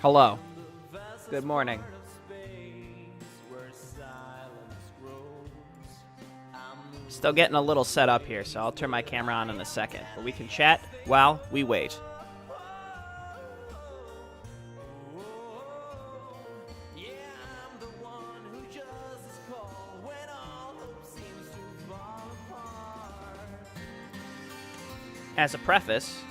Hello. Good morning. Still getting a little set up here, so I'll turn my camera on in a second. But we can chat while we wait. As a preface,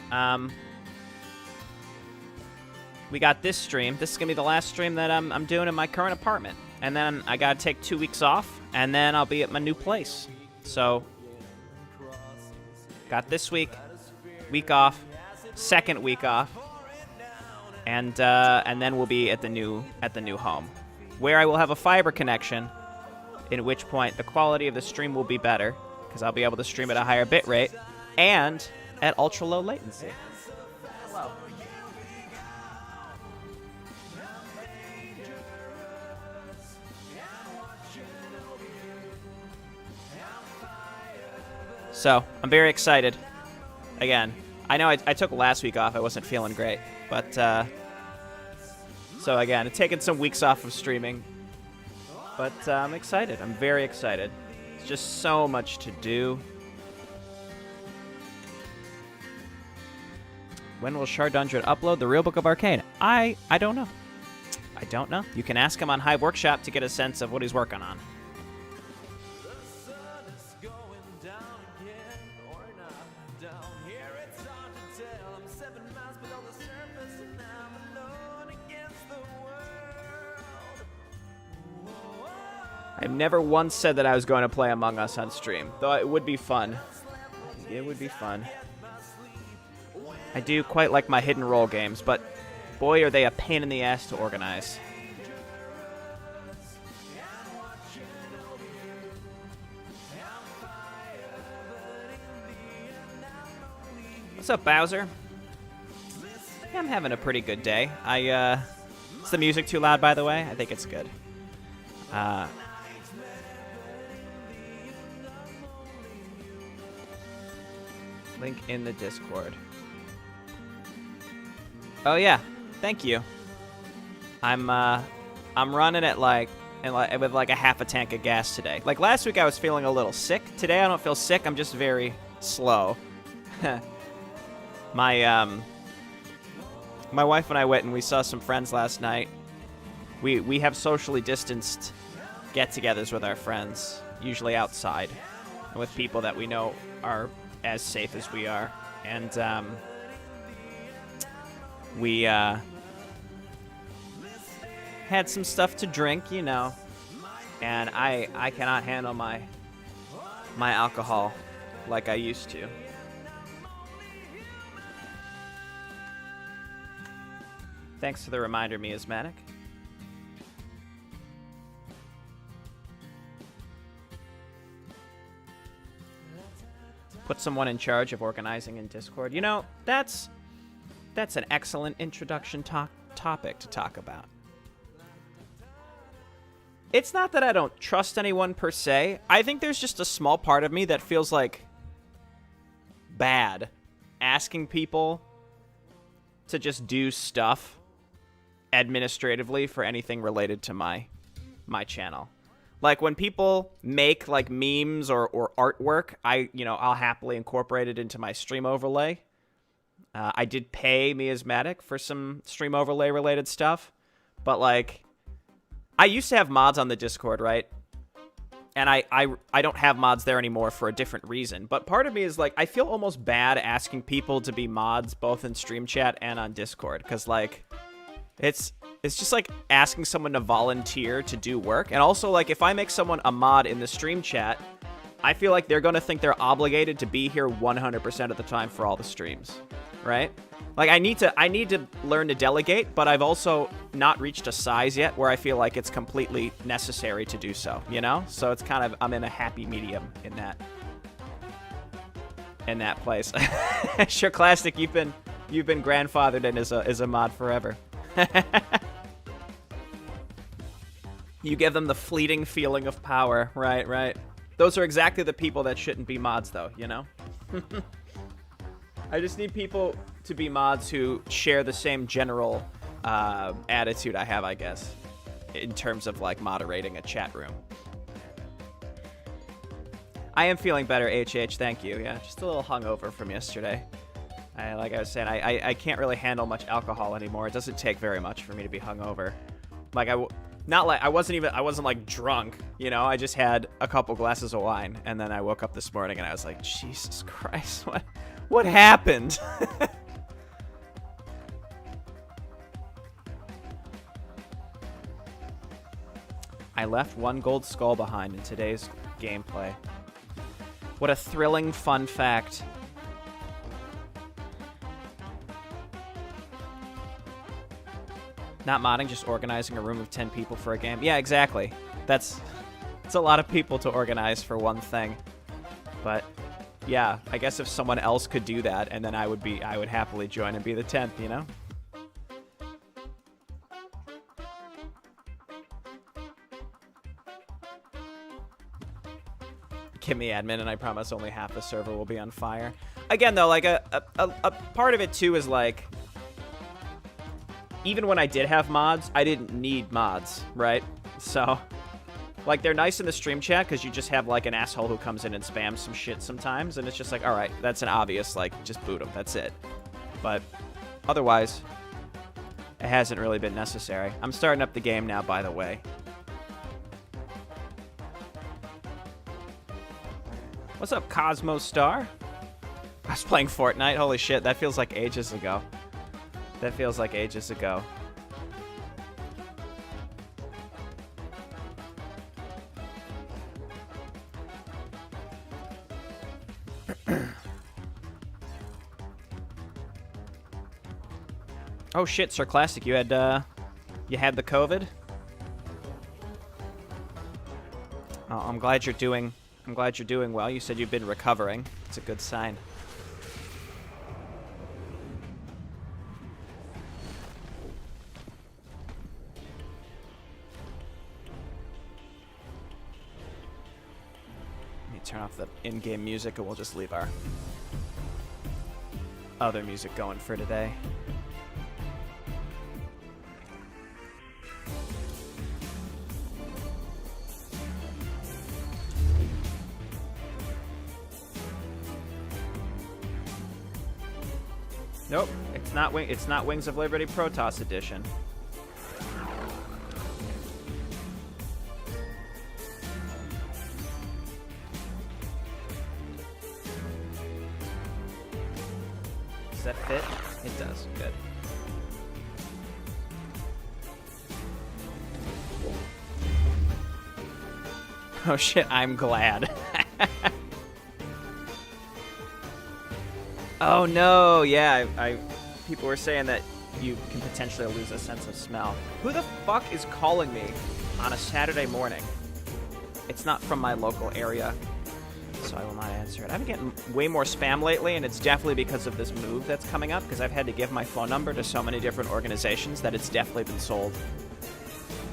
we got this stream. This is going to be the last stream that I'm doing in my current apartment. And then I got to take 2 weeks off, and then I'll be at my new place. So, got this week off, second week off, and then we'll be at the new home, where I will have a fiber connection, in which point the quality of the stream will be better, because I'll be able to stream at a higher bit rate, and at ultra low latency. Hello. So, I'm very excited. Again, I know I took last week off. I wasn't feeling great. But, so again, I've taken some weeks off of streaming. But I'm excited. I'm very excited. It's just so much to do. When will Shardundred upload the real Book of Arcane? I don't know. I don't know. You can ask him on Hive Workshop to get a sense of what he's working on. I've never once said that I was going to play Among Us on stream, though it would be fun. It would be fun. I do quite like my hidden role games, but boy, are they a pain in the ass to organize. What's up, Bowser? Yeah, I'm having a pretty good day. Is the music too loud, by the way? I think it's good. Link in the Discord. Oh yeah, thank you. I'm running at with like a half a tank of gas today. Like last week I was feeling a little sick. Today I don't feel sick. I'm just very slow. My wife and I went and we saw some friends last night. We have socially distanced get-togethers with our friends, usually outside, and with people that we know are as safe as we are. And we had some stuff to drink, you know, and I cannot handle my alcohol like I used to. Thanks for the reminder, Miasmatic. Put someone in charge of organizing in Discord. You know, that's an excellent introduction topic to talk about. It's not that I don't trust anyone per se. I think there's just a small part of me that feels like bad asking people to just do stuff administratively for anything related to my channel. Like when people make like memes or artwork, I'll happily incorporate it into my stream overlay. I did pay Miasmatic for some stream overlay related stuff, but like I used to have mods on the Discord, right? And I don't have mods there anymore for a different reason. But part of me is like I feel almost bad asking people to be mods both in stream chat and on Discord, because like it's just like asking someone to volunteer to do work. And also, like, if I make someone a mod in the stream chat, I feel like they're going to think they're obligated to be here 100% of the time for all the streams, right? Like, I need to learn to delegate, but I've also not reached a size yet where I feel like it's completely necessary to do so, you know? So it's kind of, I'm in a happy medium in that place. Sure, Classic, you've been grandfathered in as a mod forever. You give them the fleeting feeling of power. Right. Those are exactly the people that shouldn't be mods, though, you know? I just need people to be mods who share the same general attitude I have, I guess, in terms of like moderating a chat room. I am feeling better, HH. Thank you. Yeah, just a little hungover from yesterday. Like I was saying, I can't really handle much alcohol anymore. It doesn't take very much for me to be hungover. Like I wasn't like drunk, you know. I just had a couple glasses of wine, and then I woke up this morning and I was like, Jesus Christ, what happened? I left one gold skull behind in today's gameplay. What a thrilling fun fact. Not modding, just organizing a room of 10 people for a game. Yeah, exactly. It's a lot of people to organize for one thing. But yeah, I guess if someone else could do that, and then I would happily join and be the 10th, you know? Give me admin, and I promise only half the server will be on fire. Again, though, like a part of it too is like, even when I did have mods, I didn't need mods, right? So, like, they're nice in the stream chat because you just have, like, an asshole who comes in and spams some shit sometimes, and it's just like, alright, that's an obvious, like, just boot him, that's it. But, otherwise, it hasn't really been necessary. I'm starting up the game now, by the way. What's up, Cosmo Star? I was playing Fortnite, holy shit, that feels like ages ago. That feels like ages ago. Oh shit, Sir Classic, you had the COVID? Oh, I'm glad you're doing well. You said you've been recovering. It's a good sign. Turn off the in-game music and we'll just leave our other music going for today. Nope, it's not Wings of Liberty Protoss Edition. Does that fit? It does. Good. Oh shit, I'm glad. Oh no, yeah, people were saying that you can potentially lose a sense of smell. Who the fuck is calling me on a Saturday morning? It's not from my local area, so I will not answer it. I've been getting way more spam lately, and it's definitely because of this move that's coming up, because I've had to give my phone number to so many different organizations that it's definitely been sold.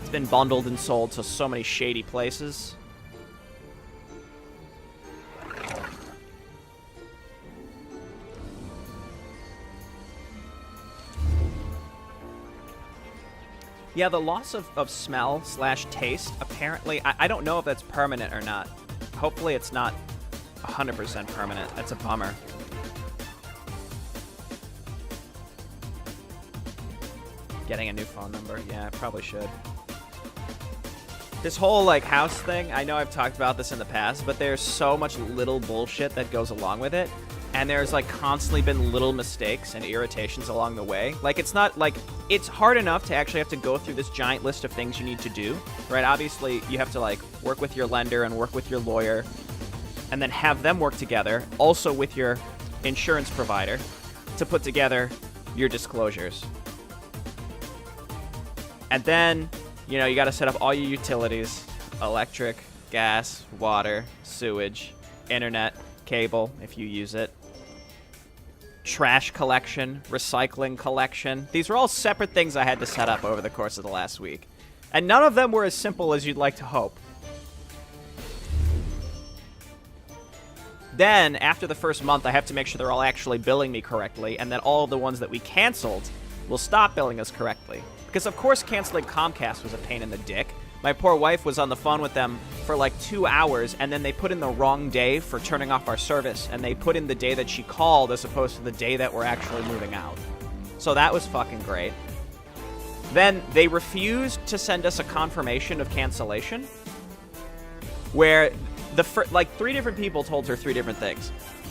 It's been bundled and sold to so many shady places. Yeah, the loss of smell / taste, apparently, I don't know if that's permanent or not. Hopefully it's not 100% permanent. That's a bummer. Getting a new phone number. Yeah, I probably should. This whole, like, house thing, I know I've talked about this in the past, but there's so much little bullshit that goes along with it. And there's, like, constantly been little mistakes and irritations along the way. Like, it's not, like, it's hard enough to actually have to go through this giant list of things you need to do, right? Obviously, you have to, like, work with your lender and work with your lawyer, and then have them work together, also with your insurance provider, to put together your disclosures. And then, you know, you got to set up all your utilities: electric, gas, water, sewage, internet, cable, if you use it. Trash collection, recycling collection. These are all separate things I had to set up over the course of the last week. And none of them were as simple as you'd like to hope. Then, after the first month, I have to make sure they're all actually billing me correctly, and that all of the ones that we canceled will stop billing us correctly. Because of course canceling Comcast was a pain in the dick. My poor wife was on the phone with them for like 2 hours, and then they put in the wrong day for turning off our service, and they put in the day that she called as opposed to the day that we're actually moving out. So that was fucking great. Then they refused to send us a confirmation of cancellation, where like 3 different people told her 3 different things.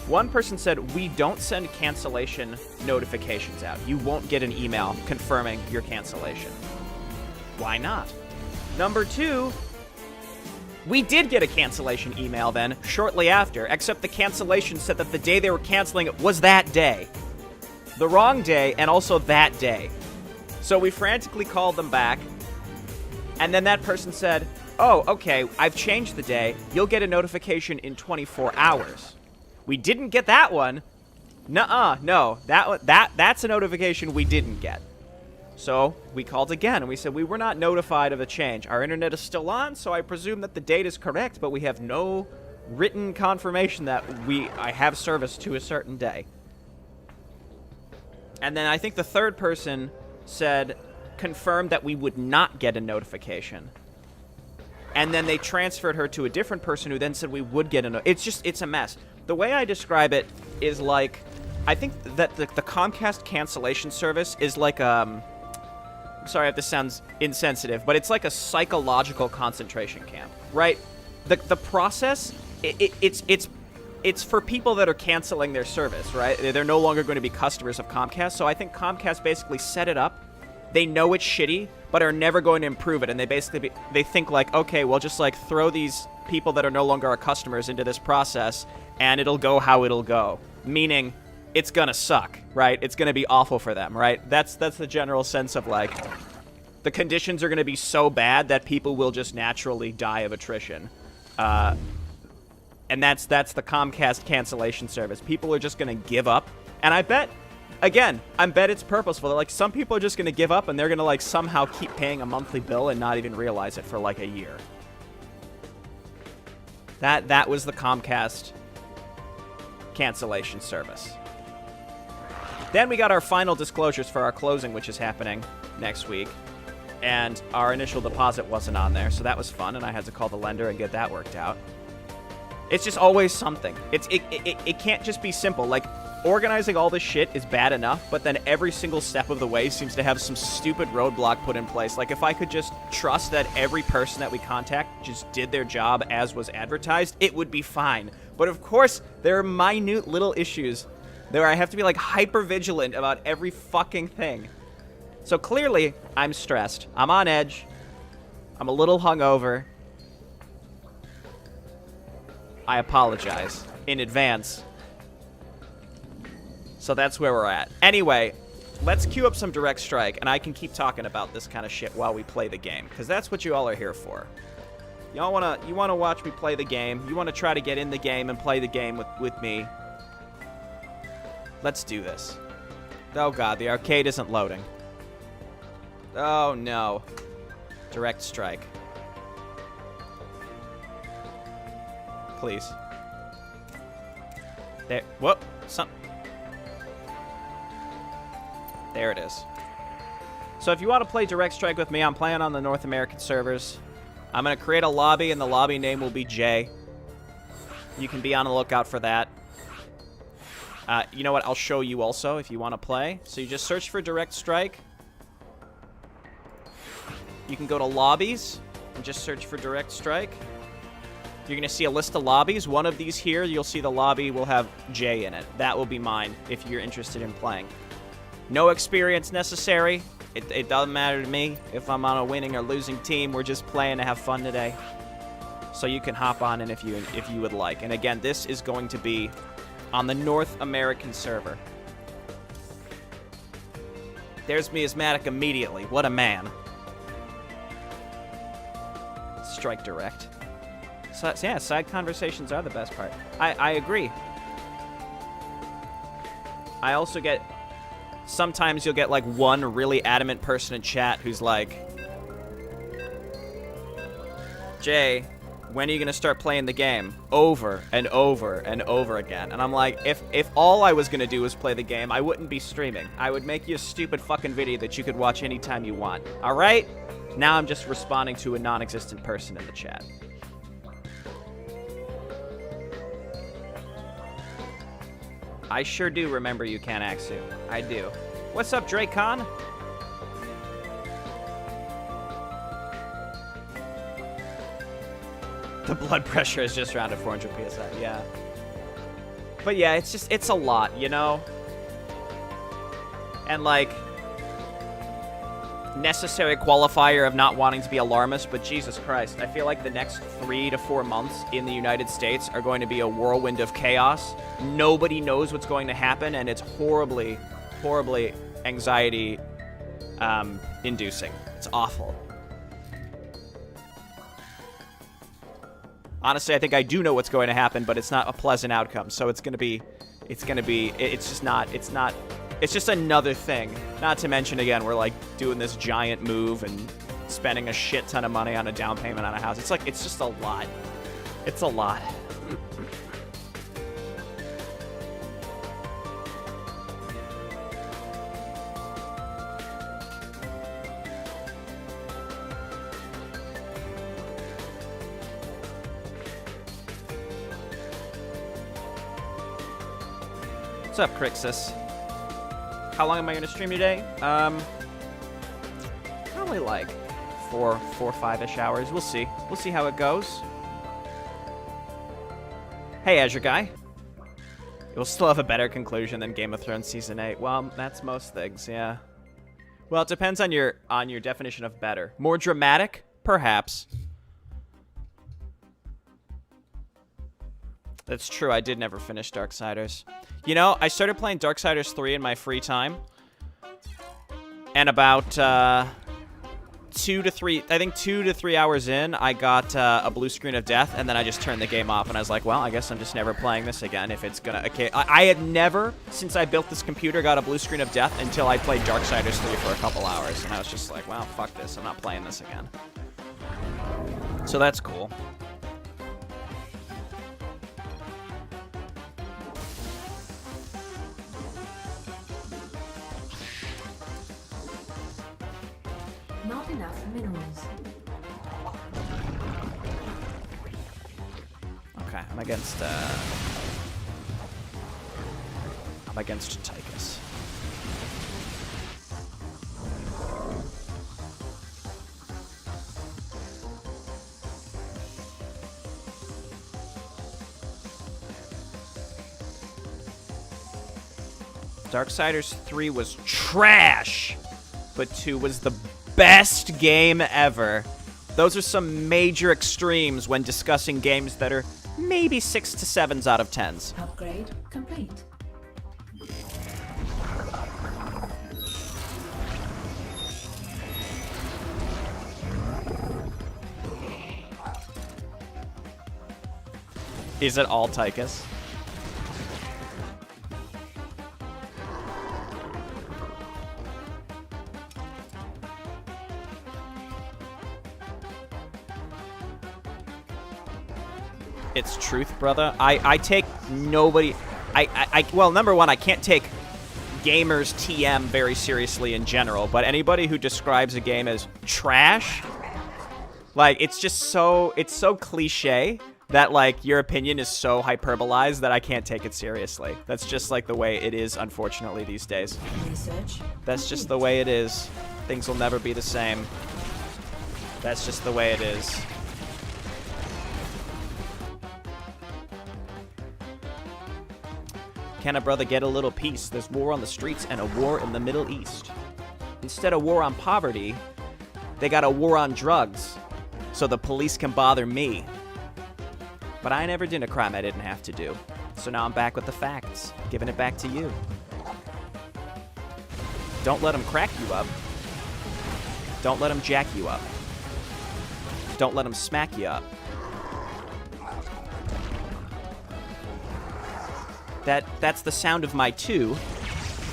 One person said, we don't send cancellation notifications out. You won't get an email confirming your cancellation. Why not? Number 2, we did get a cancellation email then, shortly after, except the cancellation said that the day they were canceling it was that day. The wrong day, and also that day. So we frantically called them back, and then that person said, oh, okay, I've changed the day. You'll get a notification in 24 hours. We didn't get that one. Nuh-uh, no. That's a notification we didn't get. So we called again, and we said we were not notified of a change. Our internet is still on, so I presume that the date is correct, but we have no written confirmation that I have service to a certain day. And then I think the third person said, confirmed that we would not get a notification. And then they transferred her to a different person who then said we would get a notification. It's a mess. The way I describe it is like, I think that the Comcast cancellation service is like, sorry if this sounds insensitive, but it's like a psychological concentration camp, right? The process, it's for people that are canceling their service, right? They're no longer going to be customers of Comcast, so I think Comcast basically set it up. They know it's shitty, but are never going to improve it, and they think like, okay, we'll just like throw these people that are no longer our customers into this process, and it'll go how it'll go. Meaning, it's gonna suck, right? It's gonna be awful for them, right? That's the general sense of like, the conditions are gonna be so bad that people will just naturally die of attrition. And that's the Comcast cancellation service. People are just gonna give up, and I bet it's purposeful. Like, some people are just gonna give up, and they're gonna like somehow keep paying a monthly bill and not even realize it for like a year. That was the Comcast cancellation service. Then we got our final disclosures for our closing, which is happening next week. And our initial deposit wasn't on there, so that was fun, and I had to call the lender and get that worked out. It's just always something. It can't just be simple. Like, organizing all this shit is bad enough, but then every single step of the way seems to have some stupid roadblock put in place. Like, if I could just trust that every person that we contact just did their job as was advertised, it would be fine. But of course, there are minute little issues where I have to be like hyper vigilant about every fucking thing. So clearly, I'm stressed. I'm on edge. I'm a little hungover. I apologize in advance. So that's where we're at. Anyway, let's queue up some Direct Strike, and I can keep talking about this kind of shit while we play the game, because that's what you all are here for. You wanna watch me play the game. You wanna try to get in the game and play the game with me. Let's do this. Oh god, the arcade isn't loading. Oh no. Direct Strike. Please. There. Whoop. There it is. So if you want to play Direct Strike with me, I'm playing on the North American servers. I'm going to create a lobby, and the lobby name will be J. You can be on the lookout for that. You know what? I'll show you also if you want to play. So you just search for Direct Strike. You can go to lobbies and just search for Direct Strike. You're going to see a list of lobbies. One of these here, you'll see the lobby will have J in it. That will be mine if you're interested in playing. No experience necessary. It doesn't matter to me if I'm on a winning or losing team. We're just playing to have fun today. So you can hop on in if you would like. And again, this is going to be on the North American server. There's Miasmatic immediately. What a man. Strike Direct. So, yeah, side conversations are the best part. I agree. I also get... Sometimes you'll get, like, one really adamant person in chat who's like, Jay, when are you going to start playing the game? Over and over and over again. And I'm like, if all I was going to do was play the game, I wouldn't be streaming. I would make you a stupid fucking video that you could watch anytime you want. All right? Now I'm just responding to a non-existent person in the chat. I sure do remember you, Kanaxu. I do. What's up, Drake Khan? The blood pressure is just around at 400 PSI, yeah. But yeah, it's a lot, you know? And like, necessary qualifier of not wanting to be alarmist, but Jesus Christ, I feel like the next 3 to 4 months in the United States are going to be a whirlwind of chaos. Nobody knows what's going to happen, and it's horribly, horribly anxiety inducing. It's awful. Honestly, I think I do know what's going to happen, but it's not a pleasant outcome. So it's just another thing. Not to mention, again, we're like doing this giant move and spending a shit ton of money on a down payment on a house. It's like, it's just a lot. It's a lot. What's up, Crixus? How long am I going to stream today? Probably like 4 or 5-ish hours. We'll see. We'll see how it goes. Hey, Azure Guy. It will still have a better conclusion than Game of Thrones Season 8. Well, that's most things, yeah. Well, it depends on your definition of better. More dramatic? Perhaps. That's true, I did never finish Darksiders. You know, I started playing Darksiders 3 in my free time. And about 2 to 3 hours in, I got a blue screen of death, and then I just turned the game off, and I was like, well, I guess I'm just never playing this again if it's gonna... Okay, I had never, since I built this computer, got a blue screen of death until I played Darksiders 3 for a couple hours, and I was just like, well, fuck this, I'm not playing this again. So that's cool. Not enough minerals. Okay, I'm against Tychus. Darksiders 3 was trash, but 2 was the best game ever. Those are some major extremes when discussing games that are maybe 6 to 7s out of 10s. Upgrade complete. Is it all Tychus? It's truth, brother. I take nobody... well, number one, I can't take gamers TM very seriously in general, but anybody who describes a game as trash, like, it's just so... It's so cliche that, like, your opinion is so hyperbolized that I can't take it seriously. That's just, like, the way it is, unfortunately, these days. That's just the way it is. Things will never be the same. That's just the way it is. Can a brother get a little peace? There's war on the streets and a war in the Middle East. Instead of war on poverty, they got a war on drugs, so the police can bother me. But I never did a crime I didn't have to do. So now I'm back with the facts, giving it back to you. Don't let them crack you up. Don't let them jack you up. Don't let them smack you up. That's the sound of my 2.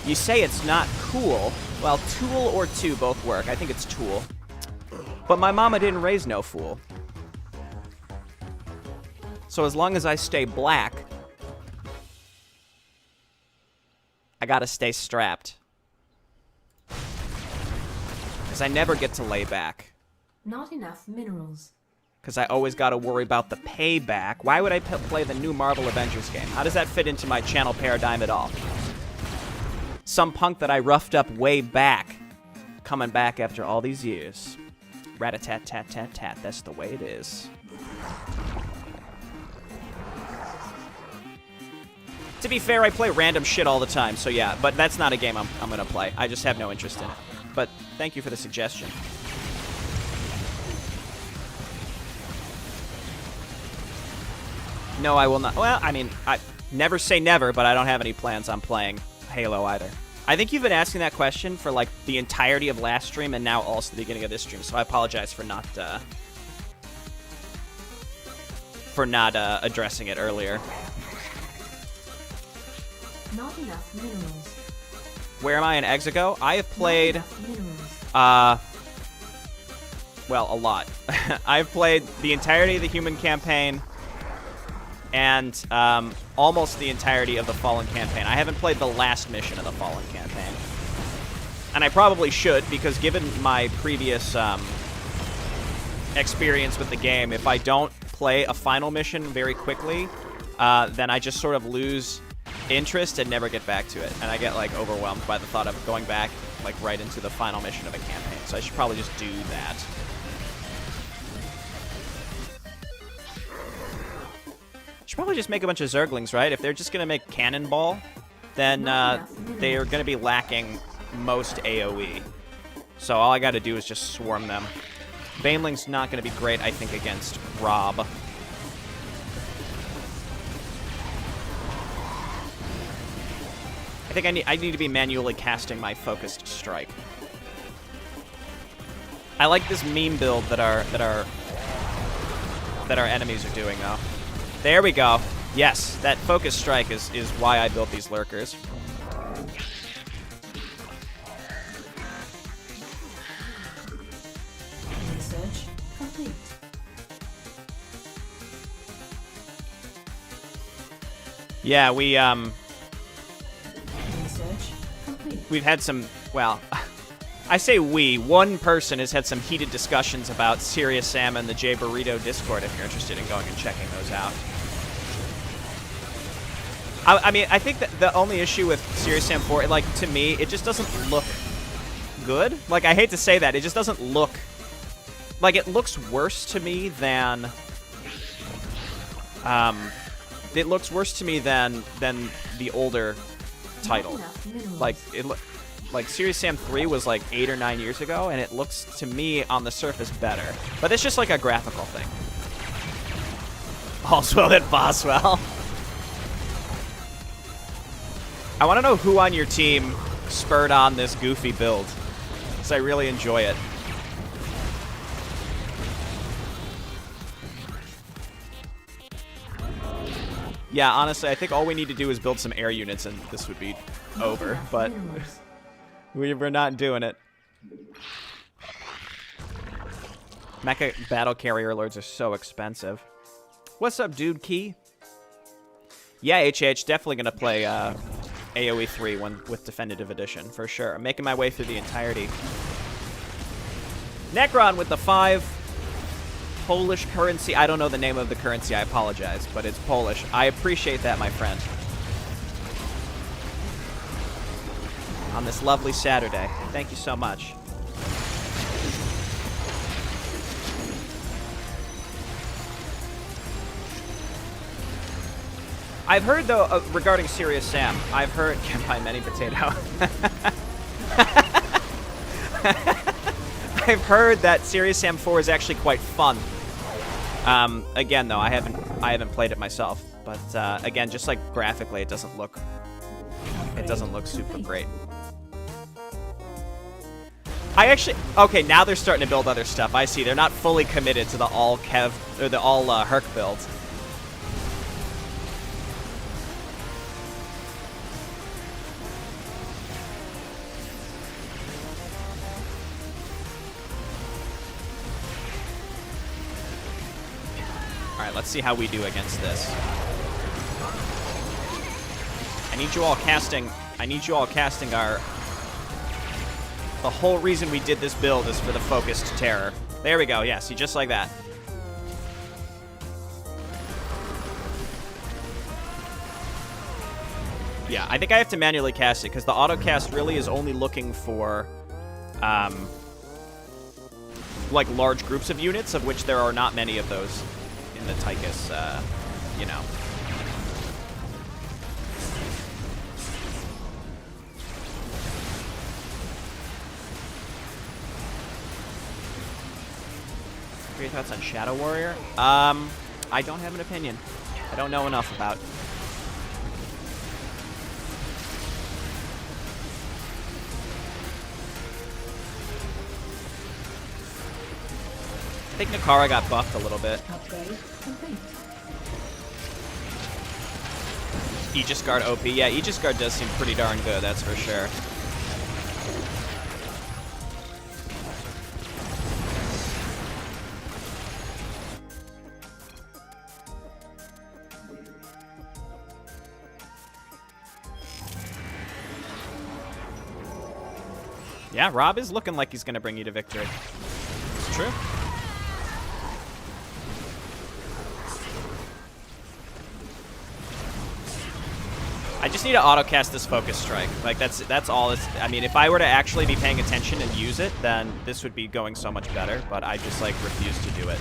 You say it's not cool. Well, Tool or 2 both work. I think it's Tool. But my mama didn't raise no fool. So as long as I stay black, I gotta stay strapped. Because I never get to lay back. Not enough minerals. Because I always gotta worry about the payback. Why would I play the new Marvel Avengers game? How does that fit into my channel paradigm at all? Some punk that I roughed up way back, coming back after all these years. Rat-a-tat-tat-tat-tat, that's the way it is. To be fair, I play random shit all the time, so yeah, but that's not a game I'm gonna play. I just have no interest in it. But thank you for the suggestion. No, I will not. Well, I mean, I never say never, but I don't have any plans on playing Halo either. I think you've been asking that question for like the entirety of last stream and now also the beginning of this stream, so I apologize for not addressing it earlier. Not enough minerals. Where am I in Exego? I have played, well, a lot. I've played the entirety of the Human campaign and almost the entirety of the Fallen campaign. I haven't played the last mission of the Fallen campaign. And I probably should, because given my previous experience with the game, if I don't play a final mission very quickly, then I just sort of lose interest and never get back to it. And I get, like, overwhelmed by the thought of going back, like, right into the final mission of a campaign. So I should probably just do that. Should probably just make a bunch of Zerglings, right? If they're just going to make Cannonball, then they are going to be lacking most AoE. So all I got to do is just swarm them. Baneling's not going to be great, I think, against Rob. I think I need to be manually casting my focused strike. I like this meme build that our enemies are doing, though. There we go. Yes, that focus strike is why I built these lurkers. Research complete. Yeah, Research complete. we've had some, well, I say we. One person has had some heated discussions about Serious Sam and the J Burrito Discord if you're interested in going and checking those out. I mean, I think that the only issue with Serious Sam 4, like, to me, it just doesn't look good. Like, I hate to say that. It just doesn't look... Like, it looks worse to me than... it looks worse to me than the older title. Like, like, Serious Sam 3 was, like, 8 or 9 years ago, and it looks, to me, on the surface better. But it's just, like, a graphical thing. Allswell at Boswell. I want to know who on your team spurred on this goofy build, because I really enjoy it. Yeah, honestly, I think all we need to do is build some air units and this would be over, but we're not doing it. Mecha battle carrier lords are so expensive. What's up, dude, Key? Yeah, HH, definitely going to play AoE 3 with Definitive Edition, for sure. I'm making my way through the entirety. Necron with the 5. Polish currency. I don't know the name of the currency, I apologize, but it's Polish. I appreciate that, my friend. On this lovely Saturday. Thank you so much. I've heard, though, regarding Serious Sam, I've heard... Can't buy many potato. I've heard that Serious Sam 4 is actually quite fun. Again, though, I haven't played it myself. But, again, just, like, graphically, it doesn't look super great. I actually... Okay, now they're starting to build other stuff. I see. They're not fully committed to the all-Kev... or the all-Herc build. Alright, let's see how we do against this. I need you all casting our... The whole reason we did this build is for the focused terror. There we go, yeah, see, just like that. Yeah, I think I have to manually cast it, because the auto-cast really is only looking for, like, large groups of units, of which there are not many of those in the Tychus, you know. What are your thoughts on Shadow Warrior? I don't have an opinion. I don't know enough about. I think Nakara got buffed a little bit. Upgrade complete. Aegis Guard OP. Yeah, Aegis Guard does seem pretty darn good, that's for sure. Yeah, Rob is looking like he's going to bring you to victory. It's true. I just need to auto-cast this Focus Strike. Like, that's all. I mean, if I were to actually be paying attention and use it, then this would be going so much better, but I just, like, refuse to do it.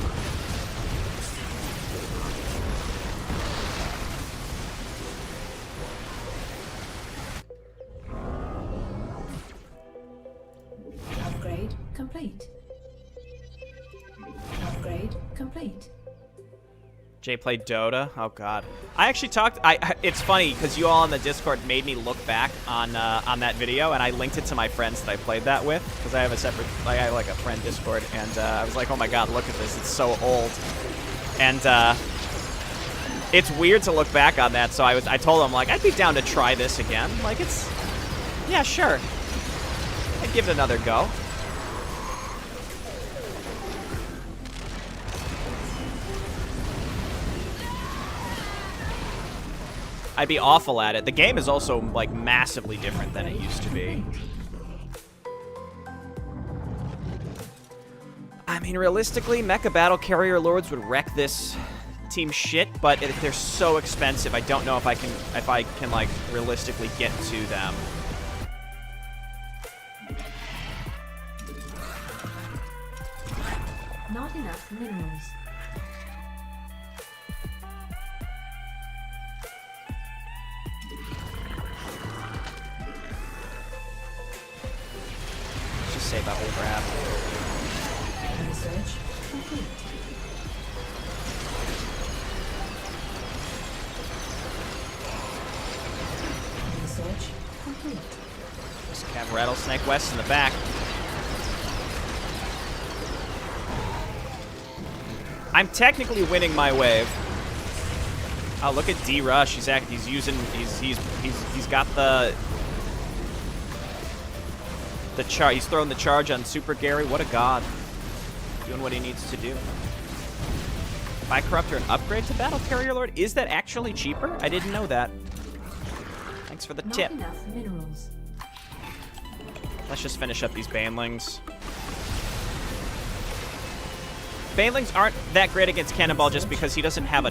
Upgrade complete. Upgrade complete. Jay played Dota. Oh God, I actually talked. It's funny because you all on the Discord made me look back on that video, and I linked it to my friends that I played that with because I have a separate, I have like a friend Discord, and I was like, oh my God, look at this, it's so old, and it's weird to look back on that. So I told him like I'd be down to try this again. Like yeah, sure, I'd give it another go. I'd be awful at it. The game is also, like, massively different than it used to be. I mean, realistically, Mecha Battle Carrier Lords would wreck this team shit, but they're so expensive. I don't know if I can, like, realistically get to them. Not enough minerals. Save up and grab. Research complete. Research complete. Just have Rattlesnake West in the back. I'm technically winning my wave. Oh, look at D-Rush. He's got the charge. He's throwing the charge on Super Gary. What a god. Doing what he needs to do. Buy Corruptor and upgrade to Battle Carrier Lord? Is that actually cheaper? I didn't know that. Thanks for the tip. Not enough minerals. Let's just finish up these Banelings. Banelings aren't that great against Cannonball just because he doesn't have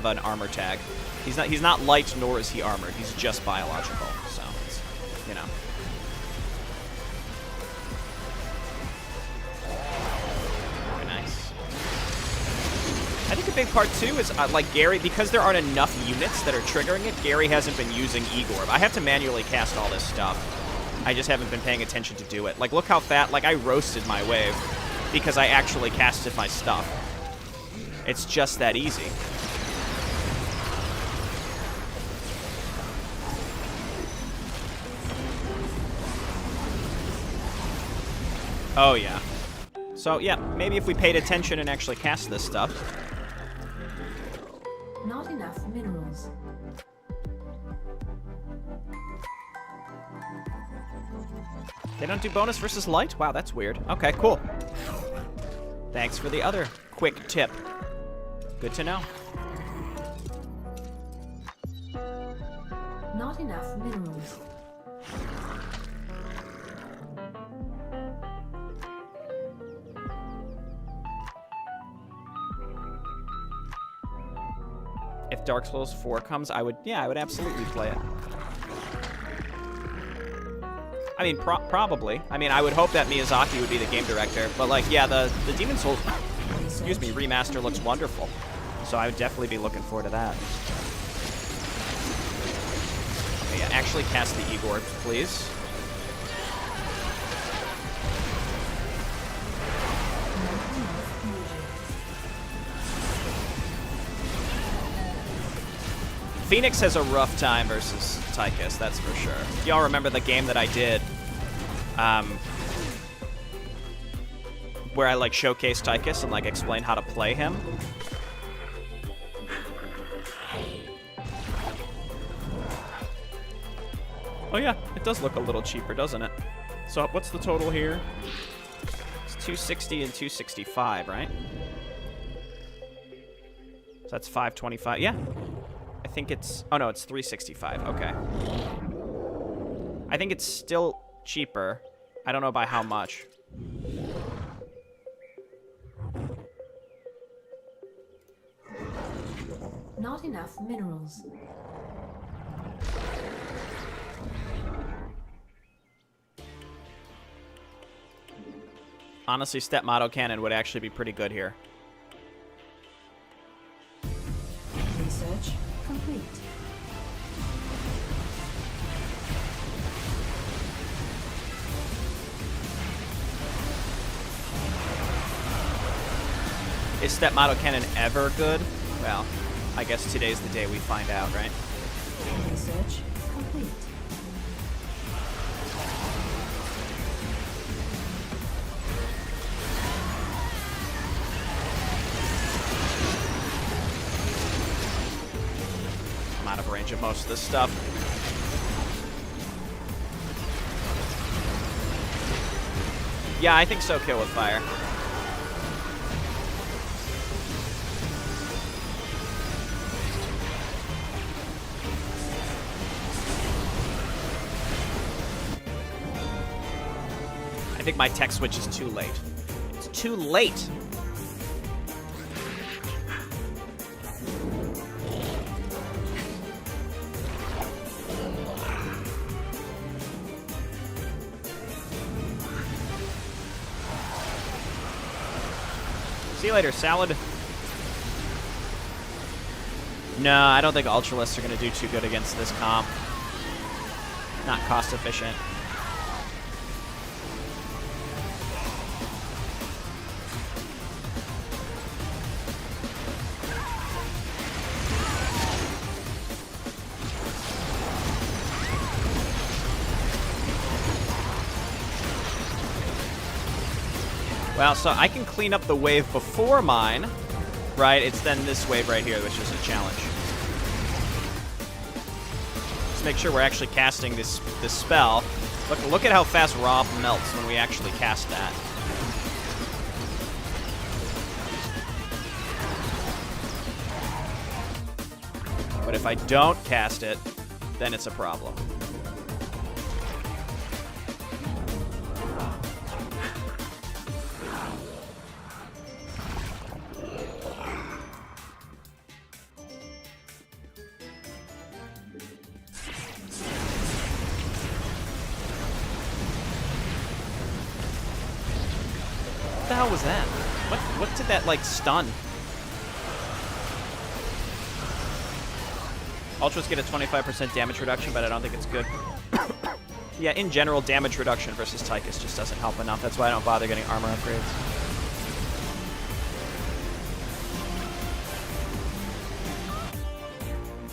an armor tag. He's not light nor is he armored. He's just biological. So it's, you know. I think a big part, too, is, like, Gary, because there aren't enough units that are triggering it, Gary hasn't been using Igor. I have to manually cast all this stuff. I just haven't been paying attention to do it. Like, look how fat, like, I roasted my wave because I actually casted my stuff. It's just that easy. Oh, yeah. So, yeah, maybe if we paid attention and actually cast this stuff. Not enough minerals. They don't do bonus versus light? Wow, that's weird. Okay, cool. Thanks for the other quick tip. Good to know. Not enough minerals. If Dark Souls 4 comes, I would absolutely play it. I mean, probably. I mean, I would hope that Miyazaki would be the game director, but like, yeah, the Demon Souls, excuse me, remaster looks wonderful. So I would definitely be looking forward to that. Okay, yeah, actually cast the Igor, please. Phoenix has a rough time versus Tychus, that's for sure. Y'all remember the game that I did, where I like showcased Tychus and like explained how to play him? Oh yeah, it does look a little cheaper, doesn't it? So what's the total here? It's 260 and 265, right? So that's 525. Yeah. I think it's... Oh, no, it's 365. Okay. I think it's still cheaper. I don't know by how much. Not enough minerals. Honestly, Stepmotto Cannon would actually be pretty good here. Research complete. Is Stepmotto Cannon ever good? Well, I guess today's the day we find out, right? Research complete. I'm out of range of most of this stuff. Yeah, I think so. Kill with fire. I think my tech switch is too late. It's too late. See you later, salad. No, I don't think Ultralisks are going to do too good against this comp. Not cost efficient. Well, so I can clean up the wave before mine, right? It's then this wave right here, which is a challenge. Let's make sure we're actually casting this spell. Look at how fast Rob melts when we actually cast that. But if I don't cast it, then it's a problem. What the hell was that? What did that, like, stun? Ultras get a 25% damage reduction, but I don't think it's good. Yeah, in general, damage reduction versus Tychus just doesn't help enough. That's why I don't bother getting armor upgrades.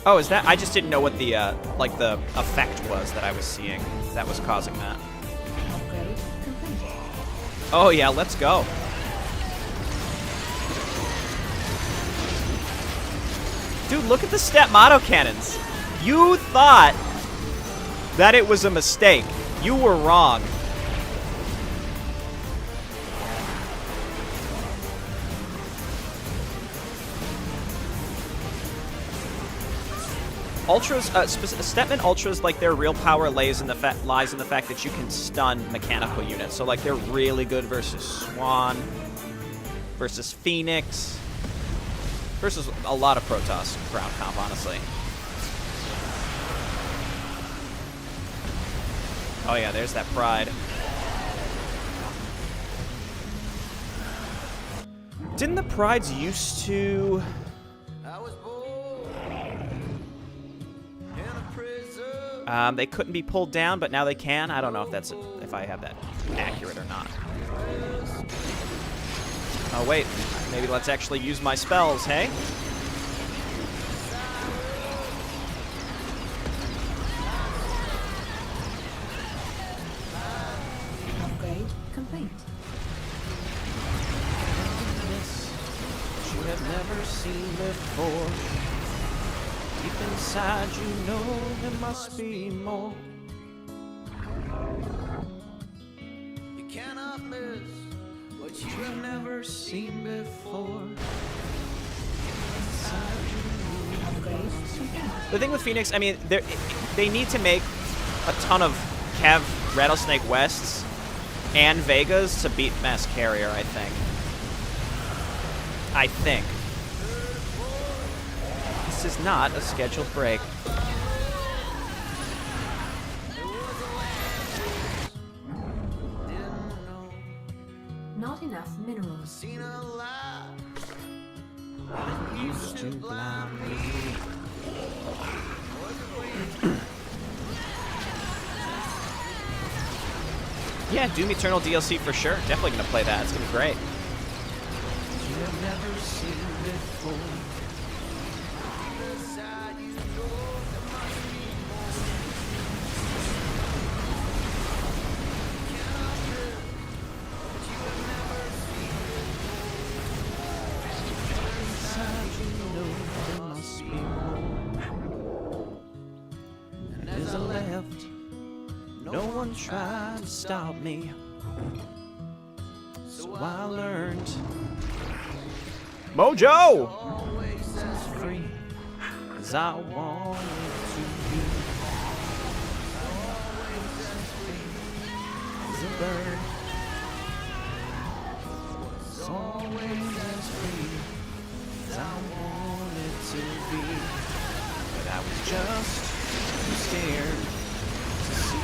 Oh, is that... I just didn't know what the, like, the effect was that I was seeing that was causing that. Upgrade complete. Oh, yeah, let's go. Dude, look at the Stepmotto cannons. You thought that it was a mistake. You were wrong. Ultras, Stepman Ultras, like their real power lies in the fact that you can stun mechanical units. So like they're really good versus Swan, versus Phoenix, versus a lot of Protoss ground comp, honestly. Oh yeah, there's that Pride. Didn't the Prides used to... they couldn't be pulled down, but now they can. I don't know if I have that accurate or not. Oh wait, maybe let's actually use my spells, hey? Upgrade complete. You have never seen before. Deep inside, you know there must be more. You cannot miss what you have never seen before. The thing with Phoenix, I mean, they need to make a ton of Cav Rattlesnake Wests and Vegas to beat Mass Carrier, I think. This is not a scheduled break. Not enough minerals. Used to blind me. Yeah, Doom Eternal DLC for sure. Definitely gonna play that. It's gonna be great. You have never seen before. No one tried to stop me, so I learned. Mojo! As free as I wanted to be. As a bird, was always as free as I wanted to be. But I was just too scared to see.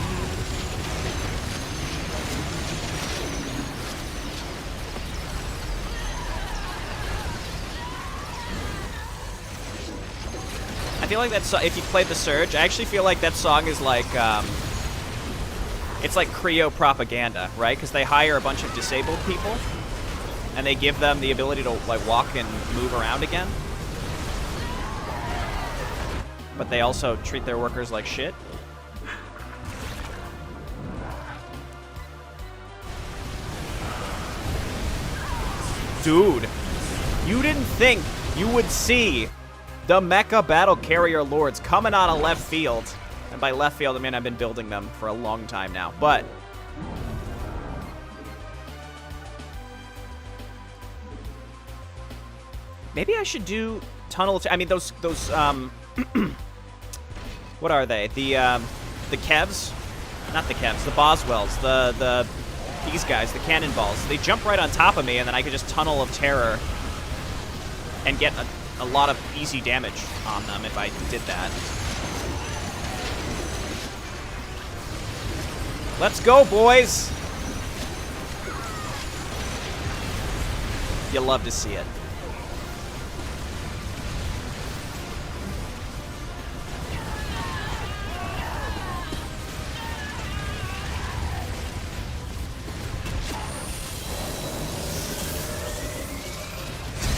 I feel like that if you played the Surge, I actually feel like that song is like, it's like Creo propaganda, right? Because they hire a bunch of disabled people, and they give them the ability to like walk and move around again. But they also treat their workers like shit. Dude, you didn't think you would see the Mecha Battle Carrier Lords coming out of left field. And by left field, I mean I've been building them for a long time now. But maybe I should do tunnel. I mean those what are they? The Kevs, not the Kevs, the Boswells, these guys, the cannonballs. They jump right on top of me, and then I could just tunnel of terror and get a lot of easy damage on them if I did that. Let's go, boys! You'll love to see it.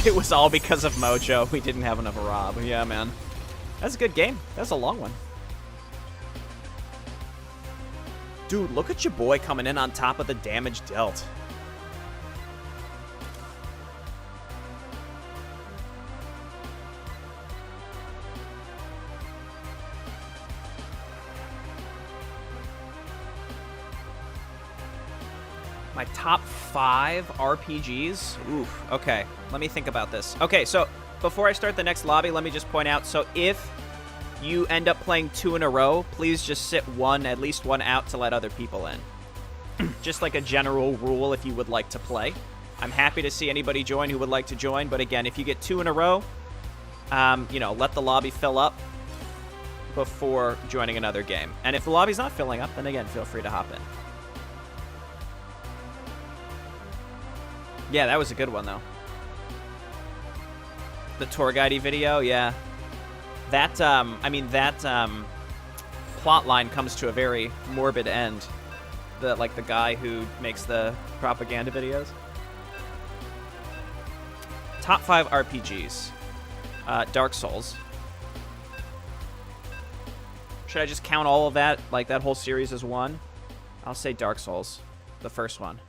It was all because of Mojo. We didn't have enough Rob. Yeah, man. That's a good game. That's a long one. Dude, look at your boy coming in on top of the damage dealt. My top 5 RPGs? Oof, okay. Let me think about this. Okay, so before I start the next lobby, let me just point out, so if you end up playing 2 in a row, please just sit at least one out to let other people in. Just like a general rule if you would like to play. I'm happy to see anybody join who would like to join, but again, if you get 2 in a row, you know, let the lobby fill up before joining another game. And if the lobby's not filling up, then again, feel free to hop in. Yeah, that was a good one, though. The tour guide video, yeah. That, I mean, that plot line comes to a very morbid end. Like the guy who makes the propaganda videos. Top 5 RPGs. Dark Souls. Should I just count all of that, like that whole series as one? I'll say Dark Souls, the first one.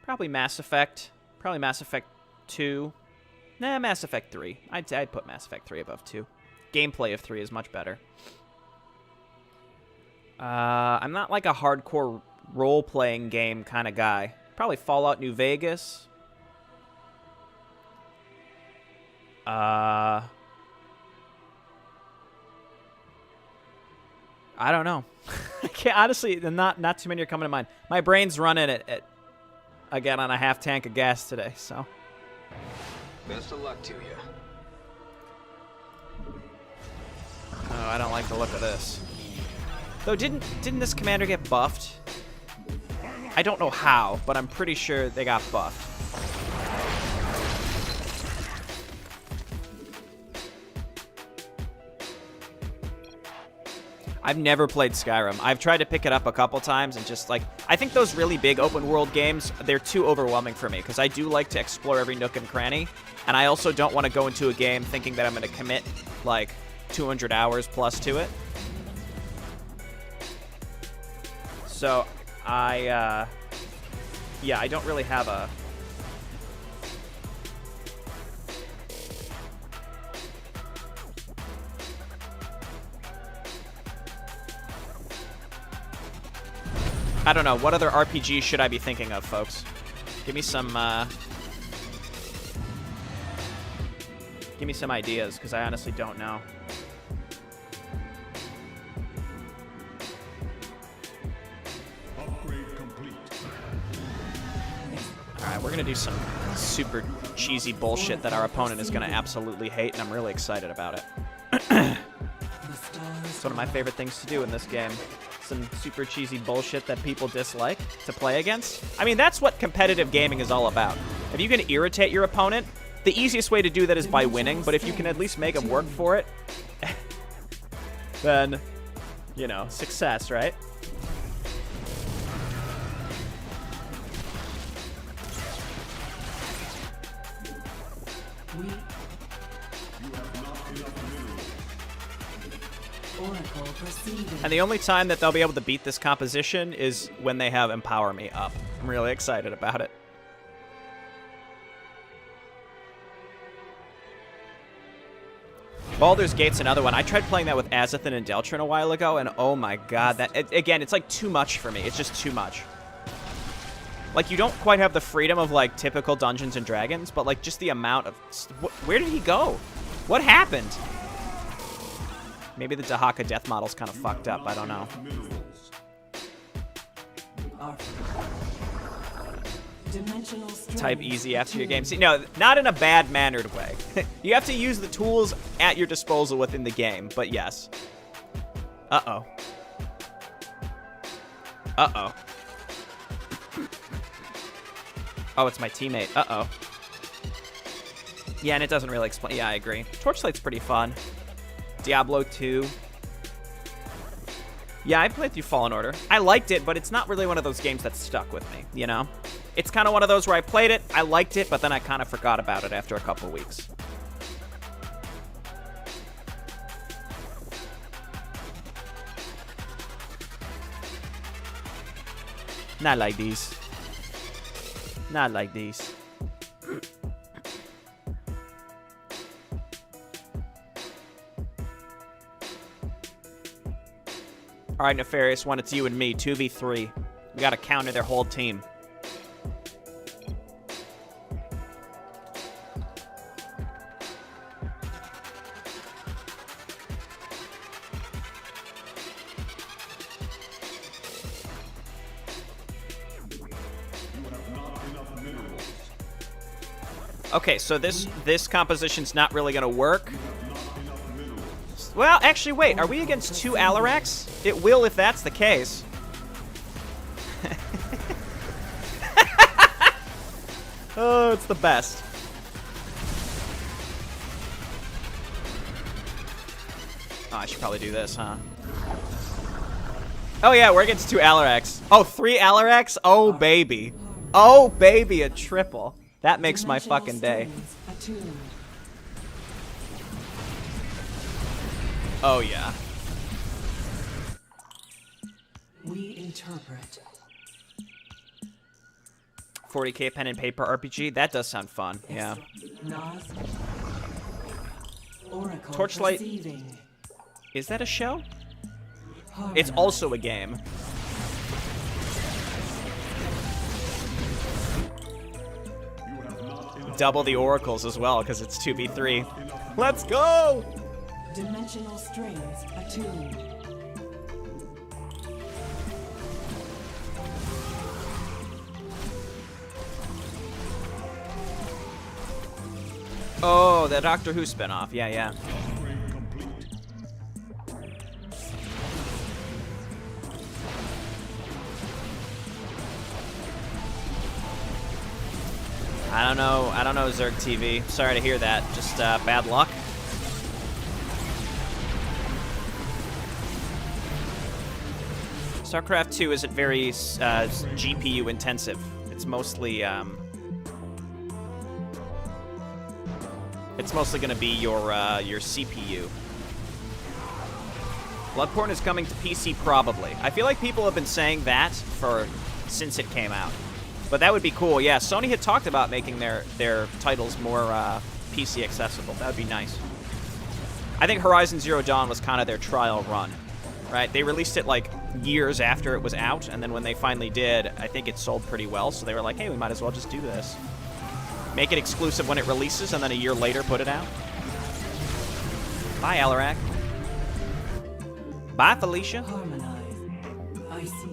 Probably Mass Effect. Probably Mass Effect 2. Nah, Mass Effect 3. I'd put Mass Effect 3 above 2. Gameplay of 3 is much better. I'm not like a hardcore role-playing game kind of guy. Probably Fallout New Vegas. I don't know. I can't, honestly, not too many are coming to mind. My brain's running at again on a half tank of gas today, so. Best of luck to you. Oh, I don't like the look of this. Though, didn't this commander get buffed? I don't know how, but I'm pretty sure they got buffed. I've never played Skyrim. I've tried to pick it up a couple times and just like, I think those really big open world games, they're too overwhelming for me because I do like to explore every nook and cranny. And I also don't want to go into a game thinking that I'm going to commit like 200 hours plus to it. So yeah, I don't really have a... I don't know. What other RPGs should I be thinking of, folks? Give me some ideas, because I honestly don't know. Upgrade complete. Alright, we're going to do some super cheesy bullshit that our opponent is going to absolutely hate, and I'm really excited about it. It's one of my favorite things to do in this game. Some super cheesy bullshit that people dislike to play against. I mean, that's what competitive gaming is all about. If you can irritate your opponent, the easiest way to do that is by winning, but if you can at least make them work for it, then, you know, success, right? And the only time that they'll be able to beat this composition is when they have Empower Me up. I'm really excited about it. Baldur's Gate's another one. I tried playing that with Azathan and Deltrin a while ago, and oh my god, again, it's like too much for me. It's just too much. Like, you don't quite have the freedom of, like, typical Dungeons and Dragons, but, like, just the amount of... Where did he go? What happened? Maybe the Dahaka death model's kind of fucked up. I don't know. Type easy after your game. See, no, not in a bad-mannered way. You have to use the tools at your disposal within the game, but yes. Uh-oh. Uh-oh. Oh, it's my teammate. Uh-oh. Yeah, and it doesn't really explain. Yeah, I agree. Torchlight's pretty fun. Diablo 2. Yeah, I played through Fallen Order. I liked it, but it's not really one of those games that stuck with me, you know? It's kind of one of those where I played it, I liked it, but then I kind of forgot about it after a couple weeks. Not like these. Not like these. All right, Nefarious One, it's you and me, 2v3. We got to counter their whole team. Okay, so this composition's not really gonna work. Well, actually, wait. Are we against 2 Alaraks? It will if that's the case. Oh, it's the best. Oh, I should probably do this, huh? Oh, yeah, we're against 2 Alaraks. Oh, 3 Alaraks? Oh, baby. Oh, baby, a triple. That makes my fucking day. Oh, yeah. We interpret. 40k pen and paper RPG? That does sound fun, yeah. Torchlight. Is that a show? It's also a game. Double the oracles as well, because it's 2v3. Let's go! Dimensional strings attuned. Oh, the Doctor Who spinoff. Yeah, yeah. I don't know, Zerg TV. Sorry to hear that. Just bad luck. StarCraft 2 isn't very GPU intensive. It's mostly going to be your CPU. Bloodborne is coming to PC probably. I feel like people have been saying that since it came out. But that would be cool. Yeah, Sony had talked about making their titles more PC accessible. That would be nice. I think Horizon Zero Dawn was kind of their trial run, right? They released it like years after it was out, and then when they finally did, I think it sold pretty well. So they were like, hey, we might as well just do this. Make it exclusive when it releases, and then a year later put it out. Bye, Alarak. Bye, Felicia. Harmonize. I see.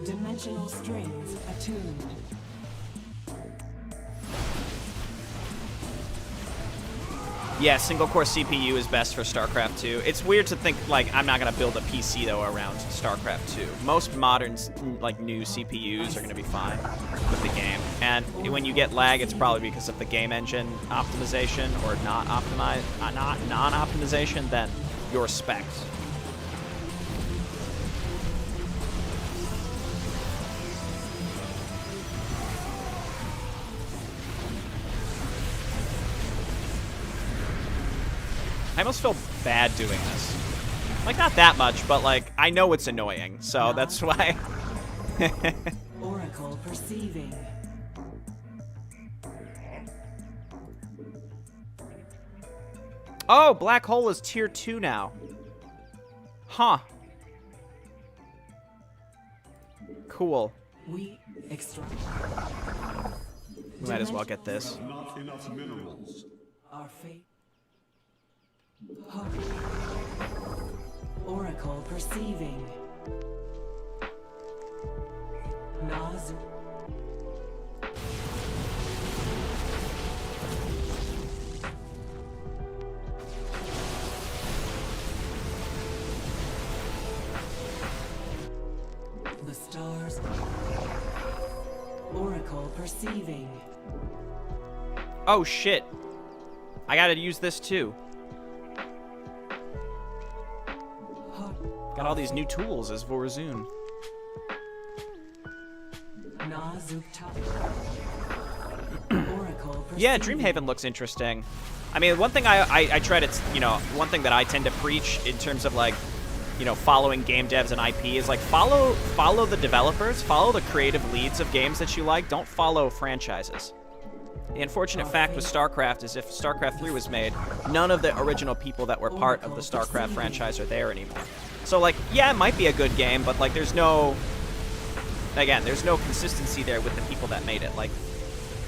Dimensional strings attuned. Yeah, single-core CPU is best for StarCraft 2. It's weird to think, like, I'm not going to build a PC, though, around StarCraft 2. Most modern, like, new CPUs are going to be fine with the game. And when you get lag, it's probably because of the game engine optimization or non-optimization than your specs. I almost feel bad doing this. Like, not that much, but, like, I know it's annoying, so that's why. Oracle perceiving. Oh, Black Hole is tier 2 now. Huh. Cool. We extract. We might as well get this. Not enough minerals. Our fate. Oracle perceiving. Nas. The stars. Oracle perceiving. Oh, shit. I gotta use this, too. Got all these new tools as Vorazun. Yeah, Dreamhaven looks interesting. I mean, one thing I try to, one thing that I tend to preach in terms of, like, following game devs and IP is, like, follow the developers, follow the creative leads of games that you like. Don't follow franchises. The unfortunate fact with StarCraft is if StarCraft 3 was made, none of the original people that were part of the StarCraft franchise are there anymore. So, like, yeah, it might be a good game, but, like, there's no consistency there with the people that made it. Like,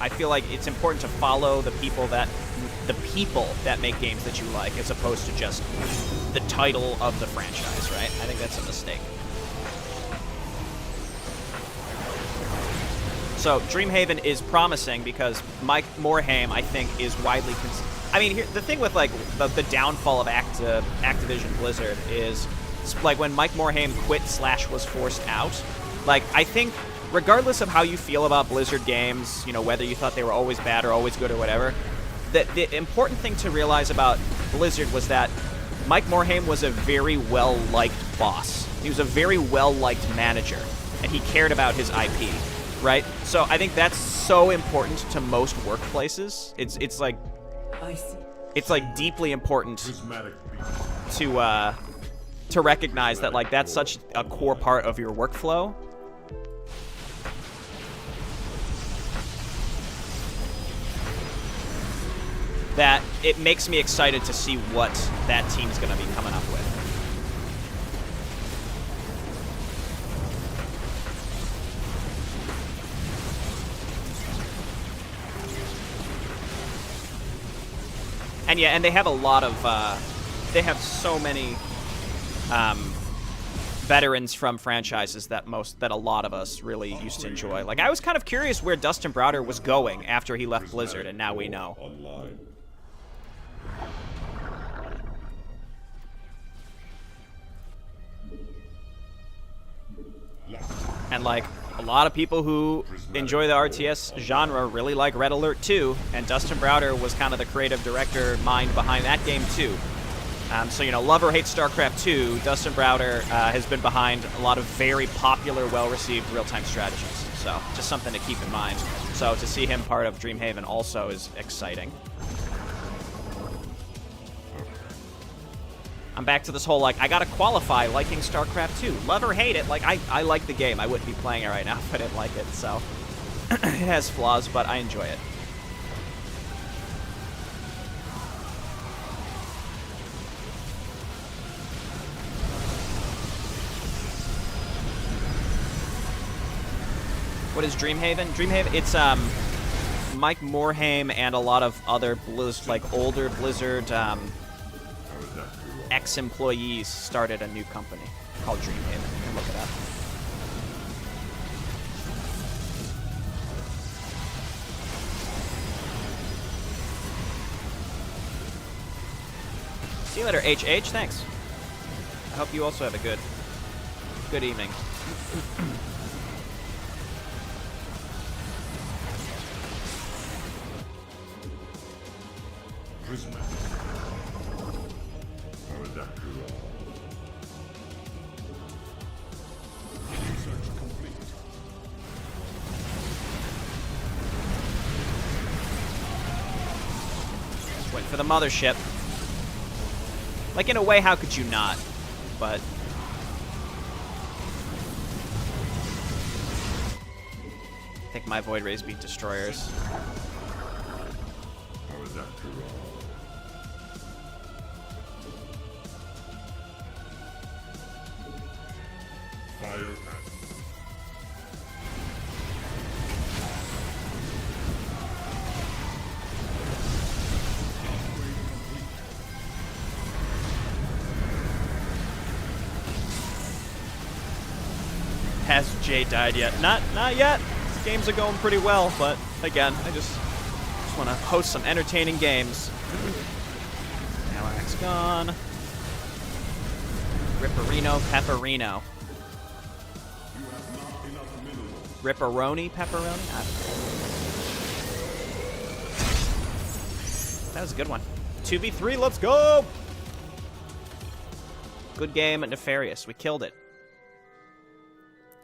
I feel like it's important to follow the people that make games that you like, as opposed to just the title of the franchise, right? I think that's a mistake. So Dreamhaven is promising because Mike Morhaime, I think, is widely I mean, the thing with like the downfall of Activision Blizzard is like when Mike Morhaime quit / was forced out. Like, I think regardless of how you feel about Blizzard games, you know, whether you thought they were always bad or always good or whatever, the important thing to realize about Blizzard was that Mike Morhaime was a very well-liked boss. He was a very well-liked manager, and he cared about his IP, right? So I think that's so important to most workplaces. It's like I see. It's like deeply important to recognize that like that's such a core part of your workflow. That it makes me excited to see what that team's going to be coming up with. And yeah, and they have a lot of, they have so many veterans from franchises that a lot of us really used to enjoy. Like, I was kind of curious where Dustin Browder was going after he left Blizzard, and now we know. And like, a lot of people who enjoy the RTS genre really like Red Alert 2, and Dustin Browder was kind of the creative director mind behind that game too. So, you know, love or hate StarCraft 2, Dustin Browder has been behind a lot of very popular, well-received real-time strategies. So, just something to keep in mind. So, to see him part of Dreamhaven also is exciting. I'm back to this whole, like, I gotta qualify liking StarCraft 2. Love or hate it, like, I like the game. I wouldn't be playing it right now if I didn't like it, so. It has flaws, but I enjoy it. What is Dreamhaven? Dreamhaven, it's, Mike Morhaime and a lot of other older Blizzard, ex-employees started a new company called Dreamhaven. You can look it up. See you later, HH. Thanks. I hope you also have a good evening. For the mothership. Like, in a way, how could you not? But I think my Void Rays beat Destroyers. Has Jay died yet? Not yet. Games are going pretty well, but again, I just want to host some entertaining games. Alex gone. Ripperino Pepperino. Ripperoni Pepperoni? I don't know. That was a good one. 2v3, let's go! Good game at Nefarious. We killed it.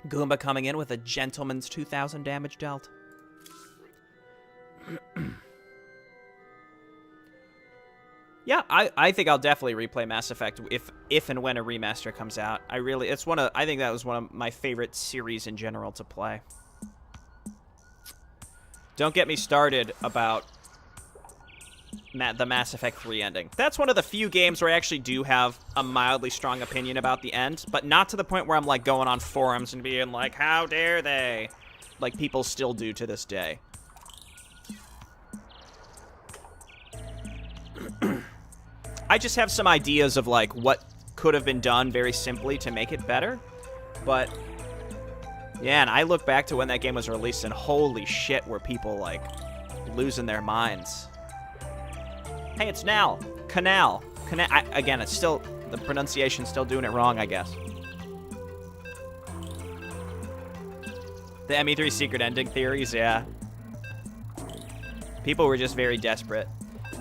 Goomba coming in with a gentleman's 2,000 damage dealt. Yeah, I think I'll definitely replay Mass Effect if and when a remaster comes out. I think that was one of my favorite series in general to play. Don't get me started about the Mass Effect 3 ending. That's one of the few games where I actually do have a mildly strong opinion about the end, but not to the point where I'm like going on forums and being like, how dare they? Like people still do to this day. I just have some ideas of like what could have been done very simply to make it better, but Yeah, and I look back to when that game was released, and holy shit, were people, like, losing their minds. Hey, it's Nal. Canal. Again, it's still, the pronunciation's still doing it wrong, I guess. The ME3 secret ending theories, yeah. People were just very desperate.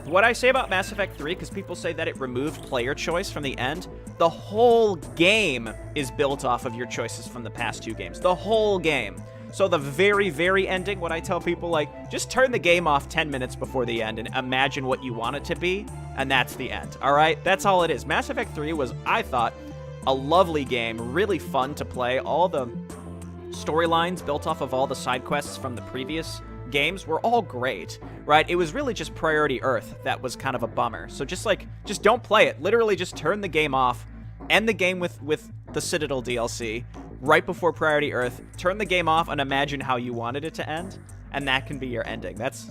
What I say about Mass Effect 3, because people say that it removed player choice from the end, the whole game is built off of your choices from the past 2 games. The whole game. So the very, very ending, what I tell people, like, just turn the game off 10 minutes before the end and imagine what you want it to be, and that's the end, all right? That's all it is. Mass Effect 3 was, I thought, a lovely game, really fun to play. All the storylines built off of all the side quests from the previous games were all great, right? It was really just Priority Earth that was kind of a bummer. So just don't play it. Literally just turn the game off, end the game with the Citadel DLC right before Priority Earth, turn the game off and imagine how you wanted it to end, and that can be your ending. That's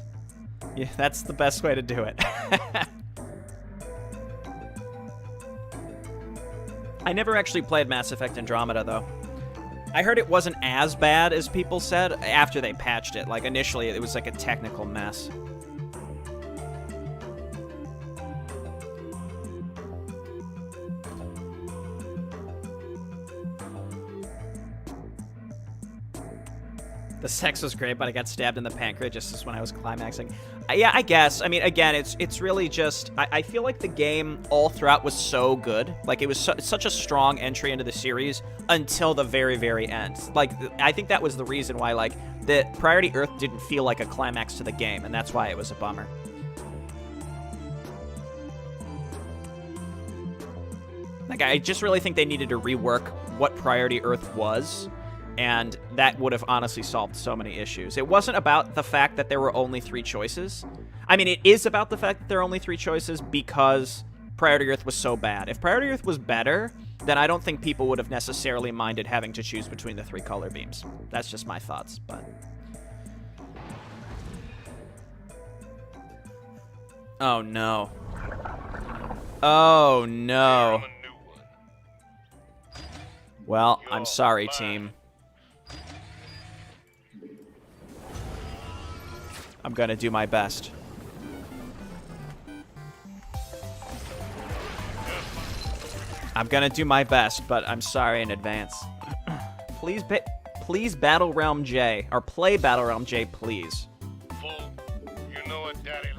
the best way to do it. I never actually played Mass Effect Andromeda, though. I heard it wasn't as bad as people said after they patched it. Like, initially, it was like a technical mess. The sex was great, but I got stabbed in the pancreas just as when I was climaxing. Yeah, I guess. I mean, again, it's really just... I feel like the game all throughout was so good. Like, it was such a strong entry into the series until the very, very end. Like, I think that was the reason why, like, the Priority Earth didn't feel like a climax to the game, and that's why it was a bummer. Like, I just really think they needed to rework what Priority Earth was, and that would have honestly solved so many issues. It wasn't about the fact that there were only 3 choices. I mean, it is about the fact that there are only 3 choices because Priority Earth was so bad. If Priority Earth was better, then I don't think people would have necessarily minded having to choose between the 3 color beams. That's just my thoughts, but... Oh, no. Oh, no. Well, I'm sorry, team. I'm gonna do my best. I'm gonna do my best, but I'm sorry in advance. Please Battle Realm J, or play Battle Realm J, please. Fool, you know what, Daddy?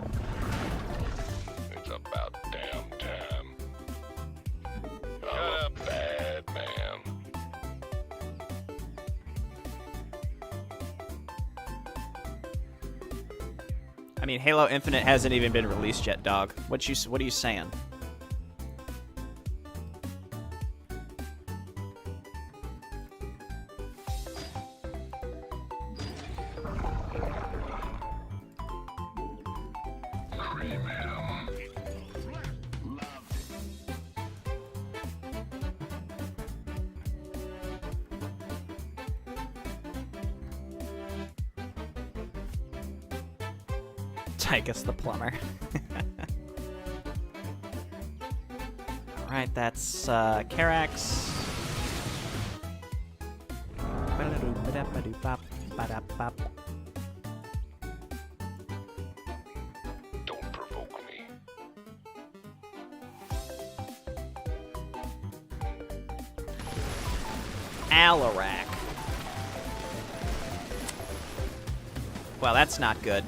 It's about damn time. I'm a bad man. I mean, Halo Infinite hasn't even been released yet, dog. What are you saying? Tychus the plumber. Alright, that's Carax. Don't provoke me. Alarak. Well, that's not good.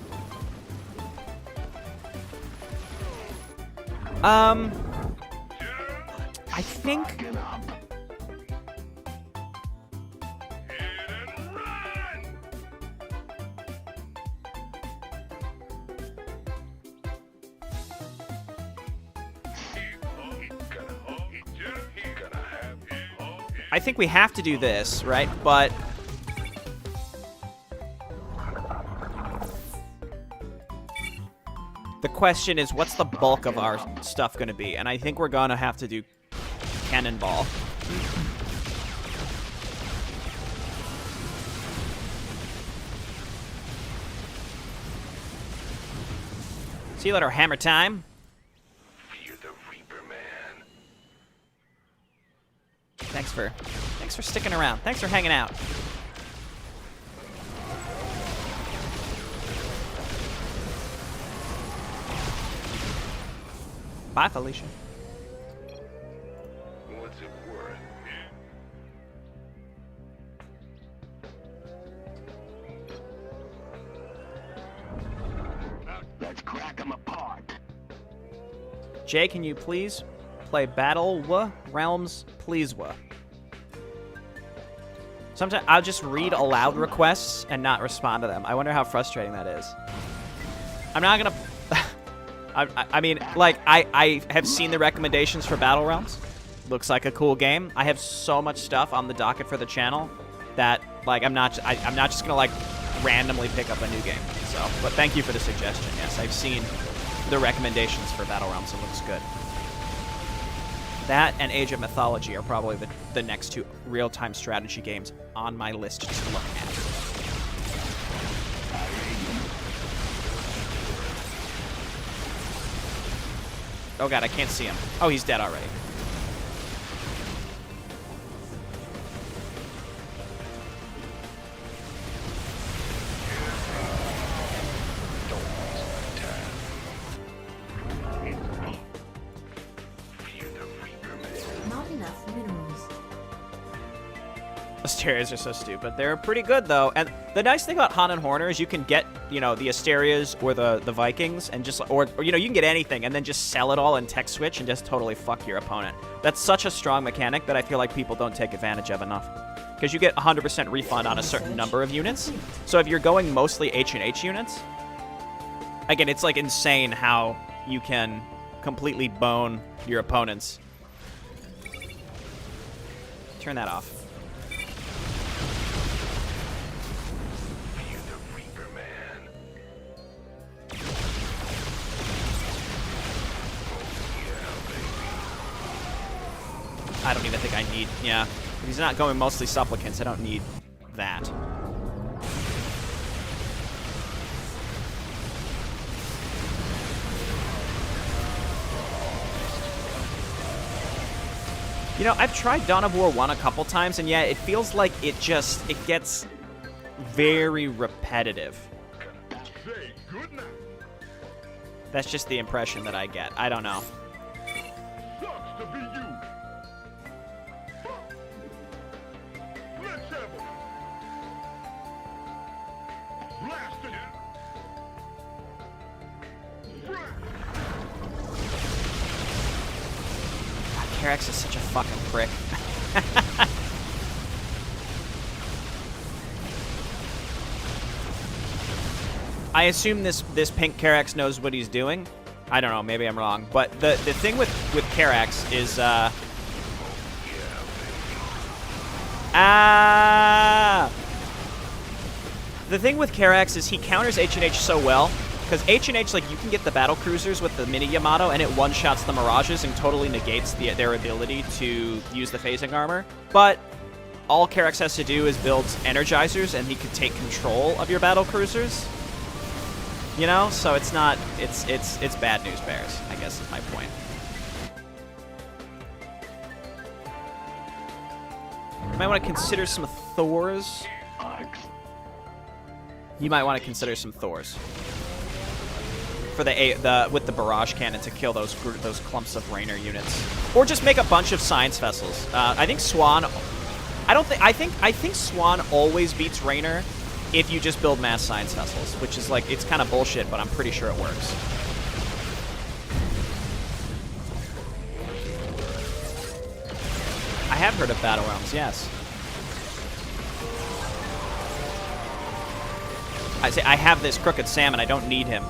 I think... I think we have to do this, right? But... the question is, what's the bulk of our stuff going to be? And I think we're going to have to do Cannonball. See you later, Hammer Time. Fear the Reaper, man. Thanks for sticking around. Thanks for hanging out. Bye, Felicia. What's it worth? Let's crack them apart. Jay, can you please play Battle Realms, please? Sometimes I'll just read aloud requests and not respond to them. I wonder how frustrating that is. I'm not gonna. I mean, like, I have seen the recommendations for Battle Realms. Looks like a cool game. I have so much stuff on the docket for the channel that, like, I'm not just gonna, like, randomly pick up a new game. So, but thank you for the suggestion. Yes, I've seen the recommendations for Battle Realms. It looks good. That and Age of Mythology are probably the next two real-time strategy games on my list to look at. Oh god, I can't see him. Oh, he's dead already. Not enough minerals. Asterias are so stupid. They're pretty good, though. And the nice thing about Han and Horner is you can get, you know, the Asterias or the Vikings and just, or, you know, you can get anything and then just sell it all in tech switch and just totally fuck your opponent. That's such a strong mechanic that I feel like people don't take advantage of enough. Because you get 100% refund on a certain number of units. So if you're going mostly H&H units, again, it's like insane how you can completely bone your opponents. Turn that off. I don't even think I need, yeah. If he's not going mostly supplicants, I don't need that. You know, I've tried Dawn of War 1 a couple times, and yeah, it feels like it gets very repetitive. Say goodnight. That's just the impression that I get. I don't know. Sucks to be you. Let's have it. Blast it. Karax is such a fucking prick. I assume this pink Karax knows what he's doing. I don't know, maybe I'm wrong. But the thing with Karax is the thing with Karax is he counters H&H so well. Because H&H, like, you can get the battle cruisers with the mini Yamato, and it one-shots the Mirages and totally negates their ability to use the phasing armor. But all Karax has to do is build Energizers, and he can take control of your battle cruisers. You know? So it's not... It's bad news bears, I guess is my point. You might want to consider some Thors. You might want to consider some Thors. For with the barrage cannon to kill those clumps of Rainer units, or just make a bunch of science vessels. I think Swan. I think Swan always beats Rainer if you just build mass science vessels, which is like, it's kind of bullshit, but I'm pretty sure it works. I have heard of Battle Realms, yes. I say I have this Crooked Salmon. I don't need him.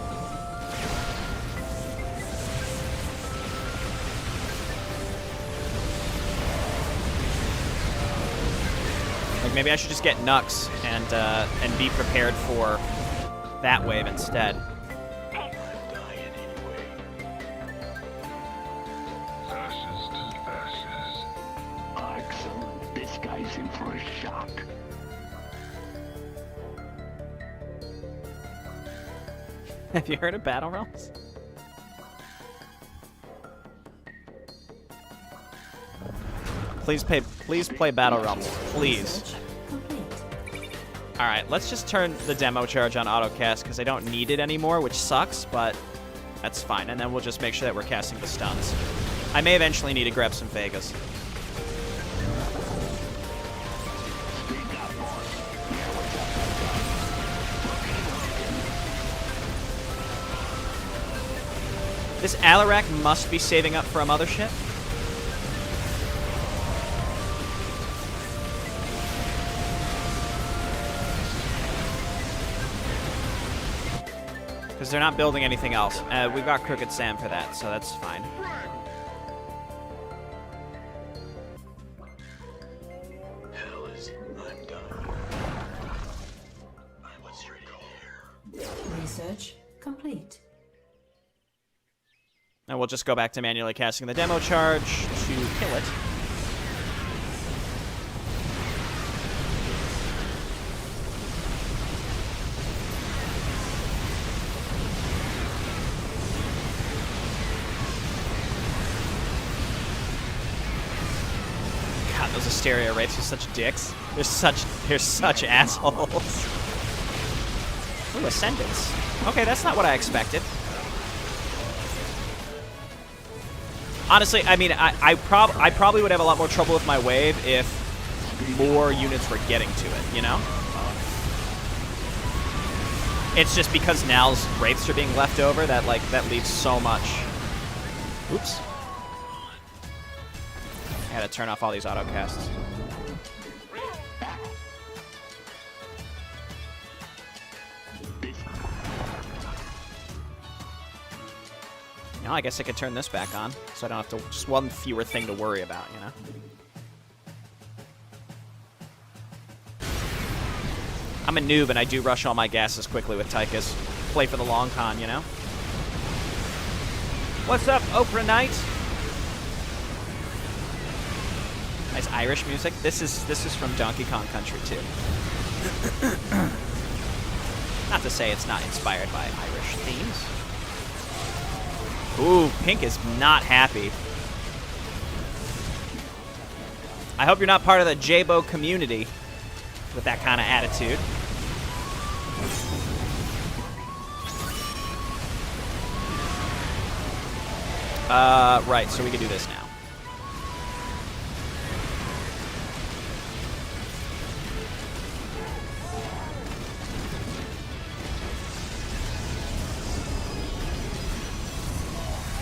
Like, maybe I should just get Nux and be prepared for that wave instead. Excellent. This guy's in for a shock. Have you heard of Battle Realms? Please play Battle Realms, please. Alright, let's just turn the demo charge on autocast because I don't need it anymore, which sucks, but That's fine, and then we'll just make sure that we're casting the stuns. I may eventually need to grab some Vegas. This Alarak must be saving up for a mothership. Because they're not building anything else. We've got Crooked Sam for that, so that's fine. Hell is, I'm done. What's your goal here? Research complete. And we'll just go back to manually casting the demo charge to kill it. God, those Asteria Wraiths are such dicks. They're such assholes. Ooh, Ascendants. Okay, that's not what I expected. Honestly, I mean, I probably would have a lot more trouble with my wave if more units were getting to it, you know? It's just because Nal's Wraiths are being left over that, like, that leaves so much. Oops. I gotta turn off all these autocasts. Now I guess I could turn this back on, so I don't have to, just one fewer thing to worry about, you know? I'm a noob and I do rush all my gases quickly with Tychus. Play for the long con, you know? What's up, Oprah Knight? Nice Irish music. This is from Donkey Kong Country too. Not to say it's not inspired by Irish themes. Ooh, Pink is not happy. I hope you're not part of the J-Bo community with that kind of attitude. Right, so we can do this now.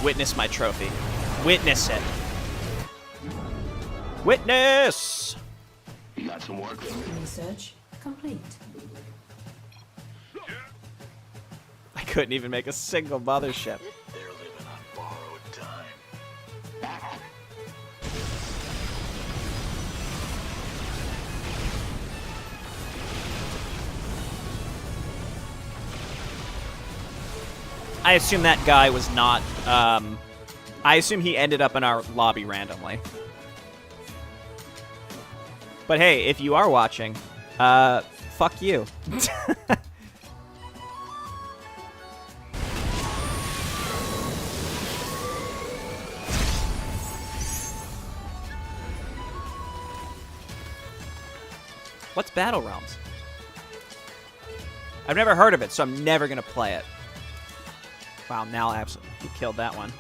Witness my trophy. Witness it. Witness! You got some work for me? Research complete. I couldn't even make a single mothership. They're living on borrowed time. I assume that guy was not, I assume he ended up in our lobby randomly. But hey, if you are watching, fuck you. What's Battle Realms? I've never heard of it, so I'm never gonna play it. Wow, Nal absolutely killed that one.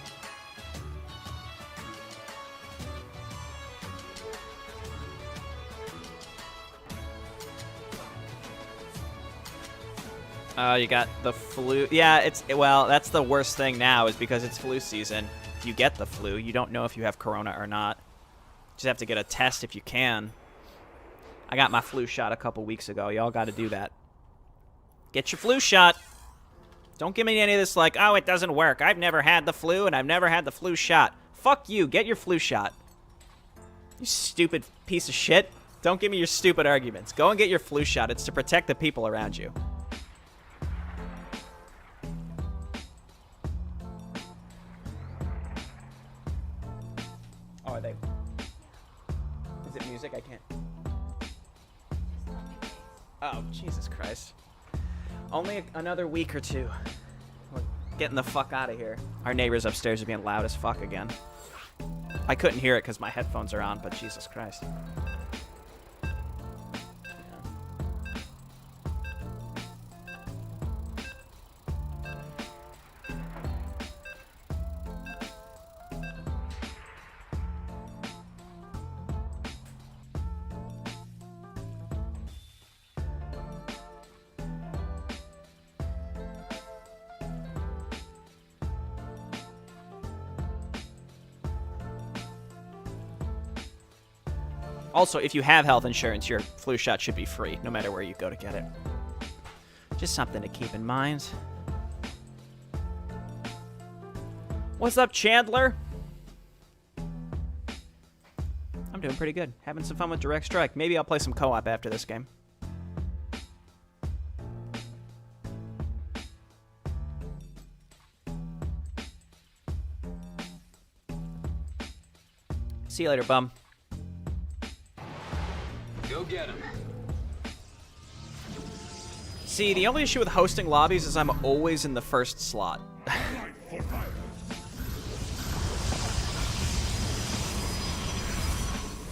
You got the flu. Yeah, well, that's the worst thing now is because it's flu season. You get the flu. You don't know if you have corona or not. You just have to get a test if you can. I got my flu shot a couple weeks ago. Y'all got to do that. Get your flu shot. Don't give me any of this like, oh, it doesn't work. I've never had the flu, and I've never had the flu shot. Fuck you. Get your flu shot. You stupid piece of shit. Don't give me your stupid arguments. Go and get your flu shot. It's to protect the people around you. Oh, are they... Is it music? I can't... Oh, Jesus Christ. Only another week or two. We're getting the fuck out of here. Our neighbors upstairs are being loud as fuck again. I couldn't hear it because my headphones are on, but Jesus Christ. Also, if you have health insurance, your flu shot should be free, no matter where you go to get it. Just something to keep in mind. What's up, Chandler? I'm doing pretty good. Having some fun with Direct Strike. Maybe I'll play some co-op after this game. See you later, bum. Go get him. See, the only issue with hosting lobbies is I'm always in the first slot.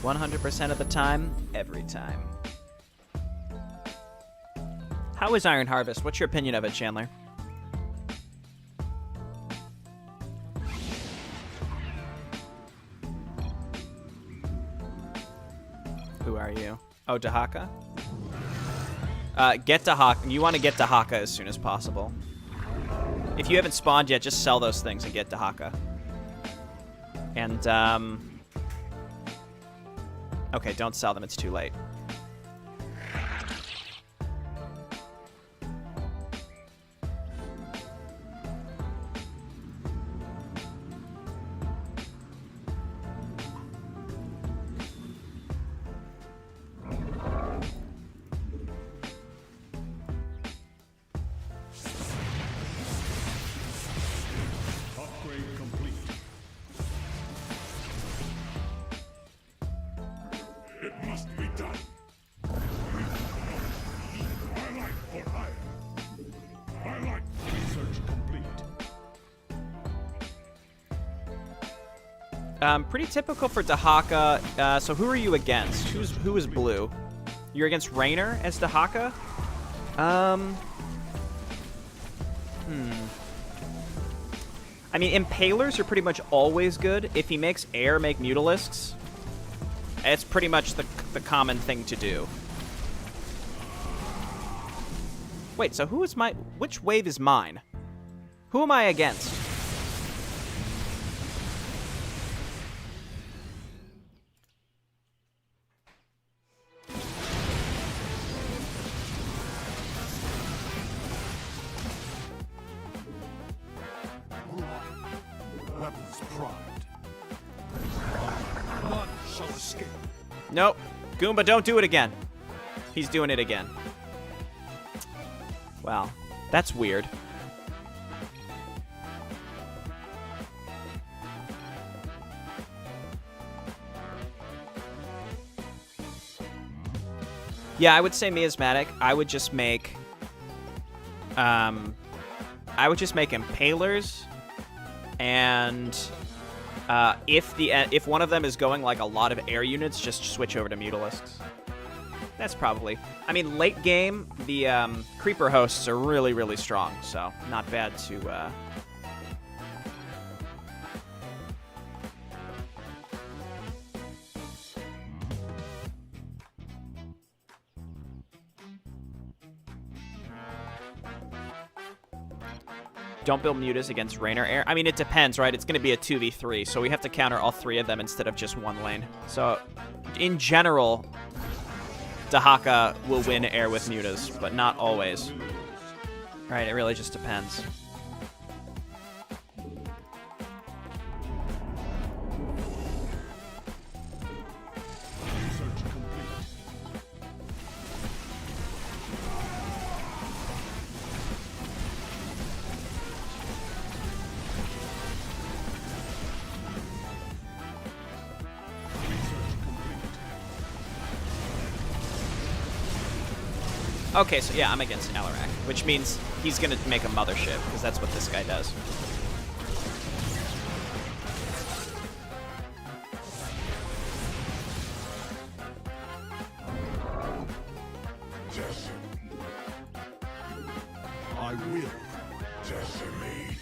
100% of the time, every time. How is Iron Harvest? What's your opinion of it, Chandler? Who are you? Oh, Dahaka? Get Dahaka. You want to get Dahaka as soon as possible. If you haven't spawned yet, just sell those things and get Dahaka. And, okay, don't sell them. It's too late. Pretty typical for Dahaka. So who are you against? Who is blue? You're against Raynor as Dahaka? I mean, Impalers are pretty much always good. If he makes air make Mutalisks, it's pretty much the common thing to do. Wait, so who is my... Which wave is mine? Who am I against? Nope. Goomba, don't do it again. He's doing it again. Wow. That's weird. Yeah, I would say miasmatic. I would just make... Impalers. And... if one of them is going like a lot of air units, just switch over to Mutalisks. That's probably... I mean, late game, the creeper hosts are really, really strong, so not bad to... Don't build Mutas against Raynor Air. I mean, it depends, right? It's going to be a 2v3, so we have to counter all three of them instead of just one lane. So, in general, Dahaka will win Air with Mutas, but not always. Right, it really just depends. Okay, so yeah, I'm against Alarak, which means he's going to make a mothership, because that's what this guy does. I will decimate.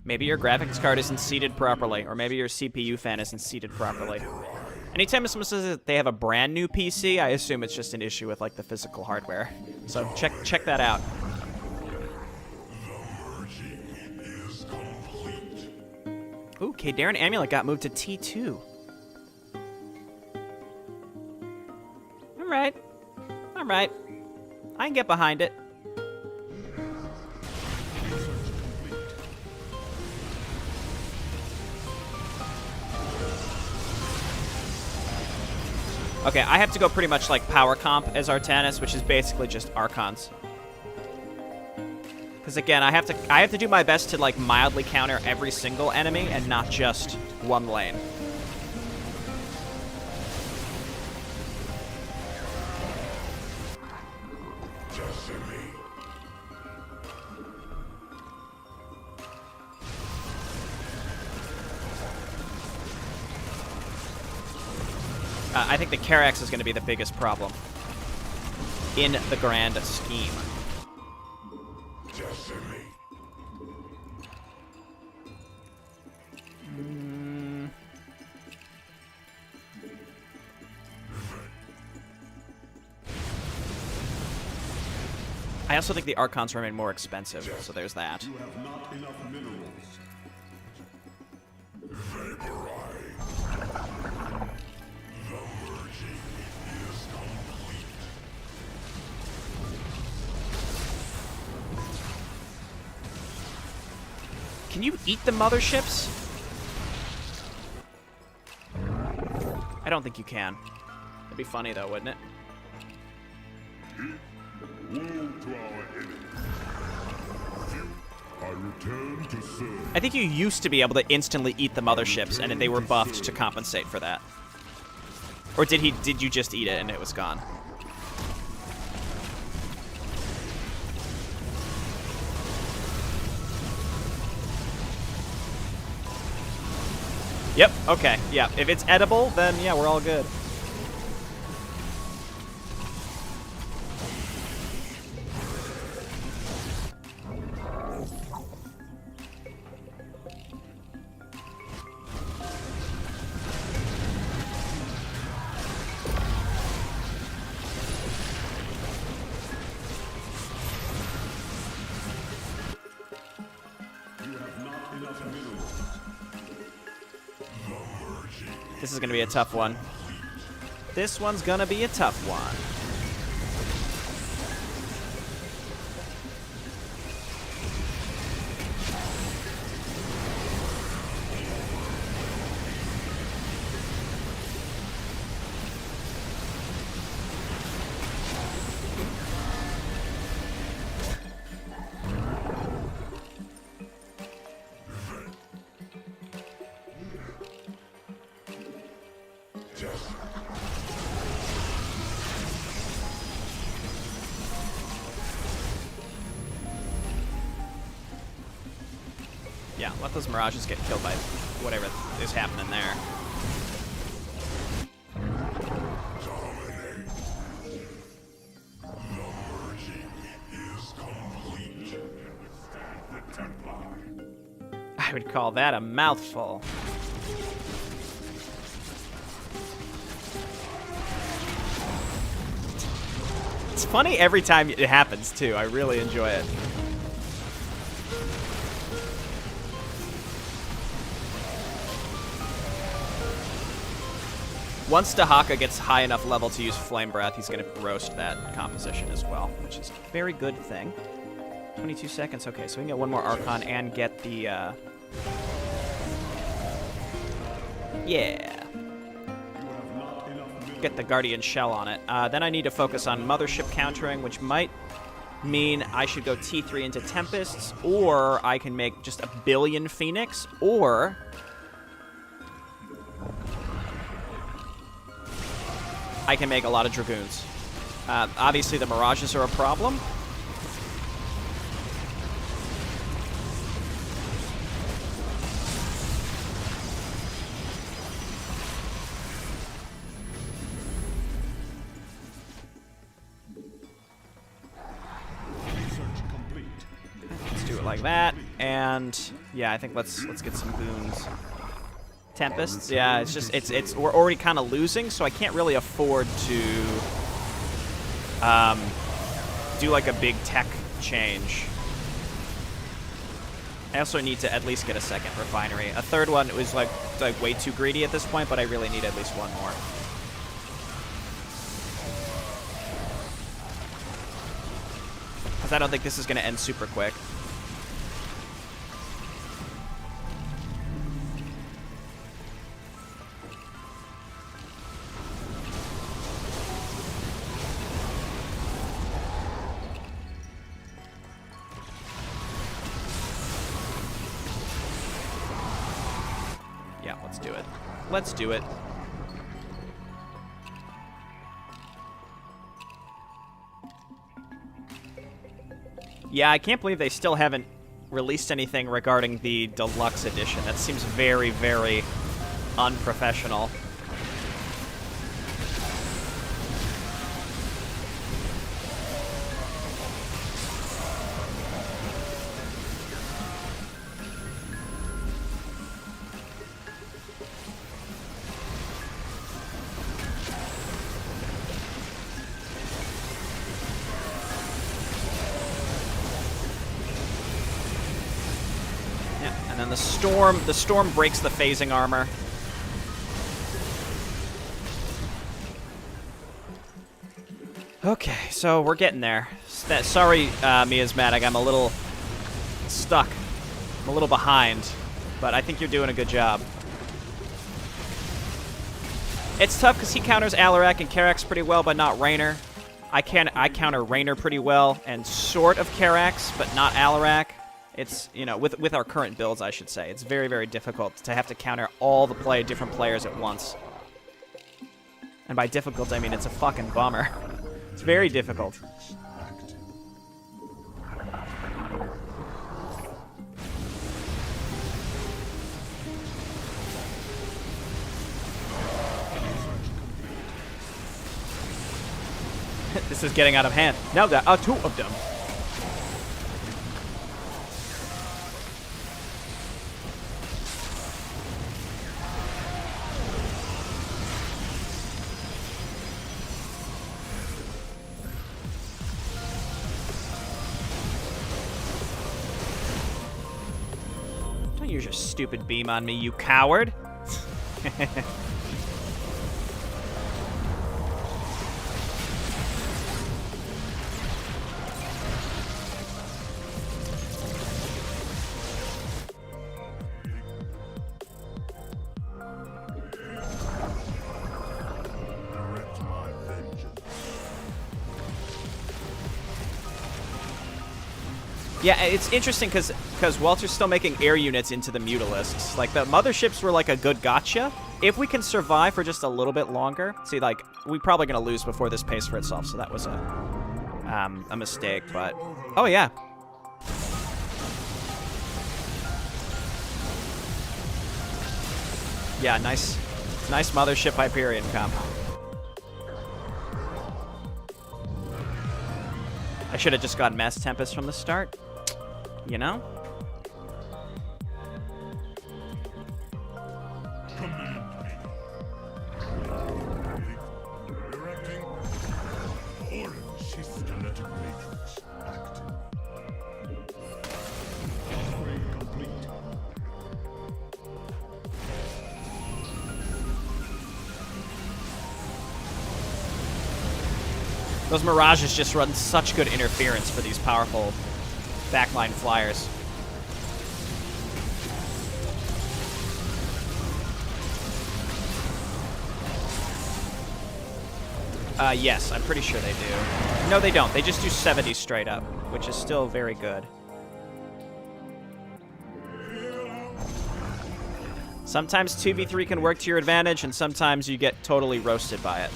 Maybe your graphics card isn't seated properly, or maybe your CPU fan isn't seated properly. Anytime someone says that they have a brand new PC, I assume it's just an issue with like the physical hardware. So check that out. Ooh, Kadarin Amulet got moved to T2. Alright. Alright. I can get behind it. Okay, I have to go pretty much like power comp as Artanis, which is basically just Archons. Because again, I have to do my best to like mildly counter every single enemy and not just one lane. I think the Karax is going to be the biggest problem in the grand scheme. I also think the Archons remain more expensive, so there's that. You have not enough minerals. Can you eat the motherships? I don't think you can. That'd be funny though, wouldn't it? Woe to our enemy. I return to serve. I think you used to be able to instantly eat the motherships, and they were buffed to compensate for that. Or did you just eat it and it was gone? Yep, okay, yeah. If it's edible, then yeah, we're all good. This is going to be a tough one. This one's going to be a tough one. Yeah, let those Mirages get killed by whatever is happening there. I would call that a mouthful. It's funny every time it happens, too. I really enjoy it. Once Dahaka gets high enough level to use Flame Breath, he's going to roast that composition as well, which is a very good thing. 22 seconds. Okay, so we can get one more Archon and get the... Yeah. Get the Guardian Shell on it. Then I need to focus on Mothership countering, which might mean I should go T3 into Tempests, or I can make just a billion Phoenix, or... I can make a lot of Dragoons. Obviously, the Mirages are a problem. Let's do it like that, and yeah, I think let's get some goons Tempests. Yeah, it's just it's we're already kind of losing, so I can't really afford to do like a big tech change. I also need to at least get a second refinery. A third one was like way too greedy at this point, but I really need at least one more. Because I don't think this is going to end super quick. Yeah, let's do it. Let's do it. Yeah, I can't believe they still haven't released anything regarding the deluxe edition. That seems very, very unprofessional. And then the storm breaks the phasing armor. Okay, so we're getting there. Sorry, Miasmatic, I'm a little stuck. I'm a little behind, but I think you're doing a good job. It's tough because he counters Alarak and Karax pretty well, but not Raynor. I counter Raynor pretty well and sort of Karax, but not Alarak. It's, you know, with our current builds, I should say, it's very, very difficult to have to counter all the different players at once. And by difficult, I mean it's a fucking bummer. It's very difficult. This is getting out of hand. Now there are two of them. Don't use your stupid beam on me, you coward. Yeah, it's interesting because Walter's still making air units into the Mutalisks. Like, the motherships were like a good gotcha. If we can survive for just a little bit longer, see, like, we're probably gonna lose before this pays for itself, so that was a mistake. But oh yeah, yeah, nice mothership Hyperion comp. I should have just gotten Mass Tempest from the start. You know? Directing. Orange cytolytic matrix active. Upgrade complete. Those Mirages just run such good interference for these powerful backline flyers. Yes, I'm pretty sure they do. No, they don't. They just do 70 straight up, which is still very good. Sometimes 2v3 can work to your advantage, and sometimes you get totally roasted by it.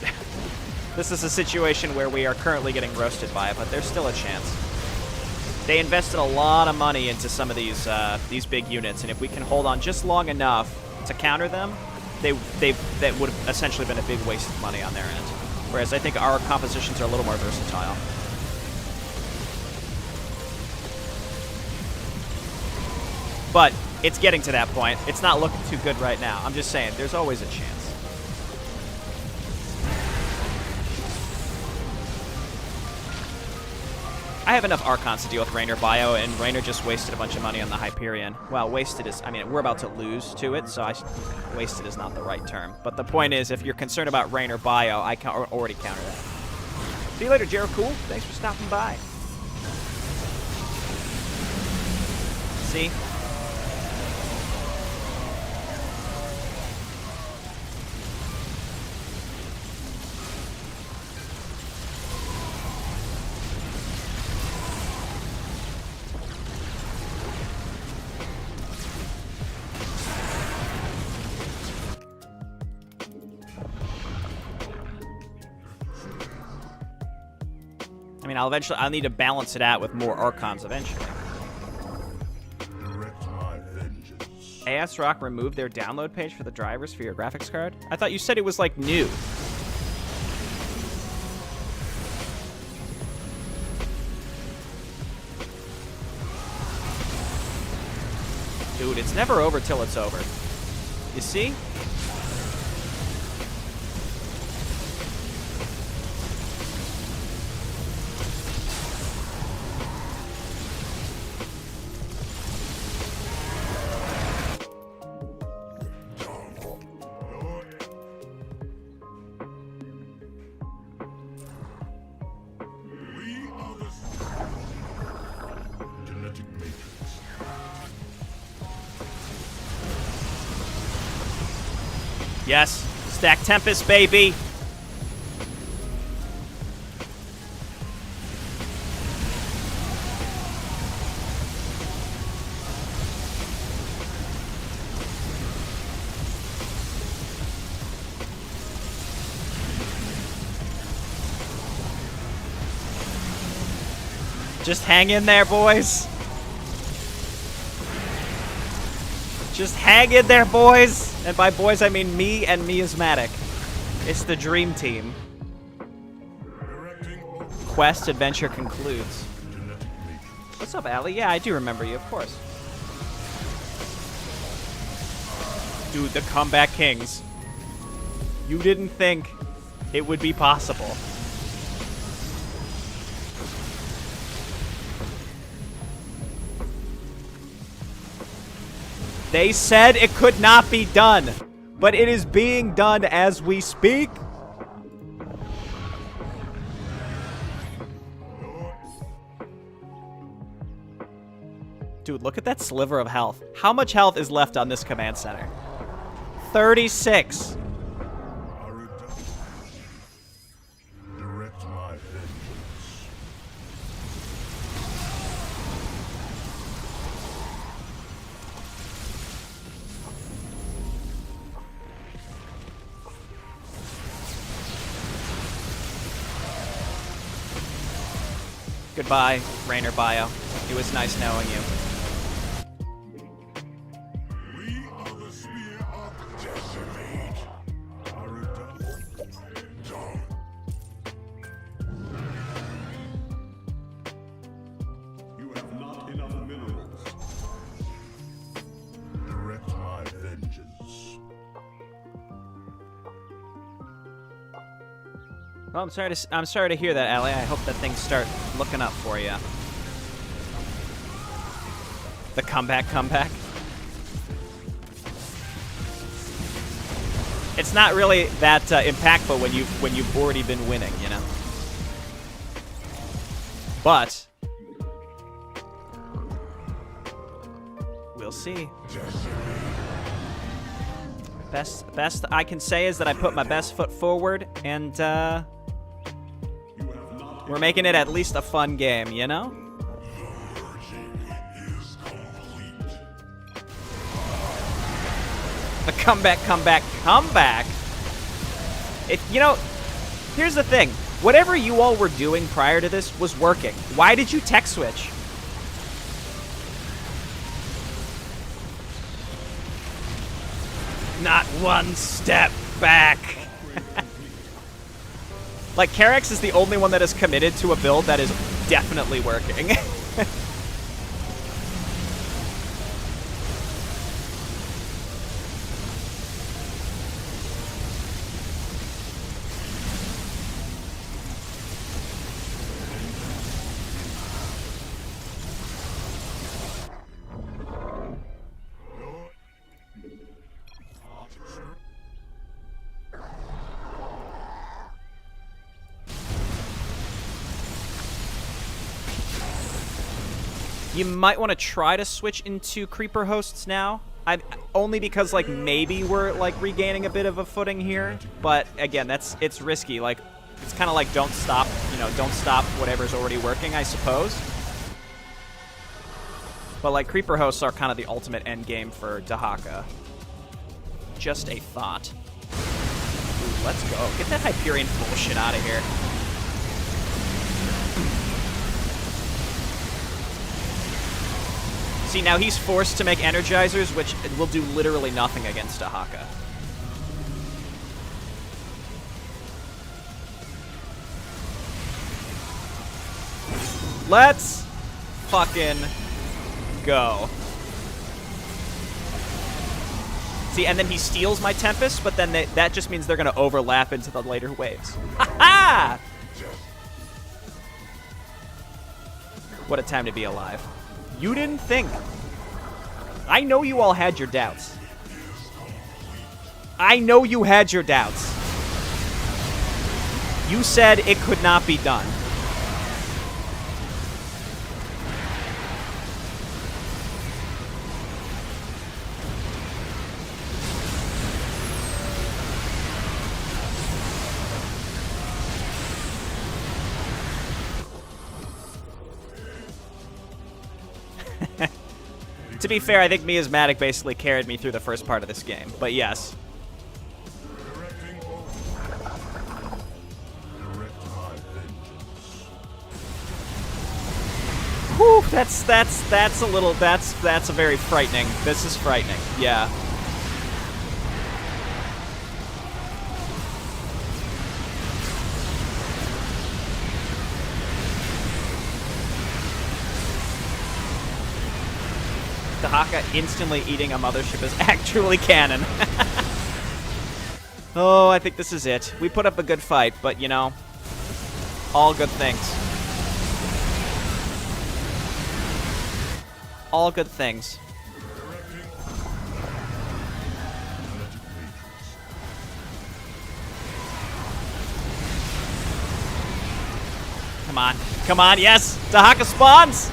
This is a situation where we are currently getting roasted by it, but there's still a chance. They invested a lot of money into some of these big units, and if we can hold on just long enough to counter them, that would have essentially been a big waste of money on their end. Whereas I think our compositions are a little more versatile. But It's getting to that point. It's not looking too good right now. I'm just saying, there's always a chance. I have enough Archons to deal with Raynor Bio, and Raynor just wasted a bunch of money on the Hyperion. Well, wasted is... I mean, we're about to lose to it, so wasted is not the right term. But the point is, if you're concerned about Raynor Bio, I can already counter that. See you later, Jero Cool. Thanks for stopping by. See? I mean, I'll need to balance it out with more Archons eventually. AS Rock removed their download page for the drivers for your graphics card? I thought you said it was, like, new. Dude, it's never over till it's over. You see? Yes. Stack Tempest, baby. Just hang in there, boys. Just hang in there, boys. And by boys, I mean me and Miasmatic. It's the dream team. Quest adventure concludes. What's up, Allie? Yeah, I do remember you, of course. Dude, the Comeback Kings. You didn't think it would be possible. They said it could not be done, but it is being done as we speak. Dude, look at that sliver of health. How much health is left on this command center? 36. Goodbye, Raynor Bio. It was nice knowing you. We are the spear of Decimate. You have not enough minerals. Direct my vengeance. Well, I'm sorry to hear that, Allie. I hope that things start looking up for you. The comeback. It's not really that impactful when you've already been winning, you know. But we'll see. Best I can say is that I put my best foot forward, and we're making it at least a fun game, you know? The comeback. You know, here's the thing. Whatever you all were doing prior to this was working. Why did you tech switch? Not one step back. Like, Carex is the only one that is committed to a build that is definitely working. You might want to try to switch into creeper hosts now. Only because, like, maybe we're, like, regaining a bit of a footing here. But, again, it's risky. Like, it's kind of like don't stop, you know, don't stop whatever's already working, I suppose. But, like, creeper hosts are kind of the ultimate end game for Dahaka. Just a thought. Ooh, let's go. Get that Hyperion bullshit out of here. See, now he's forced to make Energizers, which will do literally nothing against Dahaka. Let's fucking go. See, and then he steals my Tempest, but then that just means they're going to overlap into the later waves. Ha-ha! What a time to be alive. You didn't think. I know you all had your doubts. I know you had your doubts. You said it could not be done. To be fair, I think Miasmatic basically carried me through the first part of this game, but yes. Whew, that's a very frightening. This is frightening, yeah. Dahaka instantly eating a mothership is actually canon. Oh, I think this is it. We put up a good fight, but, you know, all good things. All good things. Come on. Come on, yes! Dahaka spawns!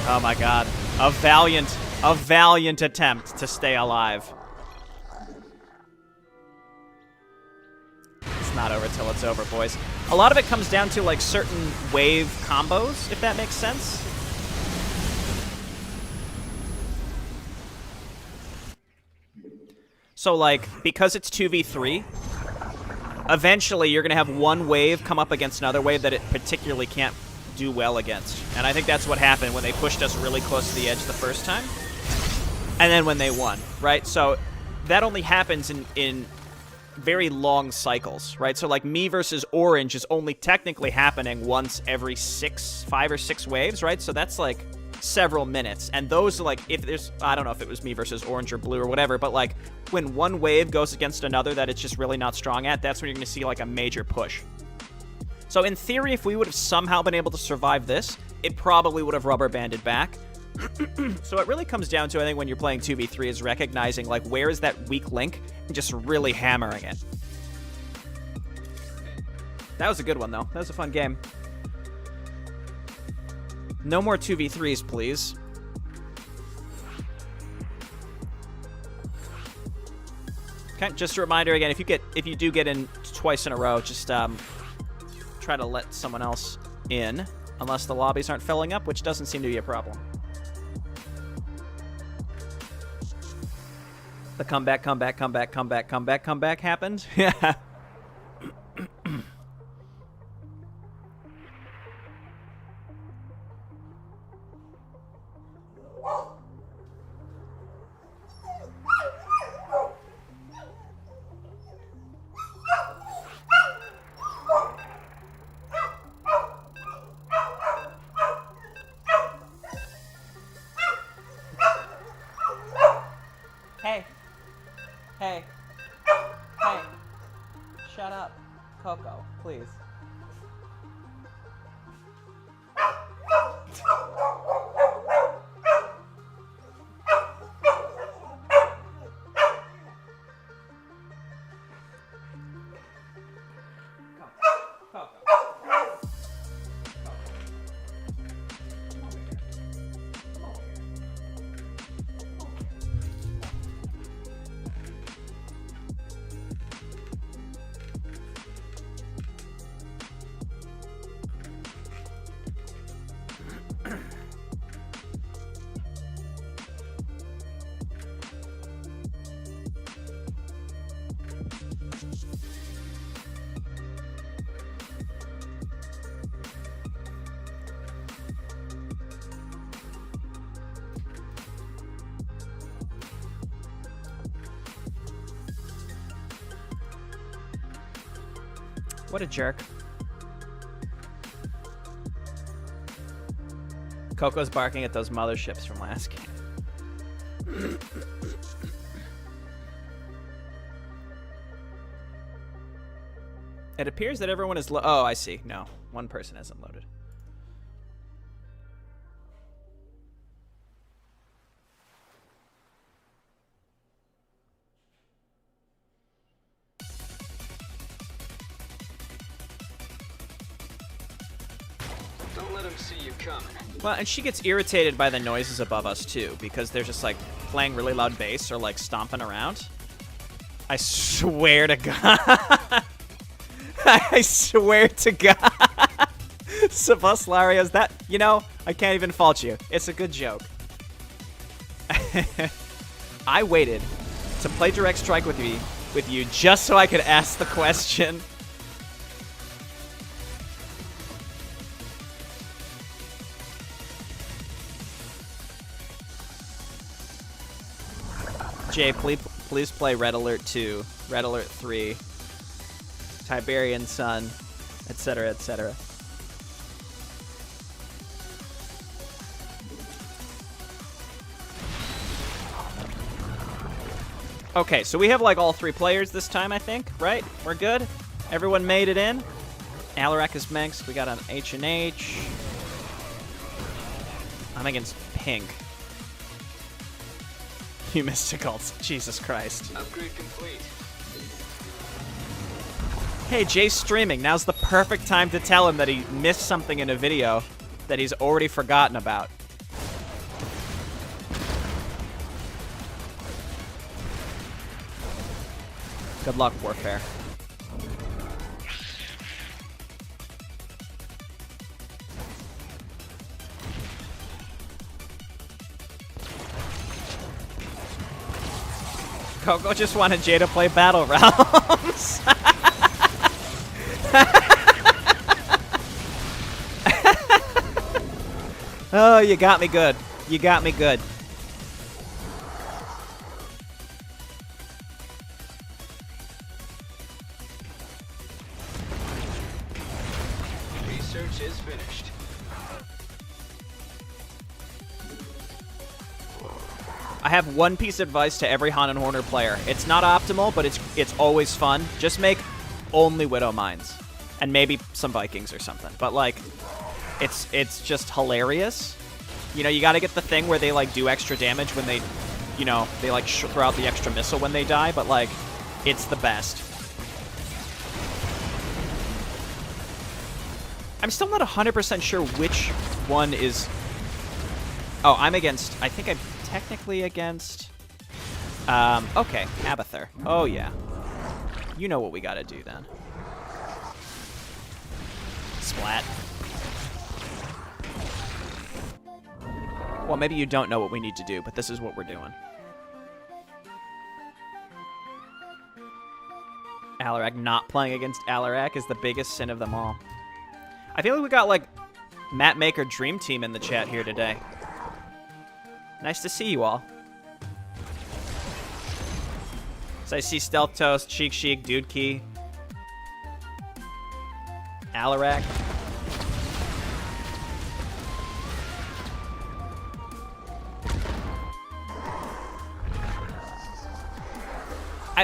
Oh my god. A valiant attempt to stay alive. It's not over till it's over, boys. A lot of it comes down to, like, certain wave combos, if that makes sense. So, like, because it's 2v3, eventually you're going to have one wave come up against another wave that it particularly can't do well against. And I think that's what happened when they pushed us really close to the edge the first time. And then when they won, right? So that only happens in very long cycles, right? So like me versus Orange is only technically happening once every 5 or 6 waves, right? So that's like several minutes. And those are like, if there's, I don't know if it was me versus Orange or Blue or whatever, but like when one wave goes against another that it's just really not strong at, that's when you're going to see like a major push. So in theory, if we would have somehow been able to survive this, it probably would have rubber banded back. So it really comes down to, I think, when you're playing 2v3 is recognizing, like, where is that weak link and just really hammering it. That was a good one, though. That was a fun game. No more 2v3s, please. Okay, just a reminder again, if you do get in twice in a row, just try to let someone else in, unless the lobbies aren't filling up, which doesn't seem to be a problem. The comeback happened. Yeah. Hey. Shut up, Coco, please. What a jerk. Coco's barking at those motherships from last game. It appears that everyone is oh, I see. No, one person hasn't loaded. Don't let him see you coming. Well, and she gets irritated by the noises above us, too, because they're just, like, playing really loud bass or, like, stomping around. I swear to God. I swear to God. Sabuslarios, that, you know, I can't even fault you. It's a good joke. I waited to play Direct Strike with you just so I could ask the question. Jay, please play Red Alert 2, Red Alert 3, Tiberian Sun, etc., etc. Okay, so we have like all 3 players this time, I think, right? We're good? Everyone made it in? Alarak is Menx, we got an H&H. I'm against Pink. You mysticals. Jesus Christ. Upgrade complete. Hey, Jay's streaming. Now's the perfect time to tell him that he missed something in a video that he's already forgotten about. Good luck, Warfare. Coco just wanted Jay to play Battle Realms. Oh, you got me good. You got me good. Research is finished. I have one piece of advice to every Han and Horner player. It's not optimal, but it's always fun. Just make only Widow Mines. And maybe some Vikings or something. But, like, it's just hilarious. You know, you gotta get the thing where they, like, do extra damage when they, you know, they, like, throw out the extra missile when they die. But, like, it's the best. I'm still not 100% sure which one is... Oh, I'm against... I think I'm technically against... okay, Abathur. Oh, yeah. You know what we gotta do, then. Splat. Well, maybe you don't know what we need to do, but this is what we're doing. Alarak not playing against Alarak is the biggest sin of them all. I feel like we got, like, Matt Maker Dream Team in the chat here today. Nice to see you all. So I see Stealth Toast, Cheek Chic, Dude Key, Alarak.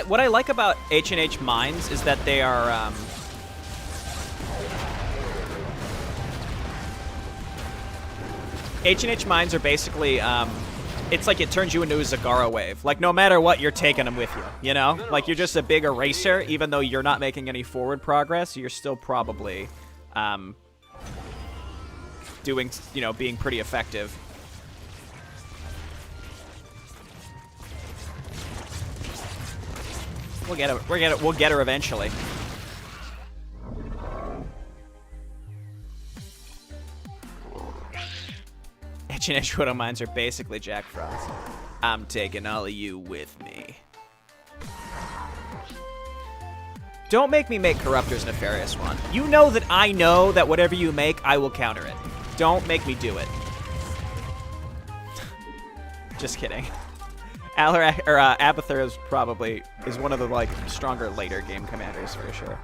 What I like about H&H Mines is that they are... H&H Mines are basically, it's like it turns you into a Zagara wave. Like, no matter what, you're taking them with you, you know? Like, you're just a big eraser, even though you're not making any forward progress, you're still probably, doing, you know, being pretty effective. We'll get her, we'll get her eventually. H&H Widow Mines are basically Jack Frost. I'm taking all of you with me. Don't make me make Corruptor's Nefarious one. You know that I know that whatever you make, I will counter it. Don't make me do it. Just kidding. Alarak, or Abathur is probably one of the, like, stronger later game commanders for sure.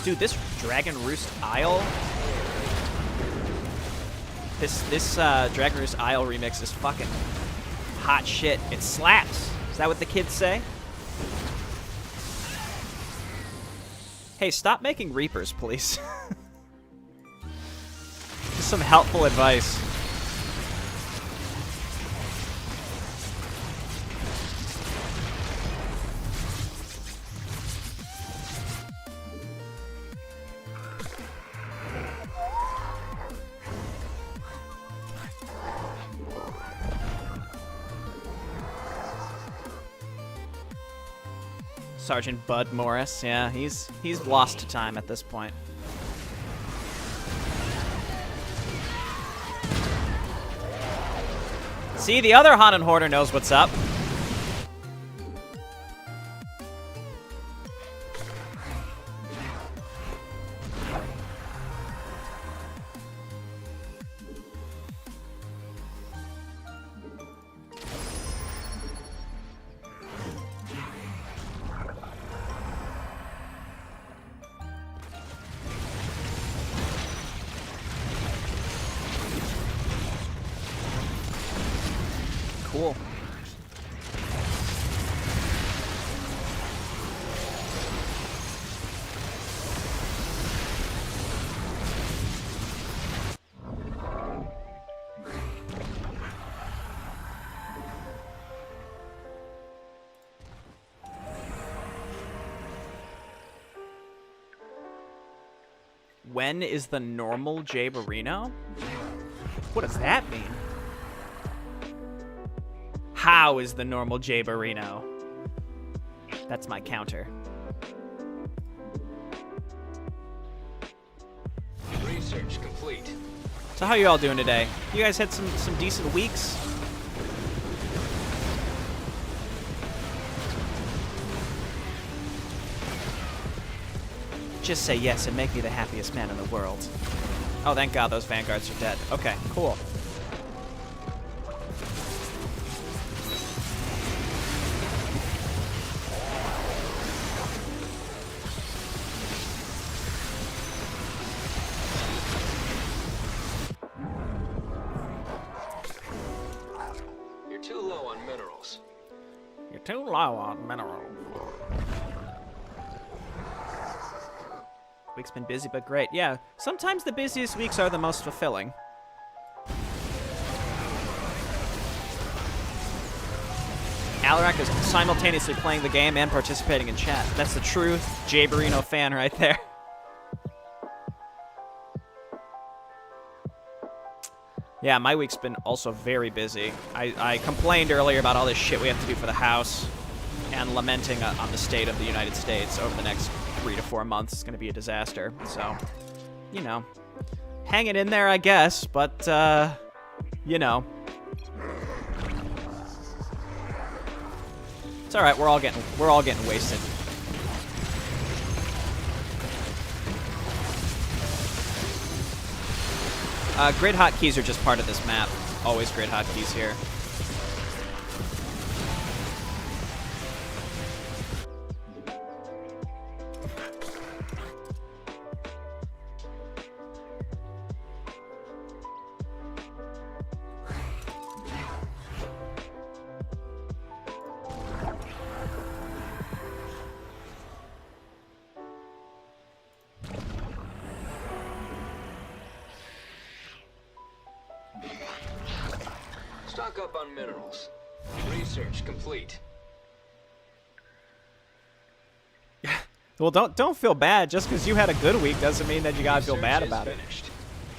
Dude, this Dragon Roost Isle... This Dragon Roost Isle remix is fucking hot shit. It slaps. Is that what the kids say? Hey, stop making Reapers, please. Just some helpful advice. Sergeant Bud Morris, yeah, he's lost to time at this point. See, the other Han and Hoarder knows what's up. Cool. When is the normal Jay Barino? What does that mean? How is the normal Jay Barino? That's my counter. Research complete. So how you all doing today? You guys had some decent weeks? Just say yes and make me the happiest man in the world. Oh, thank God those vanguards are dead. Okay, cool. You're too low on minerals. You're too low on mineral. Week's been busy, but great. Yeah, sometimes the busiest weeks are the most fulfilling. Alarak is simultaneously playing the game and participating in chat. That's the true Jay Barino fan right there. Yeah, my week's been also very busy. I complained earlier about all this shit we have to do for the house and lamenting on the state of the United States over the next 3 to 4 months. It's going to be a disaster. So, you know, hanging in there, I guess, but, you know. It's all right. We're all getting wasted. Grid hotkeys are just part of this map. Always grid hotkeys here. Stock up on minerals. Research complete. Well, don't feel bad. Just because you had a good week doesn't mean that you gotta feel bad about it.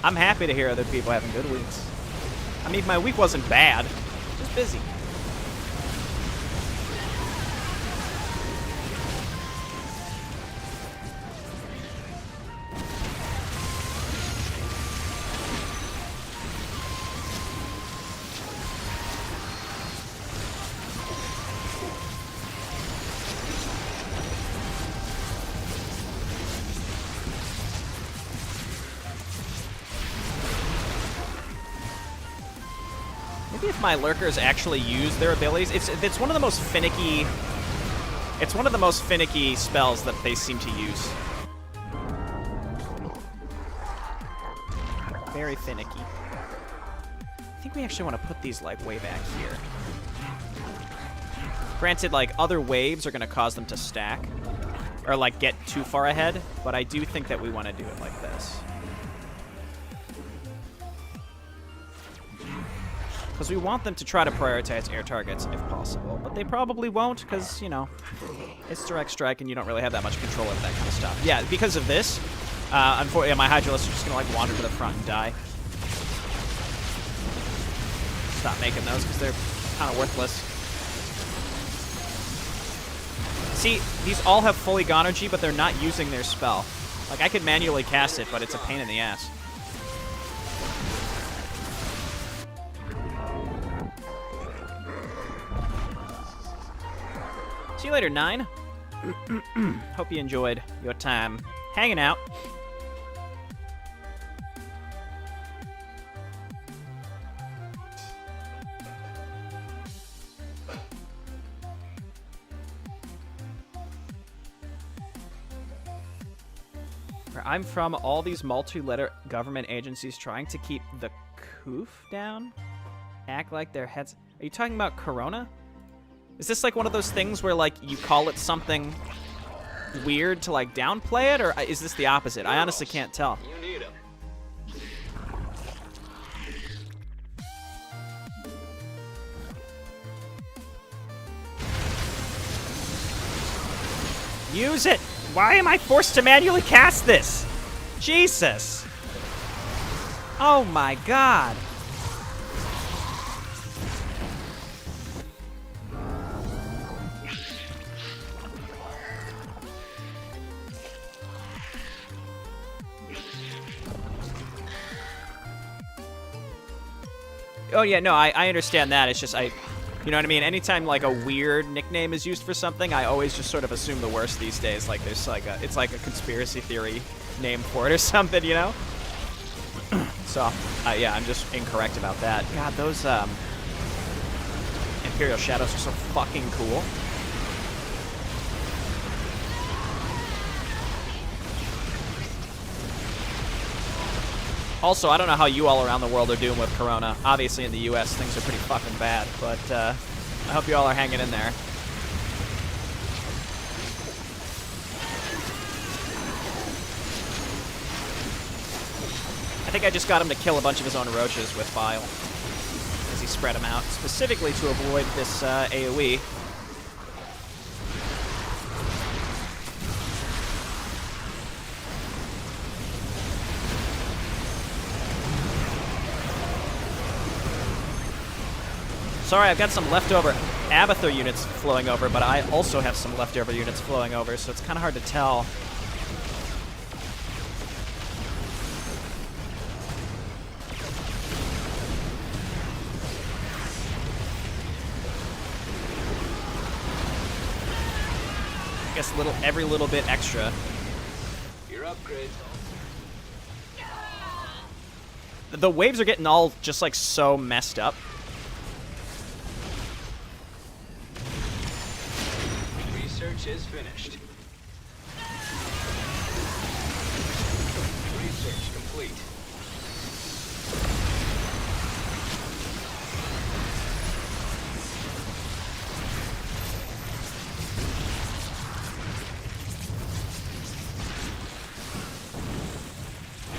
I'm happy to hear other people having good weeks. I mean, my week wasn't bad. Just busy. Maybe if my lurkers actually use their abilities, it's one of the most finicky. It's one of the most finicky spells that they seem to use. Very finicky. I think we actually want to put these, like, way back here. Granted, like, other waves are going to cause them to stack. Or, like, get too far ahead. But I do think that we want to do it like this. Because we want them to try to prioritize air targets if possible. But they probably won't because, you know, it's direct strike and you don't really have that much control over that kind of stuff. Yeah, because of this, unfortunately, my Hydralisks are just going to, like, wander to the front and die. Stop making those because they're kind of worthless. See, these all have fully Gonergy, but they're not using their spell. Like, I could manually cast it, but it's a pain in the ass. See you later, 9. Hope you enjoyed your time hanging out. Where I'm from, all these multi-letter government agencies trying to keep the coof down act like their heads... Are you talking about Corona? Is this like one of those things where, like, you call it something weird to, like, downplay it, or is this the opposite? I honestly can't tell. You need 'em. Use it! Why am I forced to manually cast this? Jesus! Oh my god! Oh yeah, no, I understand that. It's just you know what I mean? Anytime like a weird nickname is used for something, I always just sort of assume the worst these days. Like there's like it's like a conspiracy theory name for it or something, you know? So, yeah, I'm just incorrect about that. God, those Imperial Shadows are so fucking cool. Also, I don't know how you all around the world are doing with Corona. Obviously, in the U.S., things are pretty fucking bad, but I hope you all are hanging in there. I think I just got him to kill a bunch of his own roaches with Bile, as he spread them out, specifically to avoid this AoE. Sorry, I've got some leftover Abathur units flowing over, but I also have some leftover units flowing over, so it's kind of hard to tell. I guess every little bit extra. Your upgrade. The waves are getting all just like so messed up. Research is finished. Research complete.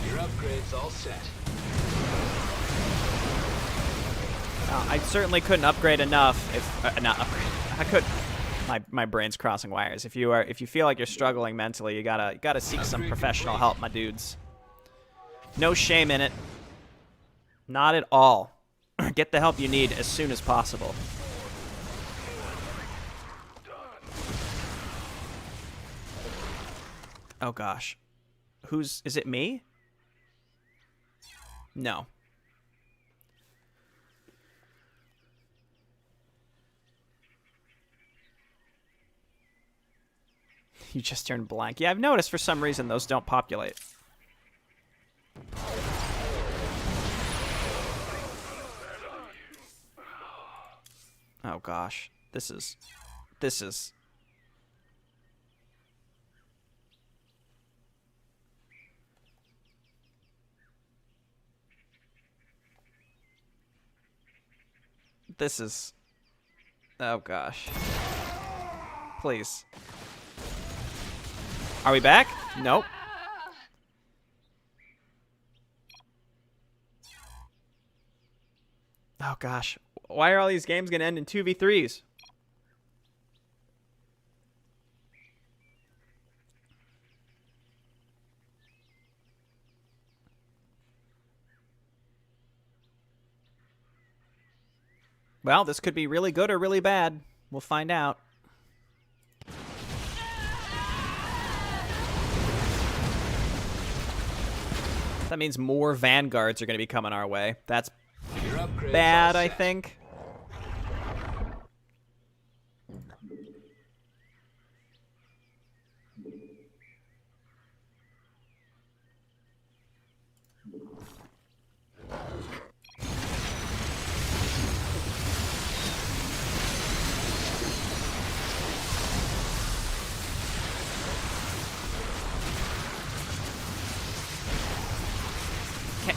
Your upgrade's all set. I certainly couldn't upgrade enough if not upgrade. I could. My brain's crossing wires. If you feel like you're struggling mentally, you gotta seek some professional help, my dudes. No shame in it. Not at all. Get the help you need as soon as possible. Oh gosh. Is it me? No. You just turned blank. Yeah, I've noticed for some reason those don't populate. Oh gosh. This is This is... Oh, gosh. Please. Are we back? Nope. Oh, gosh. Why are all these games going to end in 2v3s? Well, this could be really good or really bad. We'll find out. That means more vanguards are going to be coming our way. That's bad, I think.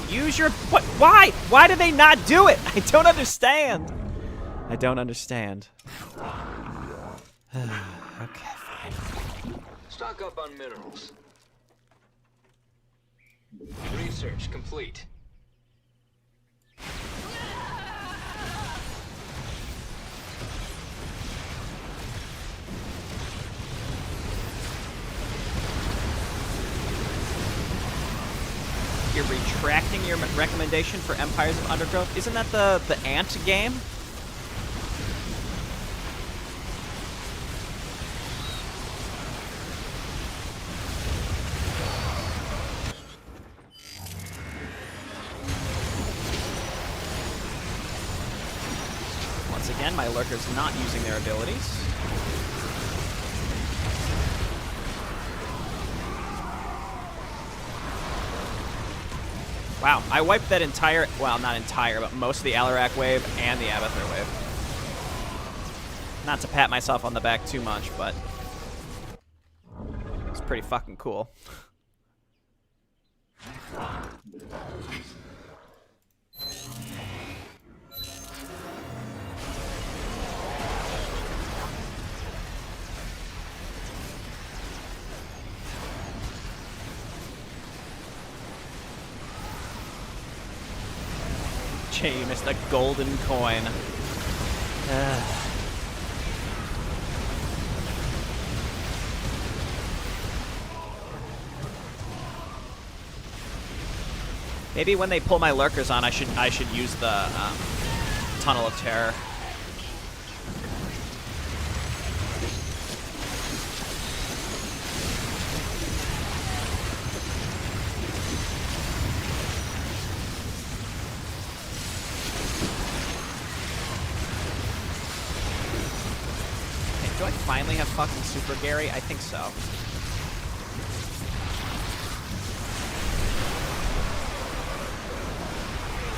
Use your... What? Why? Why do they not do it? I don't understand. I don't understand. Okay, fine. Stock up on minerals. Research complete. You're retracting your recommendation for Empires of Undergrowth? Isn't that the Ant game? Once again, my lurker's not using their abilities. Wow, I wiped that entire, well, not entire, but most of the Alarak wave and the Abathur wave. Not to pat myself on the back too much, but it's pretty fucking cool. Missed a golden coin. Maybe when they pull my lurkers on, I should use the Tunnel of Terror. Do I finally have fucking Super Gary? I think so.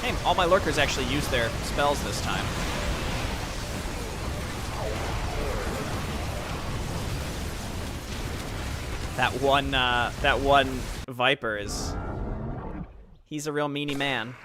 Hey, all my lurkers actually use their spells this time. That one Viper is... He's a real meanie man.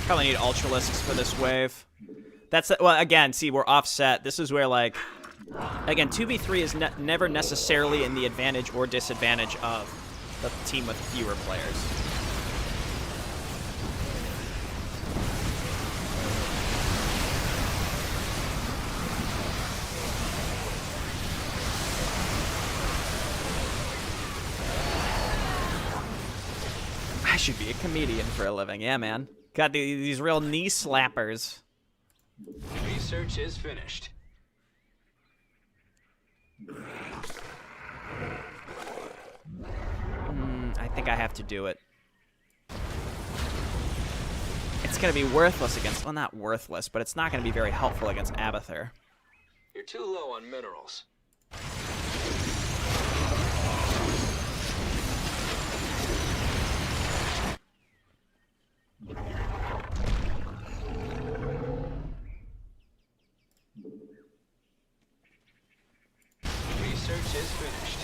Probably need Ultralisks for this wave. That's, well, again, see, we're offset. This is where, like, again, 2v3 is never necessarily in the advantage or disadvantage of the team with fewer players. I should be a comedian for a living. Yeah, man. Got these real knee slappers. Research is finished. I think I have to do it. It's going to be worthless against... Well, not worthless, but it's not going to be very helpful against Abathur. You're too low on minerals. Research is finished.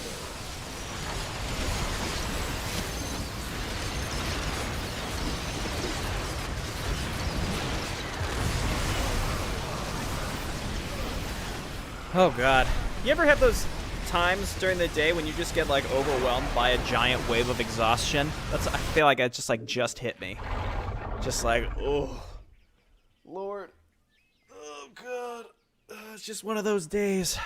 Oh, God. You ever have those times during the day when you just get, like, overwhelmed by a giant wave of exhaustion? I feel like it just hit me. Just like, oh, Lord. Oh, God. It's just one of those days.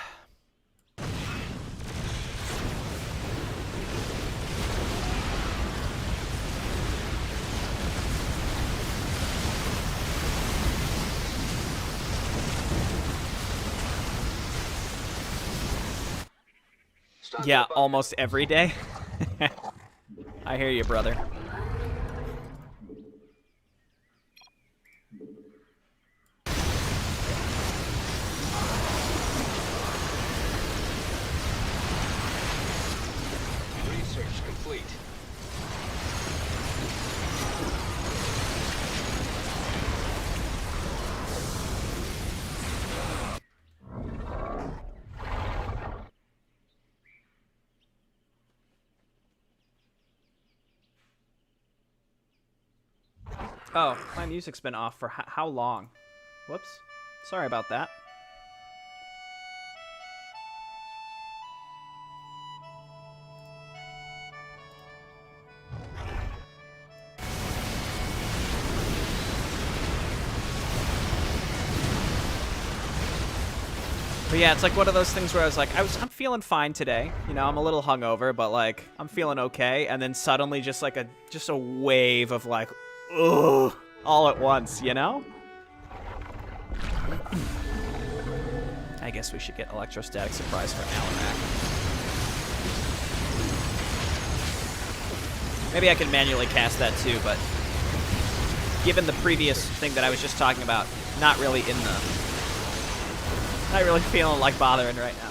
Yeah, almost every day. I hear you, brother. Research complete. Oh, my music's been off for how long? Whoops. Sorry about that. But yeah, it's like one of those things where I was like, I'm feeling fine today. You know, I'm a little hungover, but like, I'm feeling okay. And then suddenly just like a wave of like, ugh, all at once, you know? I guess we should get electrostatic surprise for Alamac. Maybe I can manually cast that too, but given the previous thing that I was just talking about, not really feeling like bothering right now.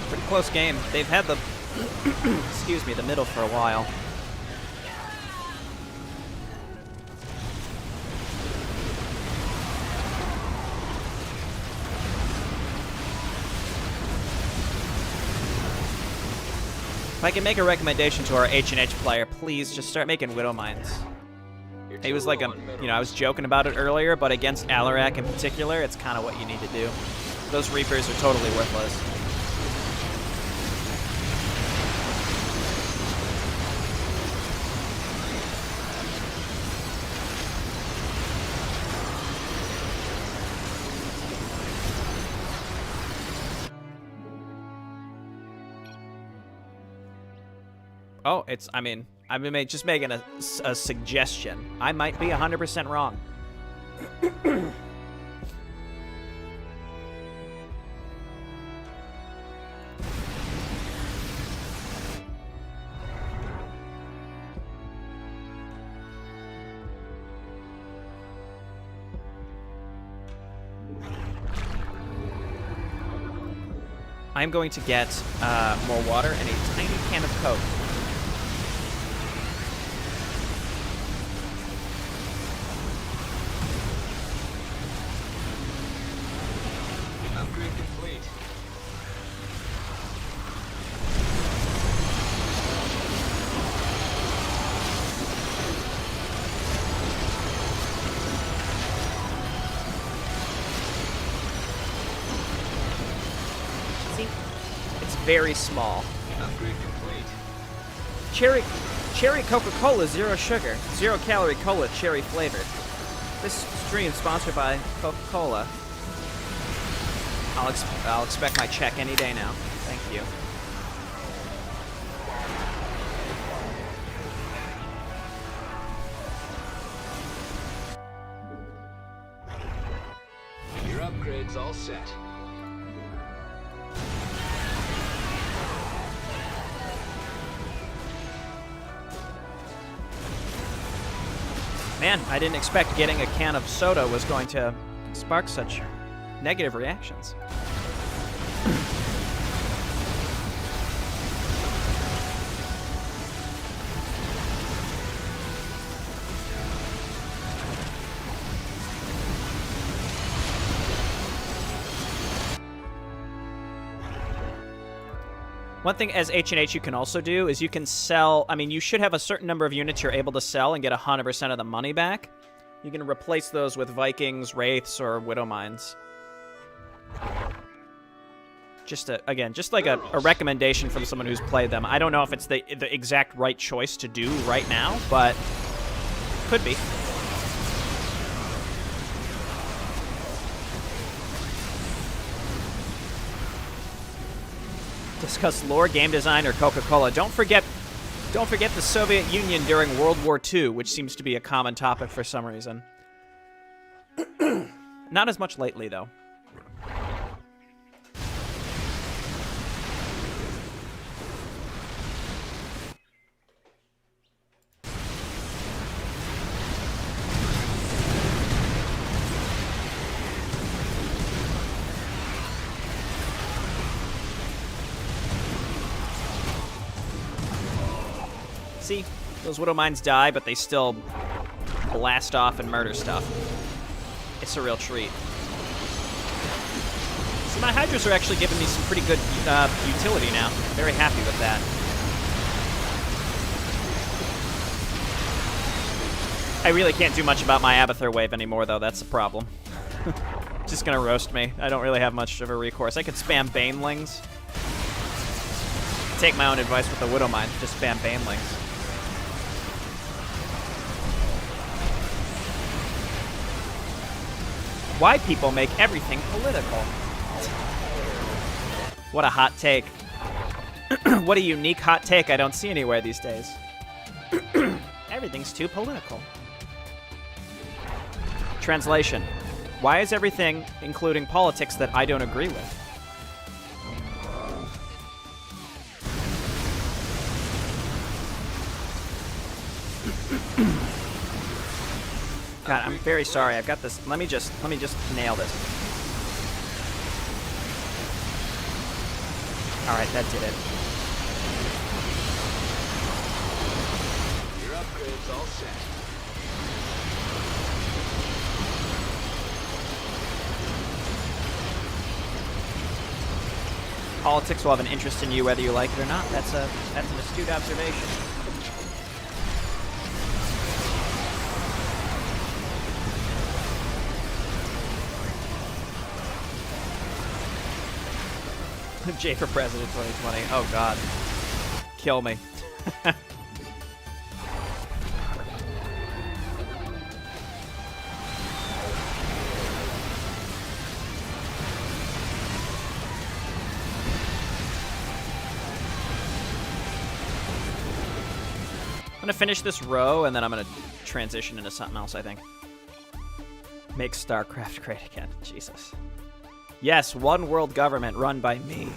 Pretty close game. They've had the excuse me, the middle for a while. If I can make a recommendation to our H&H player, please just start making Widow Mines. He was like I was joking about it earlier, but against Alarak in particular, it's kind of what you need to do. Those Reapers are totally worthless. Oh, I'm just making a suggestion. I might be 100% wrong. I'm going to get more water and a tiny can of Coke. Upgrade complete. See? It's very small. Upgrade complete. Cherry Coca-Cola, 0 sugar, 0 calorie cola, cherry flavored. This stream sponsored by Coca-Cola. I'll expect my check any day now. Thank you. upgrades all set. Man, I didn't expect getting a can of soda was going to spark such negative reactions. One thing as H&H you can also do is you can sell, I mean, you should have a certain number of units you're able to sell and get 100% of the money back. You can replace those with Vikings, Wraiths, or Widow Mines. Just, again, just like a recommendation from someone who's played them. I don't know if it's the exact right choice to do right now, but could be. Discuss lore, game design, or Coca-Cola. Don't forget the Soviet Union during World War II, which seems to be a common topic for some reason. Not as much lately, though. See, those Widow Mines die, but they still blast off and murder stuff. It's a real treat. So my Hydras are actually giving me some pretty good utility now. Very happy with that. I really can't do much about my Abathur wave anymore, though. That's the problem. Just gonna roast me. I don't really have much of a recourse. I could spam Banelings. Take my own advice with the Widow Mine. Just spam Banelings. Why people make everything political. What a hot take. What a unique hot take I don't see anywhere these days. Everything's too political. Translation. Why is everything, including politics, that I don't agree with? God, I'm very sorry. I've got this. Let me just nail this. All right, that did it. Your upgrades all set. Politics will have an interest in you whether you like it or not. That's an astute observation. J for President 2020. Oh, God. Kill me. I'm going to finish this row, and then I'm going to transition into something else, I think. Make StarCraft great again. Jesus. Yes, one world government run by me.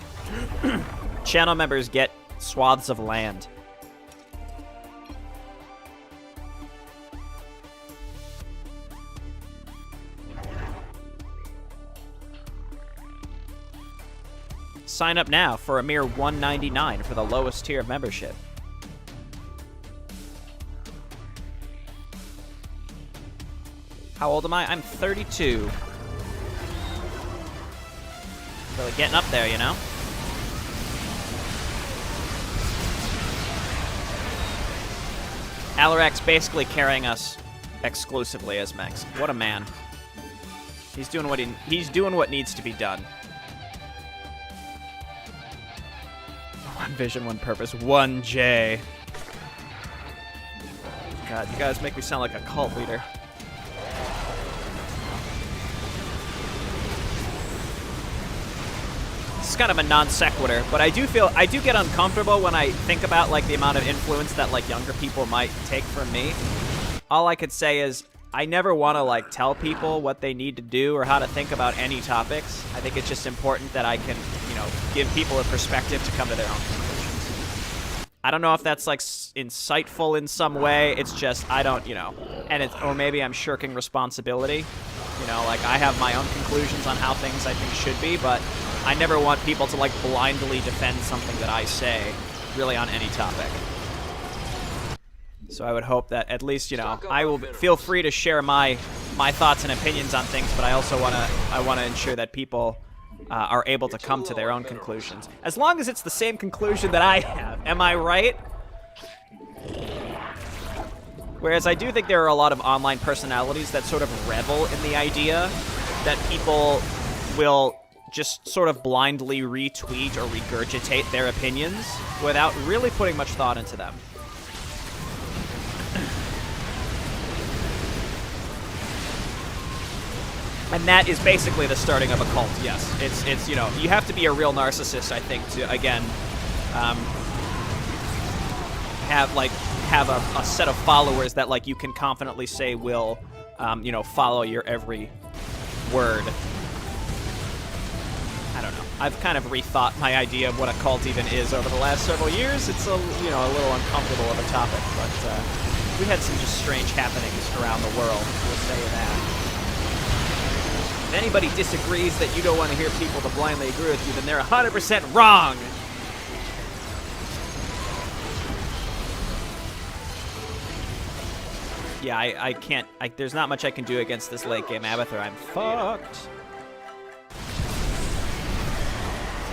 Channel members get swaths of land. Sign up now for a mere $1.99 for the lowest tier of membership. How old am I? I'm 32. Really getting up there, you know? Alarak's basically carrying us exclusively as mechs. What a man. He's doing what needs to be done. One vision, one purpose, one J. God, you guys make me sound like a cult leader. It's kind of a non sequitur, but I do get uncomfortable when I think about like the amount of influence that like younger people might take from me. All I could say is I never want to like tell people what they need to do or how to think about any topics. I think it's just important that I can, you know, give people a perspective to come to their own conclusions. I don't know if that's like insightful in some way. It's just I don't, you know, and it's or maybe I'm shirking responsibility. You know, like I have my own conclusions on how things I think should be, but I never want people to like blindly defend something that I say, really on any topic. So I would hope that at least, you know, I will feel free to share my thoughts and opinions on things, but I also want to ensure that people are able to come to their own conclusions. As long as it's the same conclusion that I have. Am I right? Whereas I do think there are a lot of online personalities that sort of revel in the idea that people will just sort of blindly retweet or regurgitate their opinions without really putting much thought into them. And that is basically the starting of a cult, yes. It's you know, you have to be a real narcissist, I think, to, again, have a set of followers that, like, you can confidently say will, you know, follow your every word. I don't know. I've kind of rethought my idea of what a cult even is over the last several years. It's, you know, a little uncomfortable of a topic, but we had some just strange happenings around the world, we'll say that. If anybody disagrees that you don't want to hear people to blindly agree with you, then they're 100% wrong. Yeah, I can't. There's not much I can do against this late game Abathur. I'm fucked.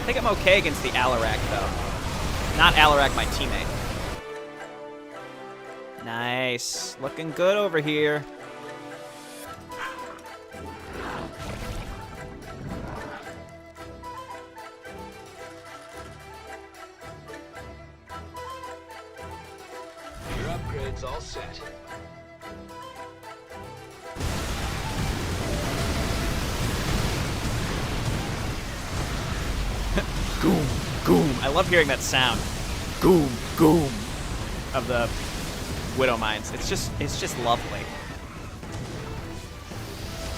I think I'm okay against the Alarak, though. Not Alarak, my teammate. Nice. Looking good over here. Your upgrade's all set. Goom, goom. I love hearing that sound. Goom, goom. Of the Widow Mines. It's just lovely.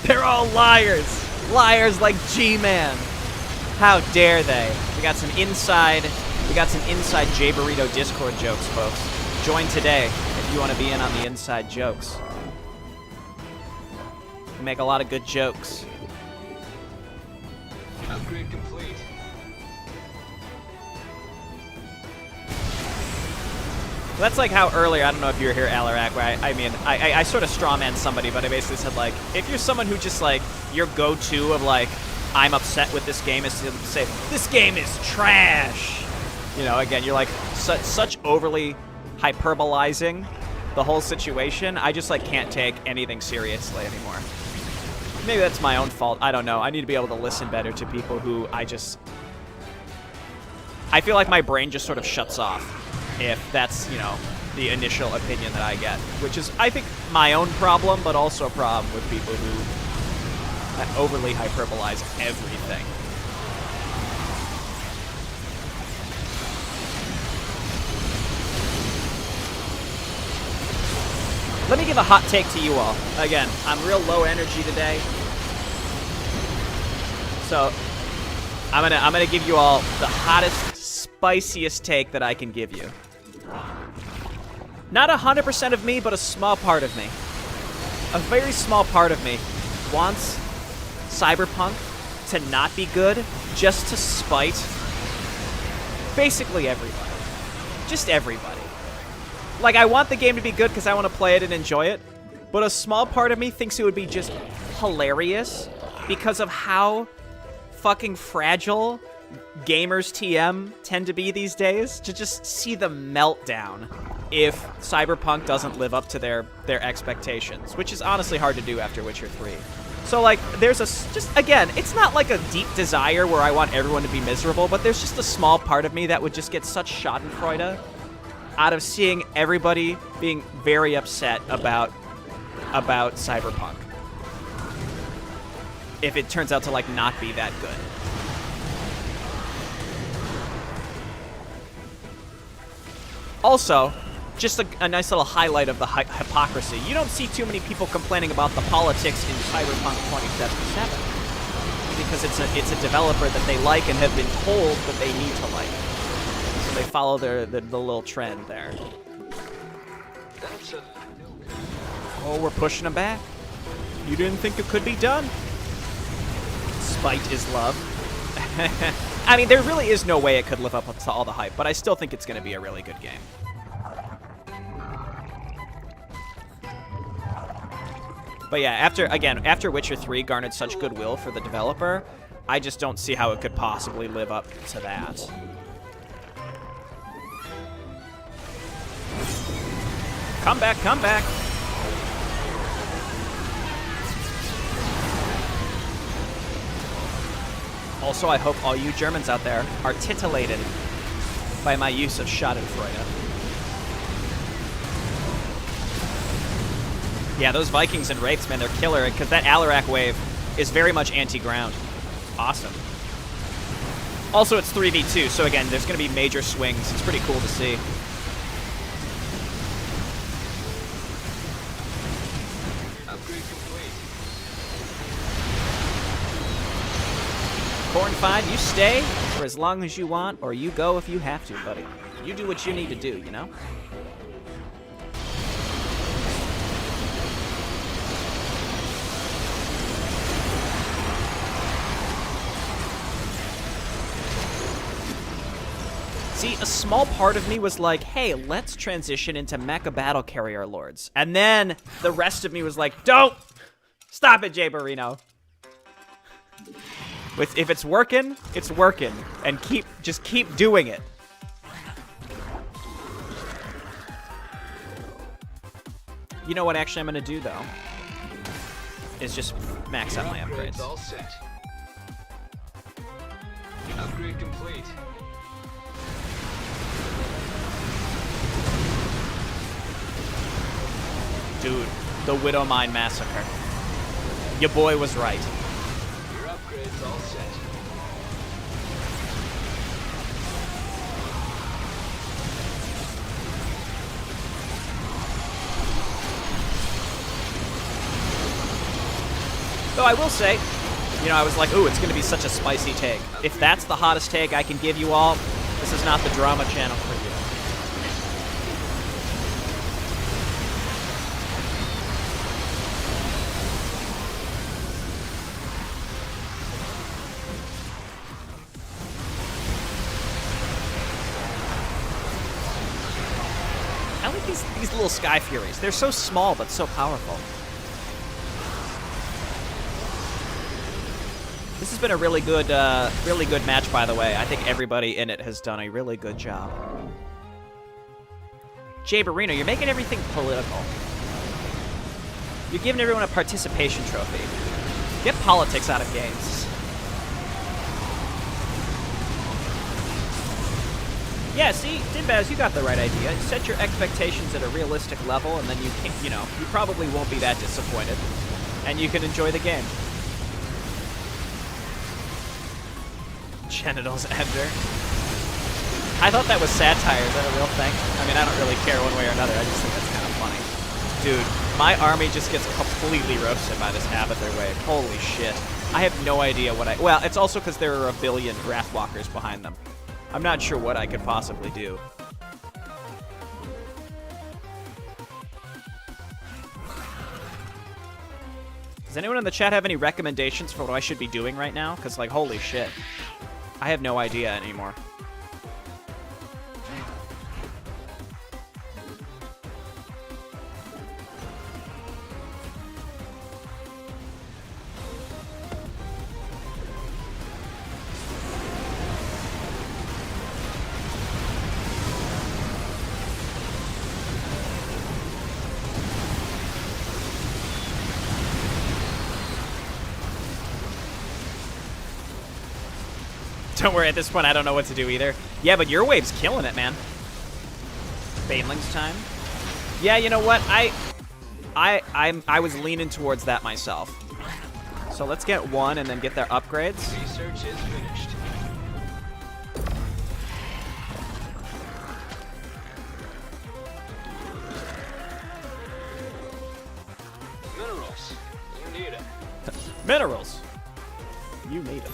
They're all liars. Liars like G-Man. How dare they? We got some inside J Burrito Discord jokes, folks. Join today if you want to be in on the inside jokes. We make a lot of good jokes. Upgrade complete. That's like how earlier, I don't know if you were here, Alarak, where I sort of strawman somebody, but I basically said, like, if you're someone who just, like, your go-to of, like, I'm upset with this game is to say, this game is trash. You know, again, you're, like, such overly hyperbolizing the whole situation. I just, like, can't take anything seriously anymore. Maybe that's my own fault. I don't know. I need to be able to listen better to people who I feel like my brain just sort of shuts off if that's, you know, the initial opinion that I get, which is, I think, my own problem, but also a problem with people who overly hyperbolize everything. Let me give a hot take to you all. Again, I'm real low energy today, so I'm gonna give you all the hottest, spiciest take that I can give you. Not 100% of me, but a small part of me. A very small part of me wants Cyberpunk to not be good just to spite basically everybody. Just everybody. Like, I want the game to be good because I want to play it and enjoy it, but a small part of me thinks it would be just hilarious because of how fucking fragile gamers TM tend to be these days, to just see the meltdown if Cyberpunk doesn't live up to their expectations, which is honestly hard to do after Witcher 3. So, like, there's again, it's not like a deep desire where I want everyone to be miserable, but there's just a small part of me that would just get such schadenfreude out of seeing everybody being very upset about Cyberpunk if it turns out to, like, not be that good. Also, just a nice little highlight of the hypocrisy. You don't see too many people complaining about the politics in Cyberpunk 2077 because it's a developer that they like and have been told that they need to like. So they follow the little trend there. That's a no-go. Oh, we're pushing them back. You didn't think it could be done? Spite is love. I mean, there really is no way it could live up to all the hype, but I still think it's going to be a really good game. But yeah, after Witcher 3 garnered such goodwill for the developer, I just don't see how it could possibly live up to that. Come back, come back. Also, I hope all you Germans out there are titillated by my use of Schadenfreude. Yeah, those Vikings and Wraiths, man, they're killer, because that Alarak wave is very much anti-ground. Awesome. Also, it's 3v2, so again, there's going to be major swings. It's pretty cool to see. Upgrade complete. Cornfine, you stay for as long as you want, or you go if you have to, buddy. You do what you need to do, you know? See, a small part of me was like, hey, let's transition into Mecha Battle Carrier Lords. And then the rest of me was like, don't! Stop it, Jay Barino. If it's working, it's working. And just keep doing it. You know what actually I'm gonna do, though? Is just max out my upgrades. All set. Upgrade complete. Dude, the Widow Mine Massacre. Your boy was right. Your upgrade's all set. Though I will say, you know, I was like, ooh, it's going to be such a spicy take. If that's the hottest take I can give you all, this is not the drama channel for you. I like these little Sky Furies. They're so small but so powerful. This has been a really good match, by the way. I think everybody in it has done a really good job. Jay Barino, you're making everything political. You're giving everyone a participation trophy. Get politics out of games. Yeah, see, Dinbaz, you got the right idea. Set your expectations at a realistic level, and then you can't, you probably won't be that disappointed, and you can enjoy the game. Genitals Ender. I thought that was satire. Is that a real thing? I mean, I don't really care one way or another. I just think that's kind of funny. Dude, my army just gets completely roasted by this Abathur wave. Holy shit. I have no idea what I... Well, it's also because there are a billion Wrathwalkers behind them. I'm not sure what I could possibly do. Does anyone in the chat have any recommendations for what I should be doing right now? Because, like, holy shit. I have no idea anymore. Don't worry, at this point I don't know what to do either. Yeah, but your wave's killing it, man. Baneling's time. Yeah, you know what? I was leaning towards that myself. So let's get one and then get their upgrades. Research is finished. Minerals. You need them.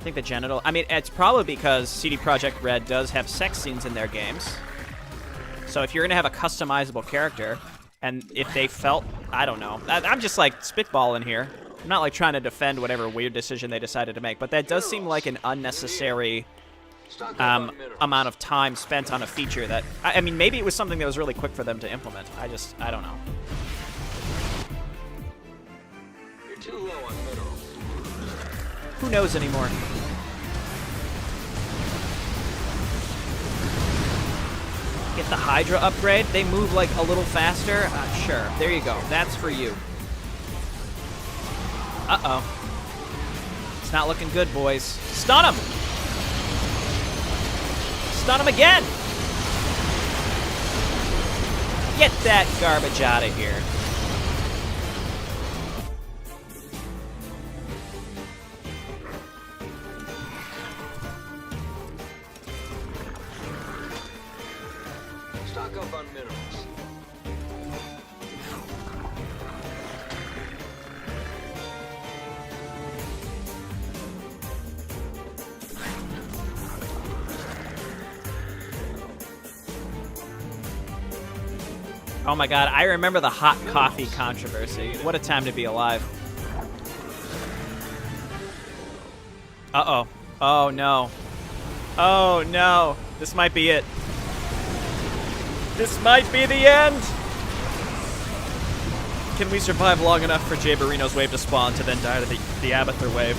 I think the genital... I mean, it's probably because CD Projekt Red does have sex scenes in their games. So if you're going to have a customizable character, and if they felt... I don't know. I'm just, like, spitballing here. I'm not, like, trying to defend whatever weird decision they decided to make, but that does seem like an unnecessary amount of time spent on a feature that... I mean, maybe it was something that was really quick for them to implement. I don't know. You're too low on minerals. Who knows anymore? Get the Hydra upgrade. They move like a little faster. Sure. There you go. That's for you. Uh-oh. It's not looking good, boys. Stun him! Stun him again! Get that garbage out of here. Stock up on minerals. Oh my god, I remember the hot coffee controversy. What a time to be alive. Uh-oh. Oh no. Oh no. This might be it. This might be the end! Can we survive long enough for Jay Barrino's wave to spawn to then die to the Abathur wave?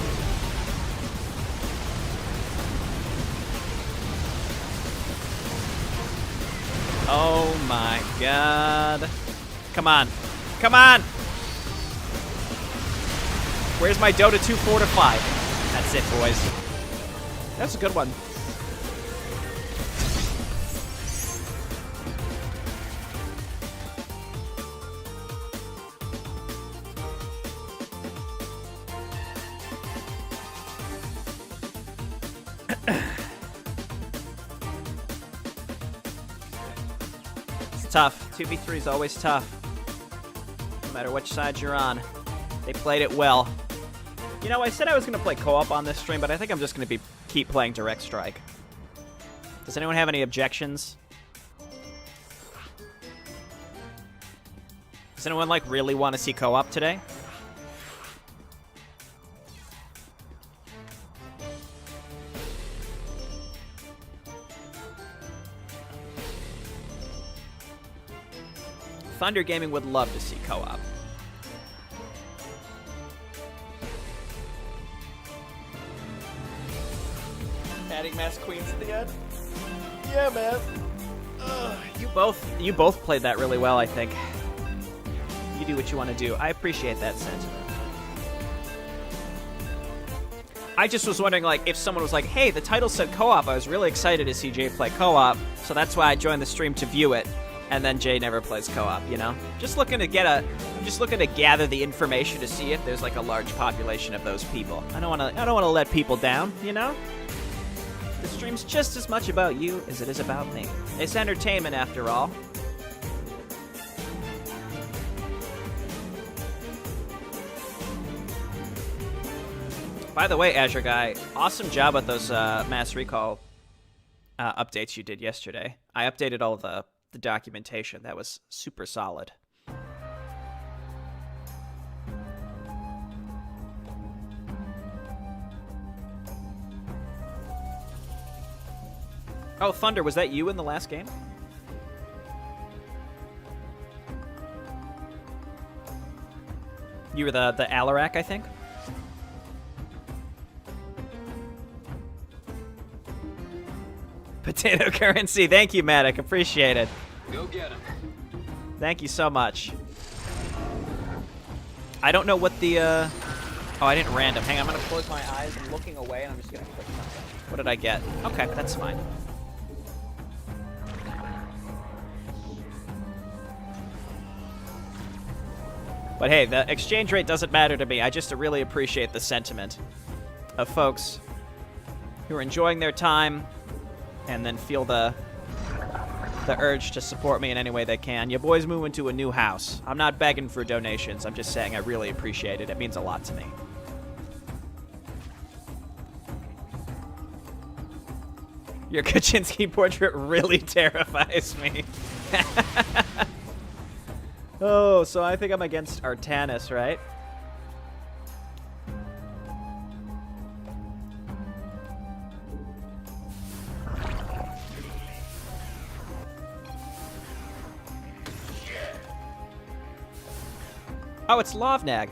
Oh my god. Come on. Come on! Where's my Dota 2 fortify? That's it, boys. That's a good one. Tough. 2v3 is always tough. No matter which side you're on. They played it well. You know, I said I was going to play co-op on this stream, but I think I'm just going to keep playing Direct Strike. Does anyone have any objections? Does anyone, like, really want to see co-op today? Thunder Gaming would love to see co-op. Adding Mass Queens at the end? Yeah, man. You both played that really well, I think. You do what you want to do. I appreciate that sentiment. I just was wondering, like, if someone was like, hey, the title said co-op, I was really excited to see Jay play co-op, so that's why I joined the stream to view it. And then Jay never plays co-op, you know? I'm just looking to gather the information to see if there's like a large population of those people. I don't want to let people down, you know? The stream's just as much about you as it is about me. It's entertainment after all. By the way, Azure Guy, awesome job with those Mass Recall updates you did yesterday. I updated all of the documentation. That was super solid. Oh, Thunder, was that you in the last game? You were the Alarak, I think? Potato currency. Thank you, Matic. Appreciate it. Go get him. Thank you so much. I don't know what the, Oh, I didn't random. Hang on, I'm gonna close my eyes. I'm looking away, and I'm just gonna click something. What did I get? Okay, that's fine. But hey, the exchange rate doesn't matter to me. I just really appreciate the sentiment of folks who are enjoying their time and then feel the the urge to support me in any way they can. Your boy's moving to a new house. I'm not begging for donations. I'm just saying I really appreciate it. It means a lot to me. Your Kaczynski portrait really terrifies me. Oh, so I think I'm against Artanis, right? Oh, it's Lovnag.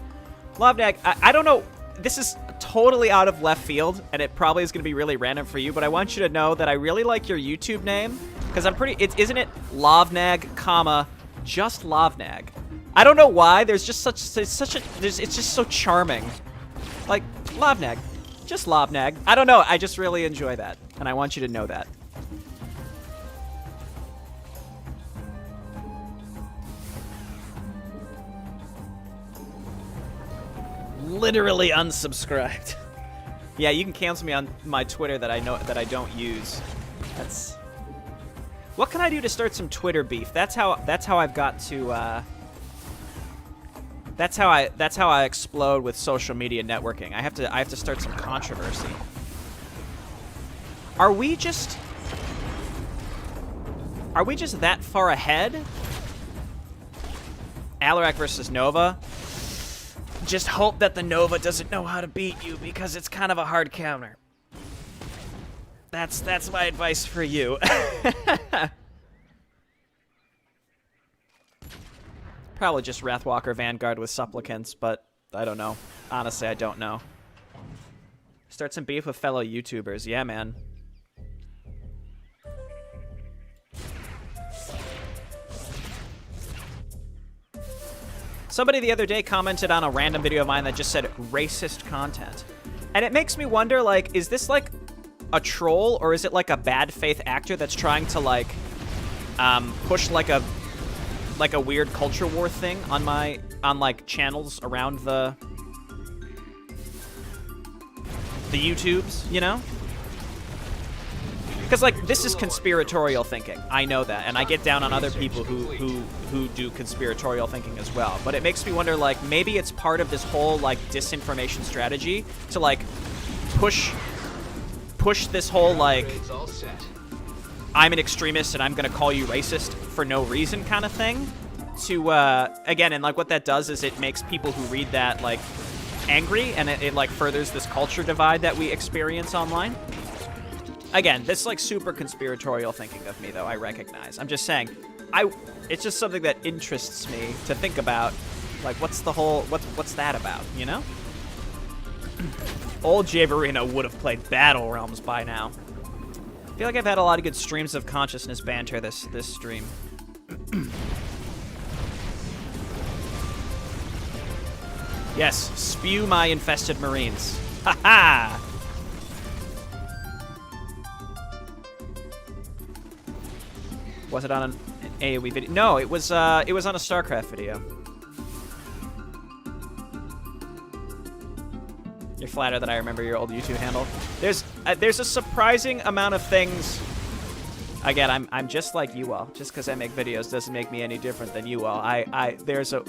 Lovnag, I don't know. This is totally out of left field, and it probably is going to be really random for you, but I want you to know that I really like your YouTube name, because I'm pretty... Isn't it Lovnag, comma, just Lovnag? I don't know why. There's just it's just so charming. Like, Lovnag. Just Lovnag. I don't know. I just really enjoy that, and I want you to know that. Literally unsubscribed. Yeah, you can cancel me on my Twitter that I don't use. That's... What can I do to start some Twitter beef? That's how I've got to that's how I explode with social media networking. I have to start some controversy. Are we just that far ahead? Alarak versus Nova. Just hope that the Nova doesn't know how to beat you, because it's kind of a hard counter. That's my advice for you. Probably just Wrathwalker Vanguard with Supplicants, but I don't know. Honestly, I don't know. Start some beef with fellow YouTubers. Yeah, man. Somebody the other day commented on a random video of mine that just said racist content. And it makes me wonder, like, is this like a troll, or is it like a bad faith actor that's trying to like push like a weird culture war thing on like channels around the YouTubes, you know? Because, like, this is conspiratorial thinking. I know that, and I get down on other people who do conspiratorial thinking as well. But it makes me wonder, like, maybe it's part of this whole, like, disinformation strategy to, like, push this whole, like, I'm an extremist and I'm gonna call you racist for no reason kind of thing. To, again, and, like, what that does is it makes people who read that, like, angry, and it like, furthers this culture divide that we experience online. Again, this is like super conspiratorial thinking of me, though, I recognize. I'm just saying, it's just something that interests me to think about. Like, what's that about, you know? Old Javerino would have played Battle Realms by now. I feel like I've had a lot of good streams of consciousness banter this stream. Yes, spew my infested Marines. Ha-ha! Was it on an AoE video? No, it was on a StarCraft video. You're flattered that I remember your old YouTube handle. There's a surprising amount of things. Again, I'm just like you all. Just because I make videos doesn't make me any different than you all. There's a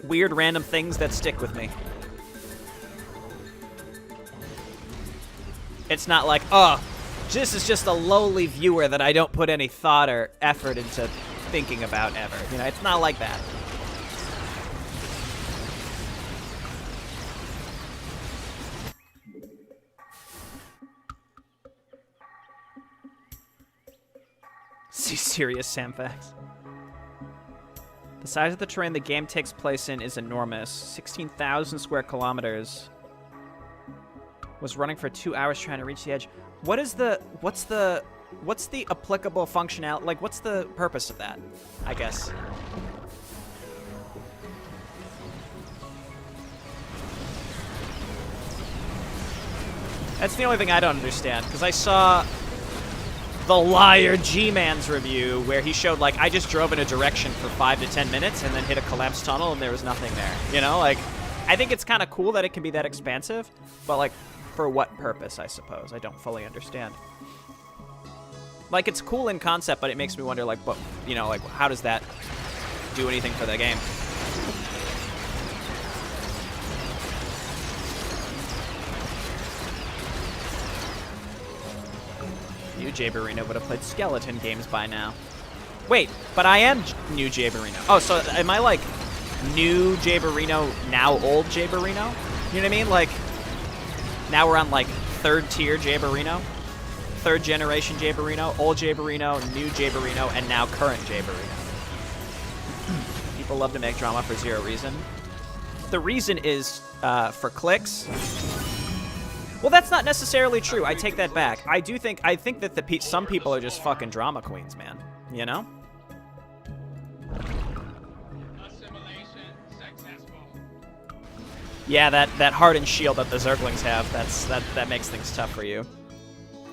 weird random things that stick with me. It's not like, oh, this is just a lowly viewer that I don't put any thought or effort into thinking about ever. You know, it's not like that. See, serious Samfax. The size of the terrain the game takes place in is enormous. 16,000 square kilometers. Was running for 2 hours trying to reach the edge. What's the applicable functionality? Like, what's the purpose of that, I guess? That's the only thing I don't understand, because I saw the Liar G-Man's review where he showed, like, I just drove in a direction for 5 to 10 minutes and then hit a collapsed tunnel and there was nothing there. You know, like, I think it's kind of cool that it can be that expansive, but, like, for what purpose, I suppose? I don't fully understand. Like, it's cool in concept, but it makes me wonder, like, but, you know, like, how does that do anything for the game? New Jaberino would have played skeleton games by now. Wait, but I am new Jaberino. Oh, so am I, like, new Jaberino, now old Jaberino? You know what I mean? Like, now we're on, like, third tier Jaberino. Third generation Jaberino, old Jaberino, new Jaberino, and now current Jaberino. People love to make drama for zero reason. The reason is for clicks. Well, that's not necessarily true. I take that back. I think that some people are just fucking drama queens, man. You know? Yeah, that hardened shield that the Zerglings have, that makes things tough for you.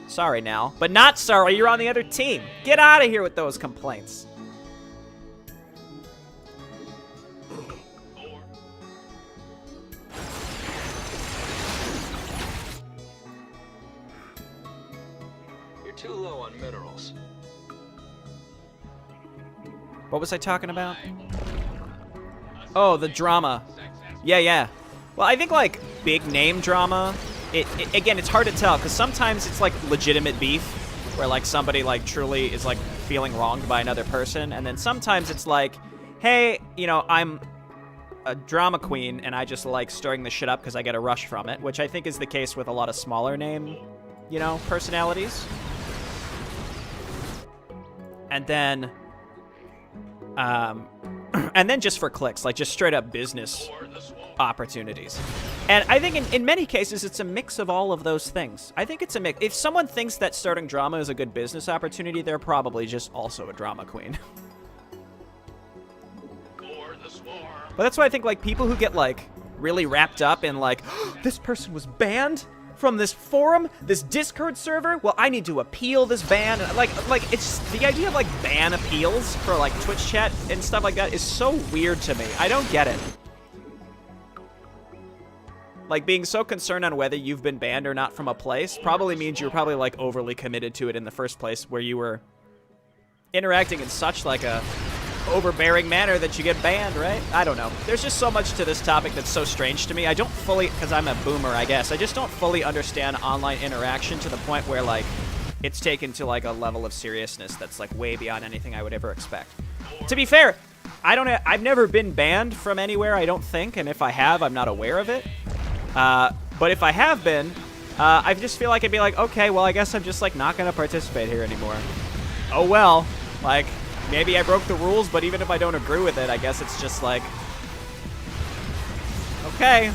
Sorry now. But not sorry, you're on the other team. Get out of here with those complaints. You're too low on minerals. What was I talking about? Oh, the drama. Yeah. Well, I think, like, big name drama, again, it's hard to tell, because sometimes it's, like, legitimate beef, where, like, somebody, like, truly is, like, feeling wronged by another person, and then sometimes it's like, hey, you know, I'm a drama queen, and I just like stirring the shit up because I get a rush from it, which I think is the case with a lot of smaller name, you know, personalities. And then just for clicks, like, just straight up business opportunities. And I think in many cases, it's a mix of all of those things. I think it's a mix. If someone thinks that starting drama is a good business opportunity, they're probably just also a drama queen. But that's why I think, like, people who get, like, really wrapped up in, like, this person was banned from this forum, this Discord server, well, I need to appeal this ban. Like, it's the idea of, like, ban appeals for, like, Twitch chat and stuff like that is so weird to me. I don't get it. Like, being so concerned on whether you've been banned or not from a place probably means you were probably, like, overly committed to it in the first place, where you were interacting in such, like, a overbearing manner that you get banned, right? I don't know. There's just so much to this topic that's so strange to me. I don't fully, because I'm a boomer, I guess, I just don't fully understand online interaction to the point where, like, it's taken to, like, a level of seriousness that's, like, way beyond anything I would ever expect. To be fair, I've never been banned from anywhere, I don't think, and if I have, I'm not aware of it. But if I have been, I just feel like I'd be like, okay, well, I guess I'm just, like, not gonna participate here anymore. Oh, well, like, maybe I broke the rules, but even if I don't agree with it, I guess it's just like, okay,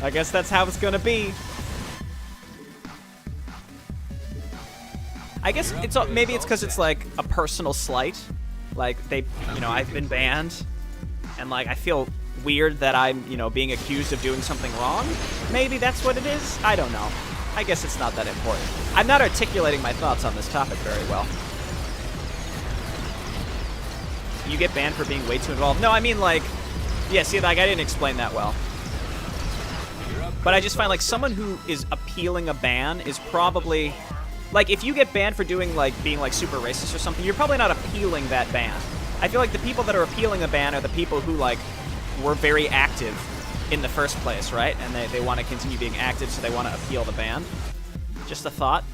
I guess that's how it's gonna be. I guess maybe it's because it's, like, a personal slight. Like, you know, I've been banned, and, like, I feel weird that I'm, you know, being accused of doing something wrong. Maybe that's what it is. I don't know. I guess it's not that important. I'm not articulating my thoughts on this topic very well. You get banned for being way too involved. No, I mean, like, yeah, see, like, I didn't explain that well. But I just find, like, someone who is appealing a ban is probably, like, if you get banned for doing, like, being, like, super racist or something, you're probably not appealing that ban. I feel like the people that are appealing a ban are the people who, like, were very active in the first place, right? And they want to continue being active, so they want to appeal the ban. Just a thought.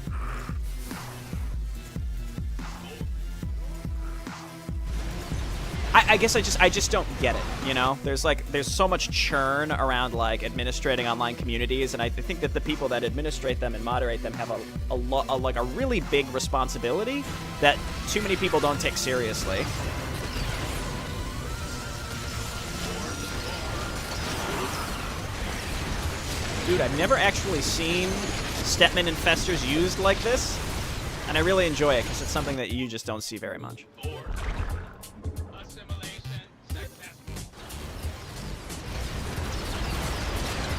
I guess I just don't get it, you know? There's so much churn around, like, administrating online communities, and I think that the people that administrate them and moderate them have a really big responsibility that too many people don't take seriously. Dude, I've never actually seen Stepman infestors used like this, and I really enjoy it because it's something that you just don't see very much.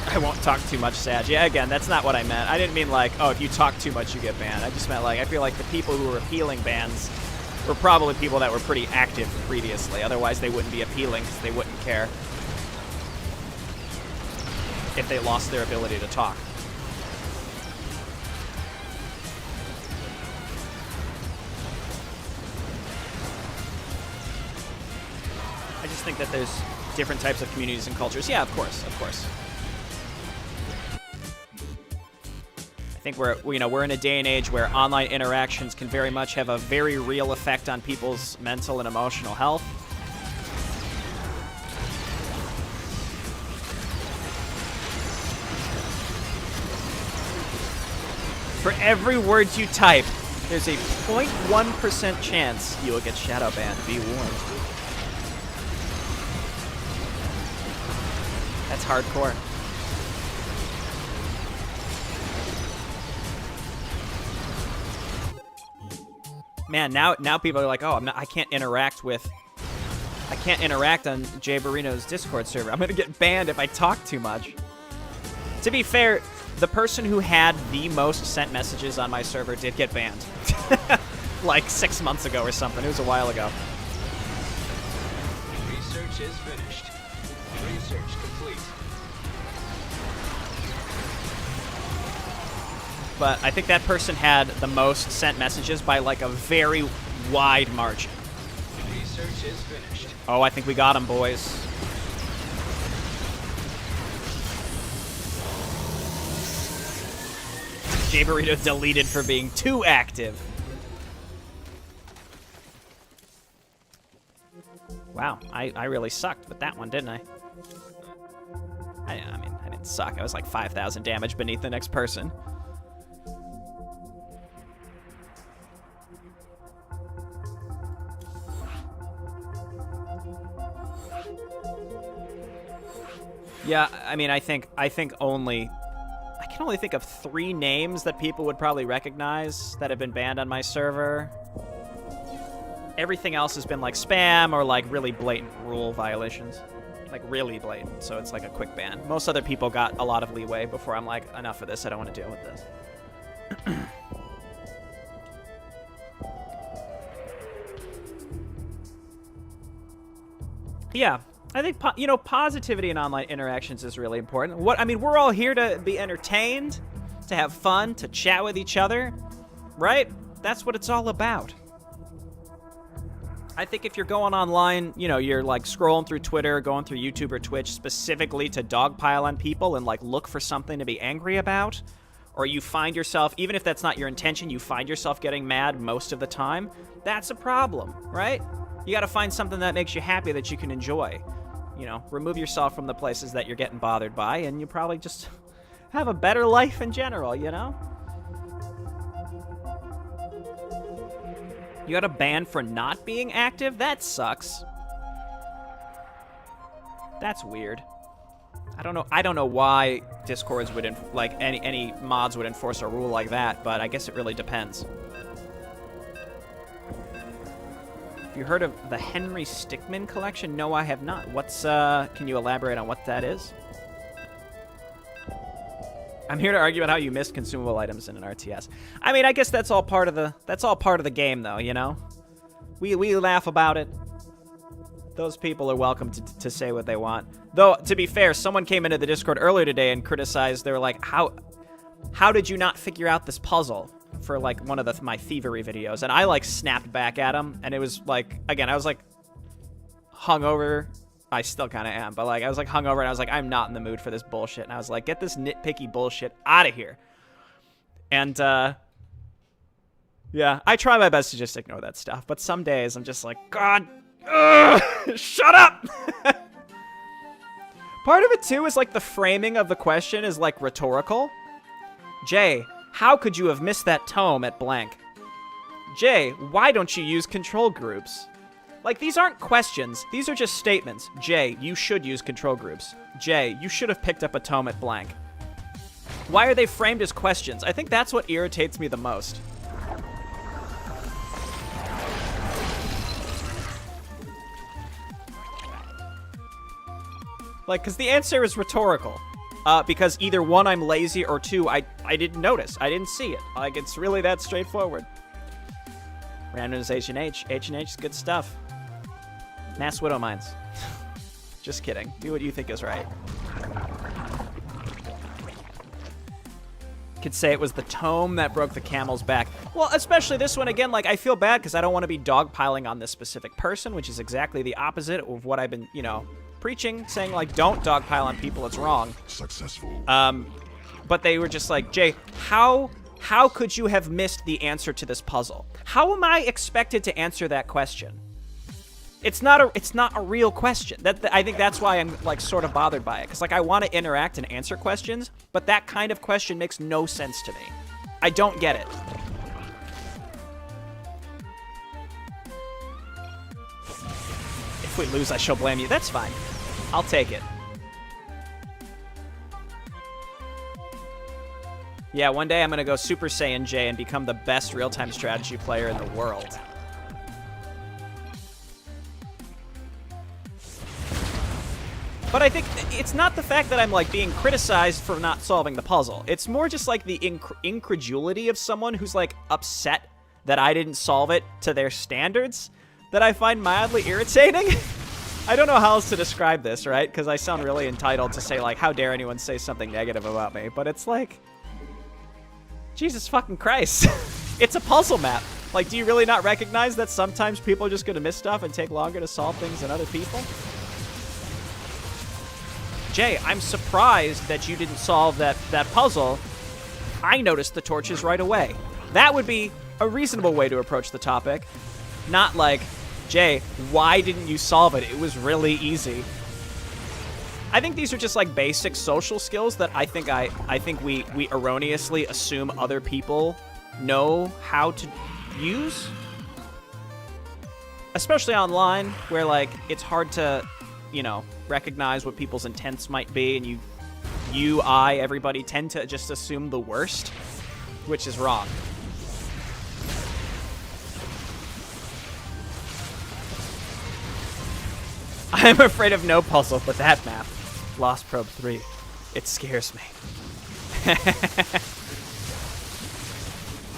I won't talk too much, Sag. Yeah, again, that's not what I meant. I didn't mean, like, oh, if you talk too much, you get banned. I just meant, like, I feel like the people who were appealing bans were probably people that were pretty active previously. Otherwise, they wouldn't be appealing because they wouldn't care if they lost their ability to talk. think that there's different types of communities and cultures. Yeah, of course, of course. I think we're in a day and age where online interactions can very much have a very real effect on people's mental and emotional health. For every word you type, there's a 0.1% chance you will get shadow banned. Be warned. That's hardcore. Man, now people are like, oh, I can't interact on Jay Barrino's Discord server. I'm gonna get banned if I talk too much. To be fair, the person who had the most sent messages on my server did get banned. Like 6 months ago or something. It was a while ago. Research is finished. Research complete. But I think that person had the most sent messages by like a very wide margin. Research is finished. Oh, I think we got him, boys. Jay Burrito deleted for being too active. Wow, I really sucked with that one, didn't I? I mean, I didn't suck. I was like 5,000 damage beneath the next person. Yeah, I mean, I think I can only think of 3 names that people would probably recognize that have been banned on my server. Everything else has been like spam or like really blatant rule violations. Like really blatant, so it's like a quick ban. Most other people got a lot of leeway before I'm like, enough of this, I don't want to deal with this. Yeah, I think positivity in online interactions is really important. We're all here to be entertained, to have fun, to chat with each other, right? That's what it's all about. I think if you're going online, you're like scrolling through Twitter, going through YouTube or Twitch specifically to dogpile on people and like look for something to be angry about, or you find yourself, even if that's not your intention, you find yourself getting mad most of the time, that's a problem, right? You got to find something that makes you happy that you can enjoy. Remove yourself from the places that you're getting bothered by, and you probably just have a better life in general, You got a ban for not being active? That sucks. That's weird. I don't know why Discords would any mods would enforce a rule like that, but I guess it really depends. Have you heard of the Henry Stickmin collection? No, I have not. Can you elaborate on what that is? I'm here to argue about how you missed consumable items in an RTS. I mean, I guess that's all part of the game, though. We laugh about it. Those people are welcome to say what they want. Though, to be fair, someone came into the Discord earlier today and criticized. They were like, "How did you not figure out this puzzle for like one of my thievery videos?" And I like snapped back at him, and it was like, again, I was like hungover. I still kind of am, but like I was like hungover, and I was like, I'm not in the mood for this bullshit. And I was like, get this nitpicky bullshit out of here. And yeah, I try my best to just ignore that stuff, but some days I'm just like, God, shut up. Part of it too is like the framing of the question is like rhetorical. Jay, how could you have missed that tome at blank? Jay, why don't you use control groups? Like, these aren't questions. These are just statements. Jay, you should use control groups. Jay, you should have picked up a tome at blank. Why are they framed as questions? I think that's what irritates me the most. Like, because the answer is rhetorical. Because either one, I'm lazy, or two, I didn't notice. I didn't see it. Like, it's really that straightforward. Randomization H. H&H is good stuff. Mass Widow Mines. Just kidding. Do what you think is right. could say it was the tome that broke the camel's back. Well, especially this one, again, like, I feel bad because I don't want to be dogpiling on this specific person, which is exactly the opposite of what I've been, you know, preaching, saying, like, don't dogpile on people, it's wrong. Successful. But they were just like, Jay, how could you have missed the answer to this puzzle? How am I expected to answer that question? It's not a real question. I think that's why I'm like sort of bothered by it, because like I want to interact and answer questions, but that kind of question makes no sense to me. I don't get it. If we lose, I shall blame you. That's fine. I'll take it. Yeah, one day I'm gonna go Super Saiyan J and become the best real-time strategy player in the world. But I think it's not the fact that I'm, like, being criticized for not solving the puzzle. It's more just, like, the incredulity of someone who's, like, upset that I didn't solve it to their standards that I find mildly irritating. I don't know how else to describe this, right? Because I sound really entitled to say, like, how dare anyone say something negative about me. But it's like, Jesus fucking Christ. It's a puzzle map. Like, do you really not recognize that sometimes people are just going to miss stuff and take longer to solve things than other people? Jay, I'm surprised that you didn't solve that puzzle. I noticed the torches right away. That would be a reasonable way to approach the topic. Not like, Jay, why didn't you solve it? It was really easy. I think these are just like basic social skills that I think we erroneously assume other people know how to use. Especially online, where like it's hard to, you know, recognize what people's intents might be, and everybody tend to just assume the worst, which is wrong. I'm afraid of no puzzle but that map. Lost Probe 3. It scares me.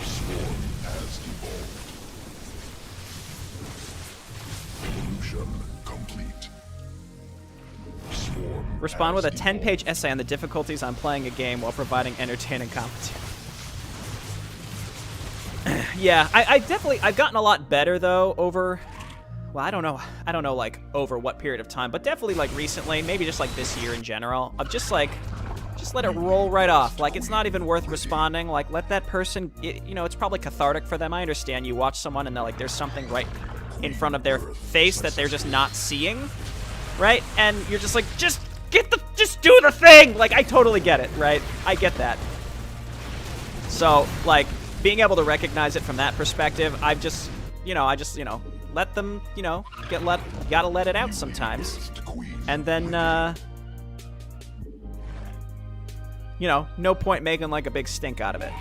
Swarm has evolved. Evolution complete. Swarm Respond with a has 10-page essay on the difficulties on playing a game while providing entertaining commentary. Yeah, I've gotten a lot better though over, well, I don't know like over what period of time, but definitely like recently, maybe just like this year in general, of just let it roll right off. Like, it's not even worth responding. Like, let that person, you know, it's probably cathartic for them. I understand you watch someone and they're like, there's something right in front of their face that they're just not seeing, right? And you're just like, just do the thing. Like, I totally get it, right? I get that. So, like, being able to recognize it from that perspective, I just let them, you know, gotta let it out sometimes. And then, you know, no point making, like, a big stink out of it.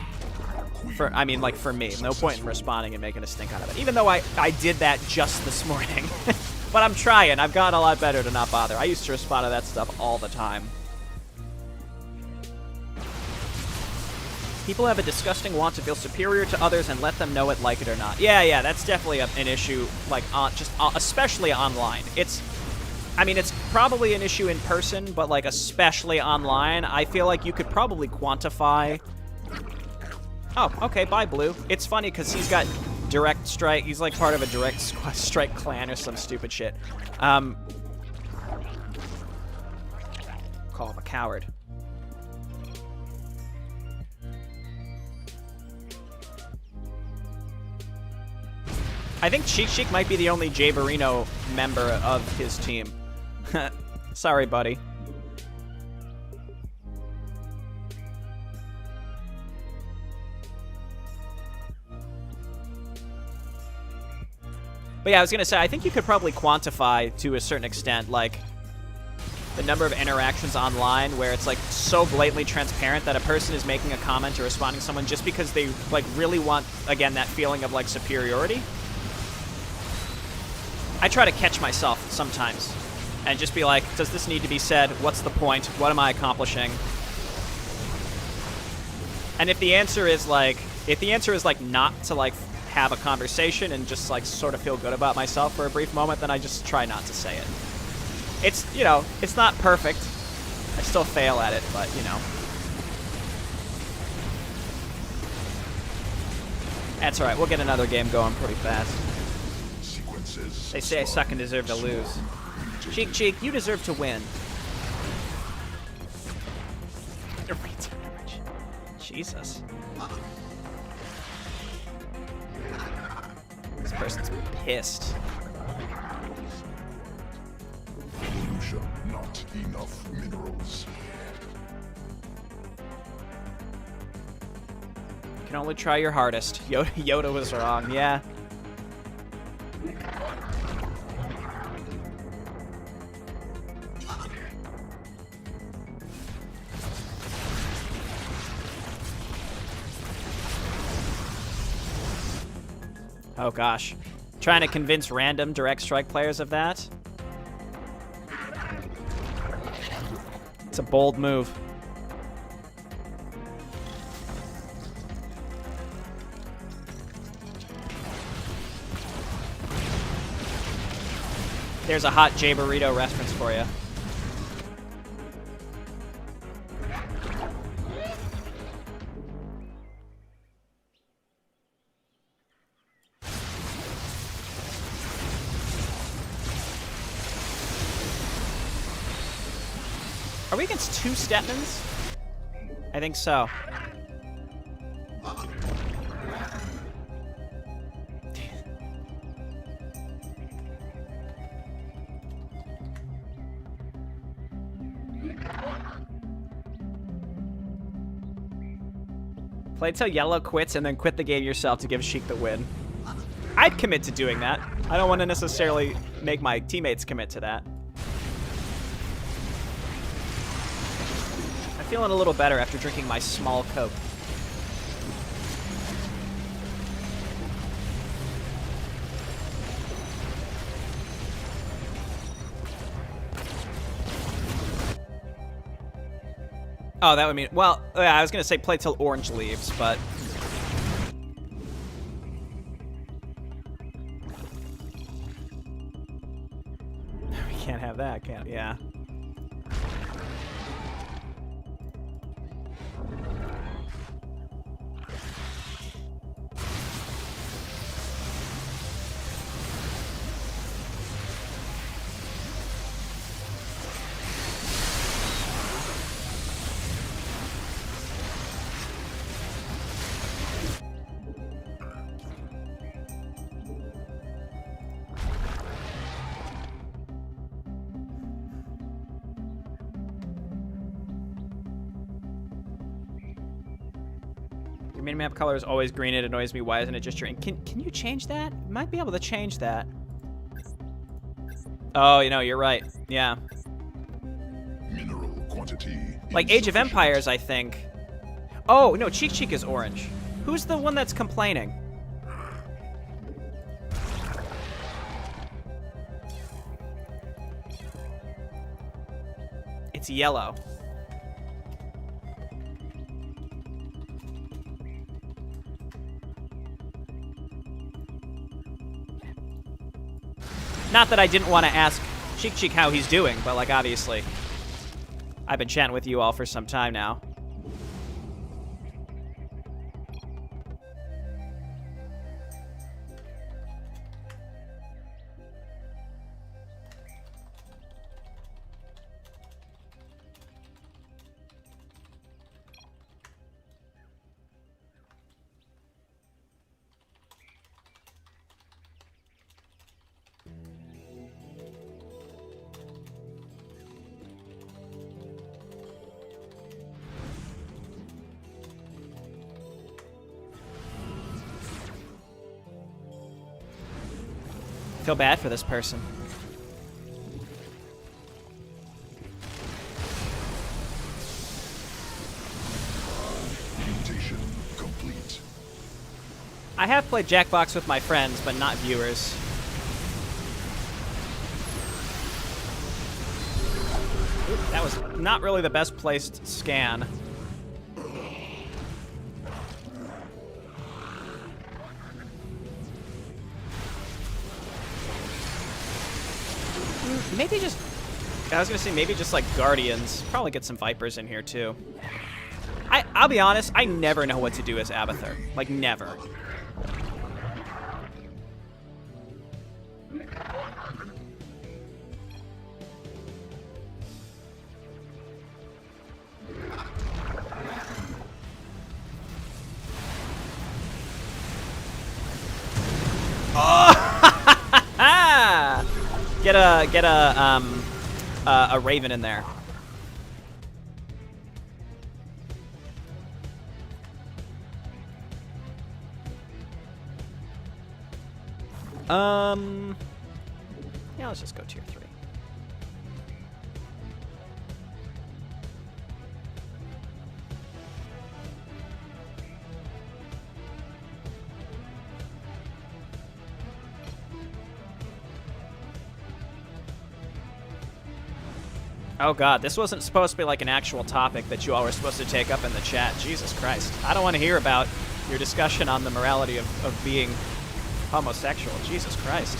For me, no point in responding and making a stink out of it. Even though I did that just this morning. But I'm trying. I've gotten a lot better to not bother. I used to respond to that stuff all the time. People have a disgusting want to feel superior to others and let them know it, like it or not. Yeah, that's definitely an issue, like, especially online. It's probably an issue in person, but, like, especially online, I feel like you could probably quantify... Oh, okay, bye, Blue. It's funny, because he's got direct strike. He's, like, part of a direct strike clan or some stupid shit. Call him a coward. I think Cheek Cheek might be the only Jay Barino member of his team. Sorry, buddy. But yeah, I was gonna say, I think you could probably quantify to a certain extent, like, the number of interactions online where it's, like, so blatantly transparent that a person is making a comment or responding to someone just because they, like, really want, again, that feeling of, like, superiority. I try to catch myself sometimes and just be like, does this need to be said? What's the point? What am I accomplishing? And if the answer is like not to, like, have a conversation and just, like, sort of feel good about myself for a brief moment, then I just try not to say it. It's, you know, it's not perfect. I still fail at it, but, you know. That's alright, we'll get another game going pretty fast. Sequences. They say I suck and deserve to lose. Cheek, you deserve to win. Jesus. This person's pissed. Evolution, not enough minerals. You can only try your hardest. Yoda was wrong, yeah. Oh gosh. Trying to convince random direct strike players of that? It's a bold move. There's a hot J Burrito reference for you. Are we against two Stepmans? I think so. Play till Yellow quits and then quit the game yourself to give Sheik the win. I'd commit to doing that. I don't want to necessarily make my teammates commit to that. I'm feeling a little better after drinking my small Coke. Oh, that would mean... Well, yeah, I was going to say play till orange leaves, but... We can't have that, can't... Yeah. Your minimap color is always green. It annoys me. Why isn't it just green? Can you change that? You might be able to change that. Oh, you know, you're right. Yeah. Mineral quantity. Like Age of Empires, I think. Oh, no, Cheek is orange. Who's the one that's complaining? It's yellow. Not that I didn't want to ask Cheek how he's doing, but like obviously, I've been chatting with you all for some time now. Feel bad for this person. Mutation complete. I have played Jackbox with my friends, but not viewers. Oop, that was not really the best placed scan. Maybe just... I was going to say maybe just like Guardians. Probably get some Vipers in here too. I'll be honest, I never know what to do as Abathur. Like, never. Get a Raven in there. Yeah, let's just go tier 3. Oh god, this wasn't supposed to be like an actual topic that you all were supposed to take up in the chat. Jesus Christ. I don't want to hear about your discussion on the morality of being homosexual. Jesus Christ.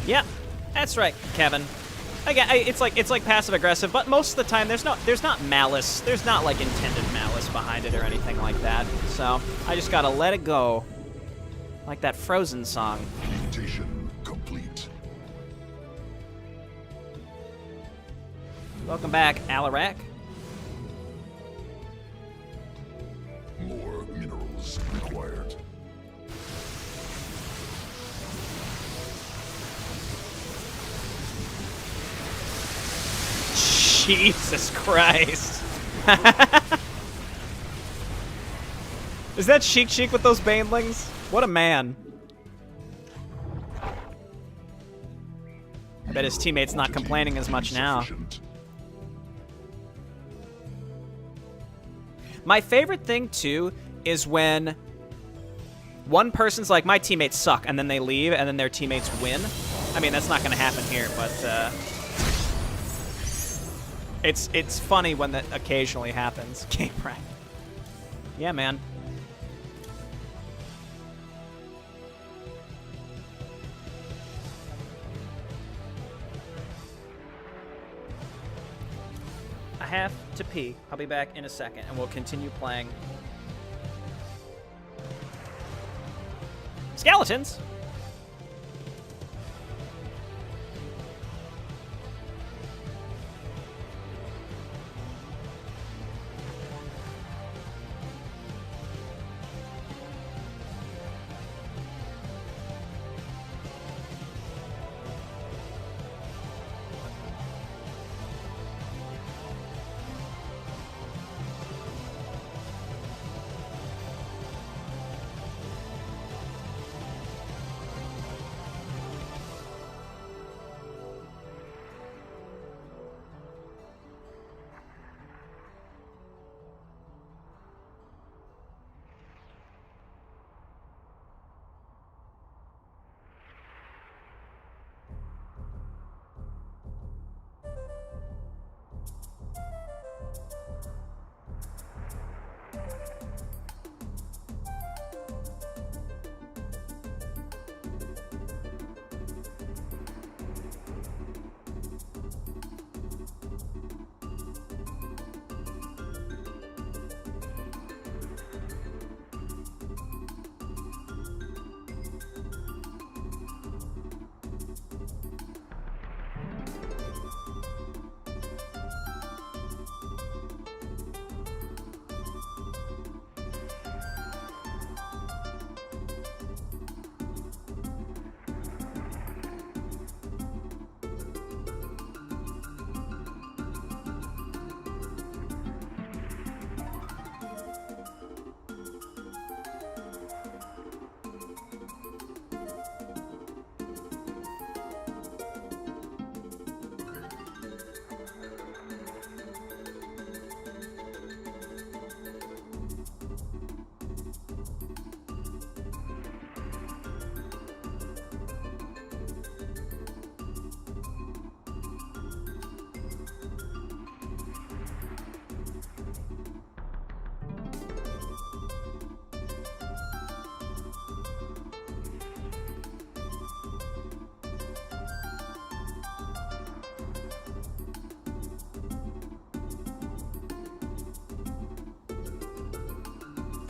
Yeah, that's right, Kevin. Again, it's like passive aggressive, but most of the time there's not malice. There's not like intended malice behind it or anything like that. So I just gotta let it go, like that Frozen song. Mutation complete. Welcome back, Alarak. More minerals required. Jesus Christ. Is that Sheik with those banelings? What a man. I bet his teammate's not complaining as much now. My favorite thing, too, is when one person's like, my teammates suck, and then they leave, and then their teammates win. I mean, that's not going to happen here, but it's funny when that occasionally happens. Game rank. Yeah, man. I have to pee. I'll be back in a second, and we'll continue playing. Skeletons!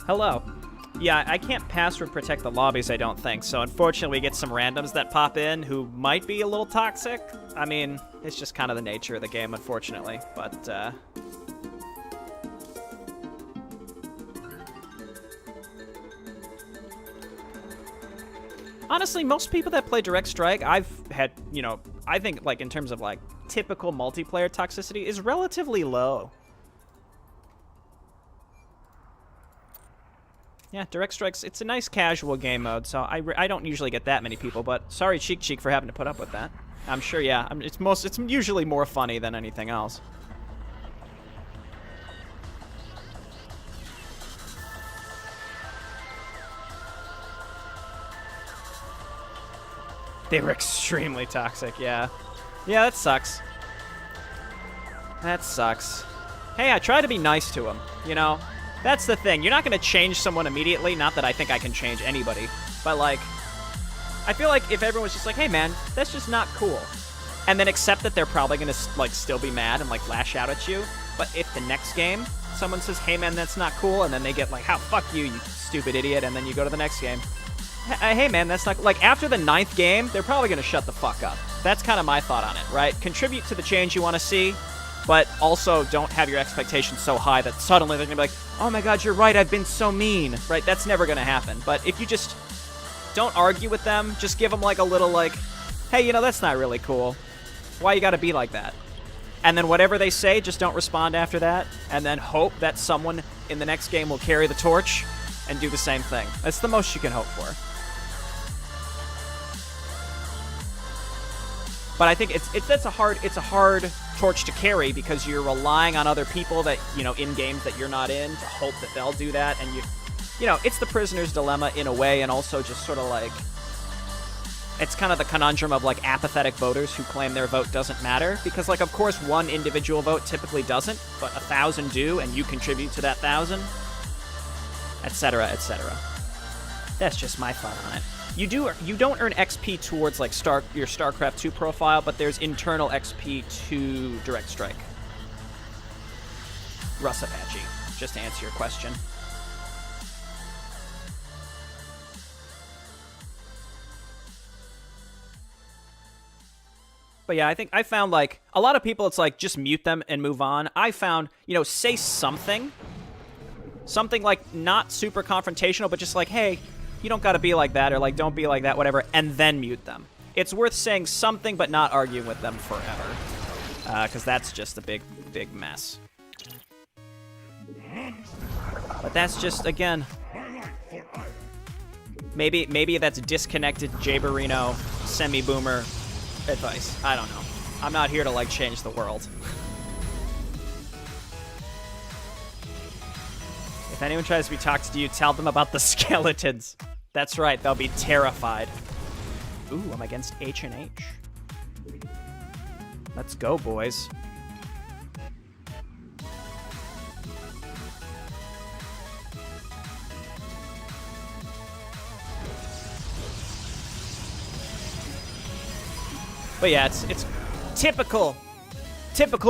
Hello. Yeah, I can't password protect the lobbies, I don't think, so unfortunately we get some randoms that pop in who might be a little toxic. I mean, It's just kind of the nature of the game, unfortunately. But, honestly, most people that play Direct Strike, I've had, you know, I think, like, in terms of, like, typical multiplayer toxicity is relatively low. Yeah, Direct Strike's, it's a nice casual game mode, so I don't usually get that many people, but sorry Cheek Cheek for having to put up with that. I'm sure, yeah, it's usually more funny than anything else. They were extremely toxic, yeah. Yeah, that sucks. That sucks. Hey, I try to be nice to him, you know? That's the thing. You're not going to change someone immediately. Not that I think I can change anybody. But, like, I feel like if everyone was just like, hey, man, that's just not cool. And then accept that they're probably going to, like, still be mad and, like, lash out at you. But if the next game someone says, hey, man, that's not cool, and then they get like, how, fuck you, you stupid idiot, and then you go to the next game. Hey, man, that's not... Like, after the 9th game, they're probably going to shut the fuck up. That's kind of my thought on it, right? Contribute to the change you want to see, but also don't have your expectations so high that suddenly they're going to be like, oh my god, you're right, I've been so mean, right? That's never going to happen. But if you just don't argue with them, just give them like a little like, hey, you know, that's not really cool. Why you got to be like that? And then whatever they say, just don't respond after that, and then hope that someone in the next game will carry the torch and do the same thing. That's the most you can hope for. But I think it's a hard torch to carry because you're relying on other people that, you know, in games that you're not in to hope that they'll do that, and you know, it's the prisoner's dilemma in a way, and also just sort of like, it's kind of the conundrum of like apathetic voters who claim their vote doesn't matter, because like, of course, one individual vote typically doesn't, but 1,000 do, and you contribute to that 1,000, etc., etc. That's just my thought on it. You don't earn XP towards like your StarCraft 2 profile, but there's internal XP to Direct Strike. Russ Apache, just to answer your question. But yeah, I think I found like a lot of people, it's like just mute them and move on. I found, you know, say something like not super confrontational, but just like, hey, you don't got to be like that, or like, don't be like that, whatever, and then mute them. It's worth saying something, but not arguing with them forever, because that's just a big, big mess. But that's just, again, maybe that's disconnected Jaberino semi-boomer advice. I don't know. I'm not here to like change the world. If anyone tries to be toxic to you, tell them about the skeletons. That's right, they'll be terrified. Ooh, I'm against H&H. Let's go, boys. But yeah, it's typical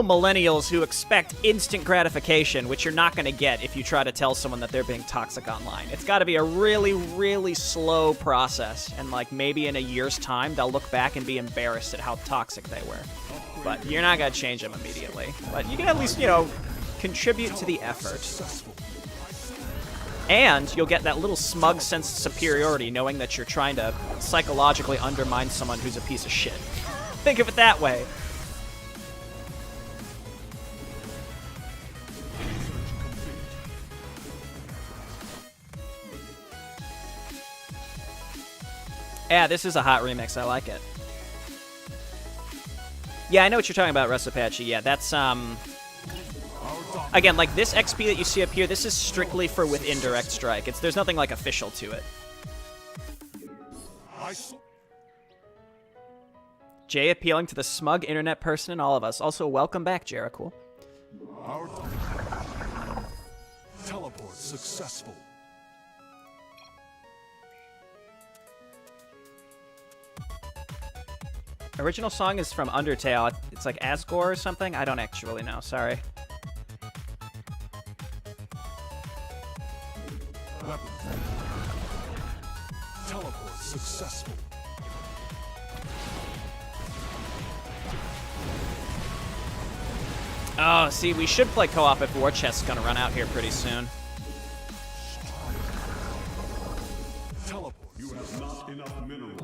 millennials who expect instant gratification, which you're not going to get if you try to tell someone that they're being toxic online. It's got to be a really, really slow process, and like maybe in a year's time, they'll look back and be embarrassed at how toxic they were. But you're not going to change them immediately. But you can at least, you know, contribute to the effort. And you'll get that little smug sense of superiority knowing that you're trying to psychologically undermine someone who's a piece of shit. Think of it that way. Yeah, this is a hot remix. I like it. Yeah, I know what you're talking about, Russ Apache. Yeah, that's, again, like, this XP that you see up here, this is strictly for within Direct Strike. There's nothing, like, official to it. Jay appealing to the smug internet person in all of us. Also, welcome back, Jericho. Teleport successful. Original song is from Undertale. It's like Asgore or something? I don't actually know. Sorry. Weapon. Teleport successful. Oh, see, we should play co-op if War Chest's gonna run out here pretty soon. Teleport. You have not enough minerals.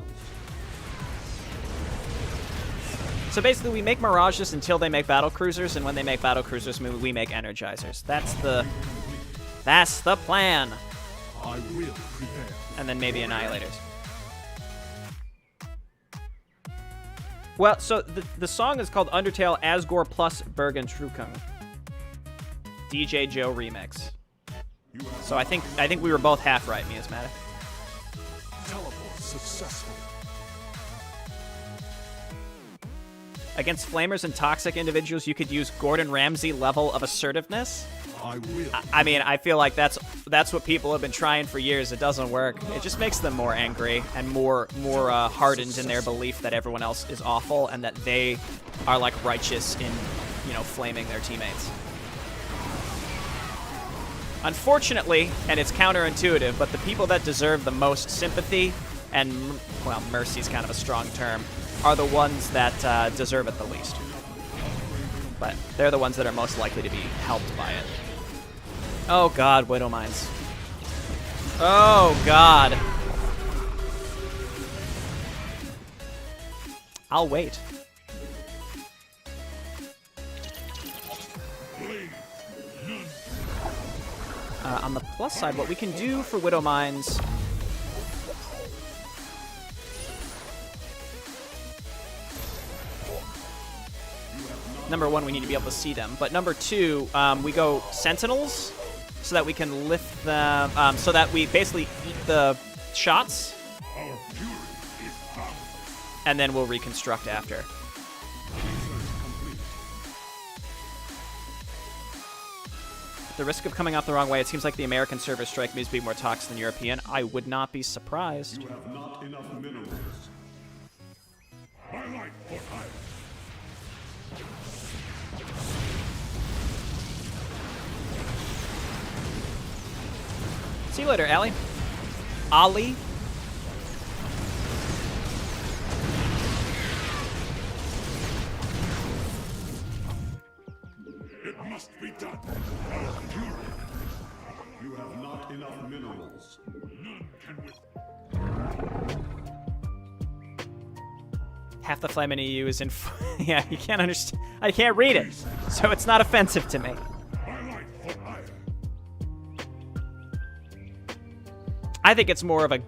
So basically, we make Mirages until they make battle cruisers, and when they make battle cruisers, we make Energizers. That's the plan. I will prepare. And then maybe Annihilators. Well, so the song is called Undertale Asgore plus Bergen Trukung. DJ Joe remix. So I think we were both half right, Miasmatic. Teleport successful. Against flamers and toxic individuals, you could use Gordon Ramsay level of assertiveness. I will. I mean, I feel like that's what people have been trying for years. It doesn't work. It just makes them more angry and more hardened in their belief that everyone else is awful and that they are like righteous in, flaming their teammates. Unfortunately, and it's counterintuitive, but the people that deserve the most sympathy and, well, mercy's kind of a strong term, are the ones that deserve it the least. But they're the ones that are most likely to be helped by it. Oh god, Widow Mines. Oh god. I'll wait. On the plus side, what we can do for Widow Mines... Number one, we need to be able to see them. But number two, we go Sentinels so that we can lift them, so that we basically eat the shots. And then we'll reconstruct after. The risk of coming off the wrong way, it seems like the American server strike may be more toxic than European. I would not be surprised. You have not enough minerals. I like what I... See you later, Allie. Ollie. It must be done. You have not enough minerals. None can with... Half the flame in EU is in... yeah, you can't understand. I can't read it. So it's not offensive to me. I think it's more of a,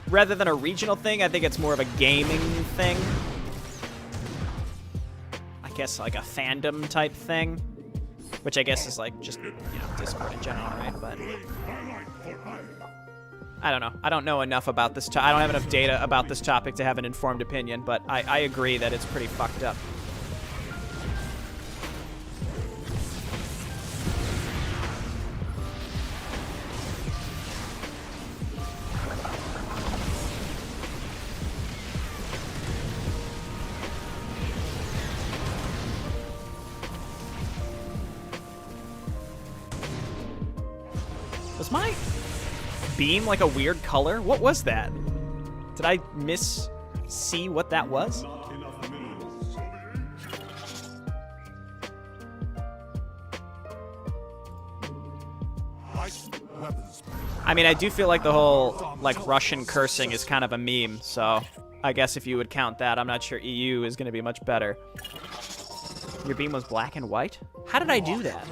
rather than a regional thing, I think it's more of a gaming thing. I guess like a fandom type thing, which I guess is like just, Discord in general, right? But I don't know. I don't know enough about this. I don't have enough data about this topic to have an informed opinion, but I agree that it's pretty fucked up. Was my beam like a weird color? What was that? Did I see what that was? Not enough minerals. Weapons. I mean, I do feel like the whole, like, Russian cursing is kind of a meme, so I guess if you would count that, I'm not sure EU is going to be much better. Your beam was black and white? How did I do that?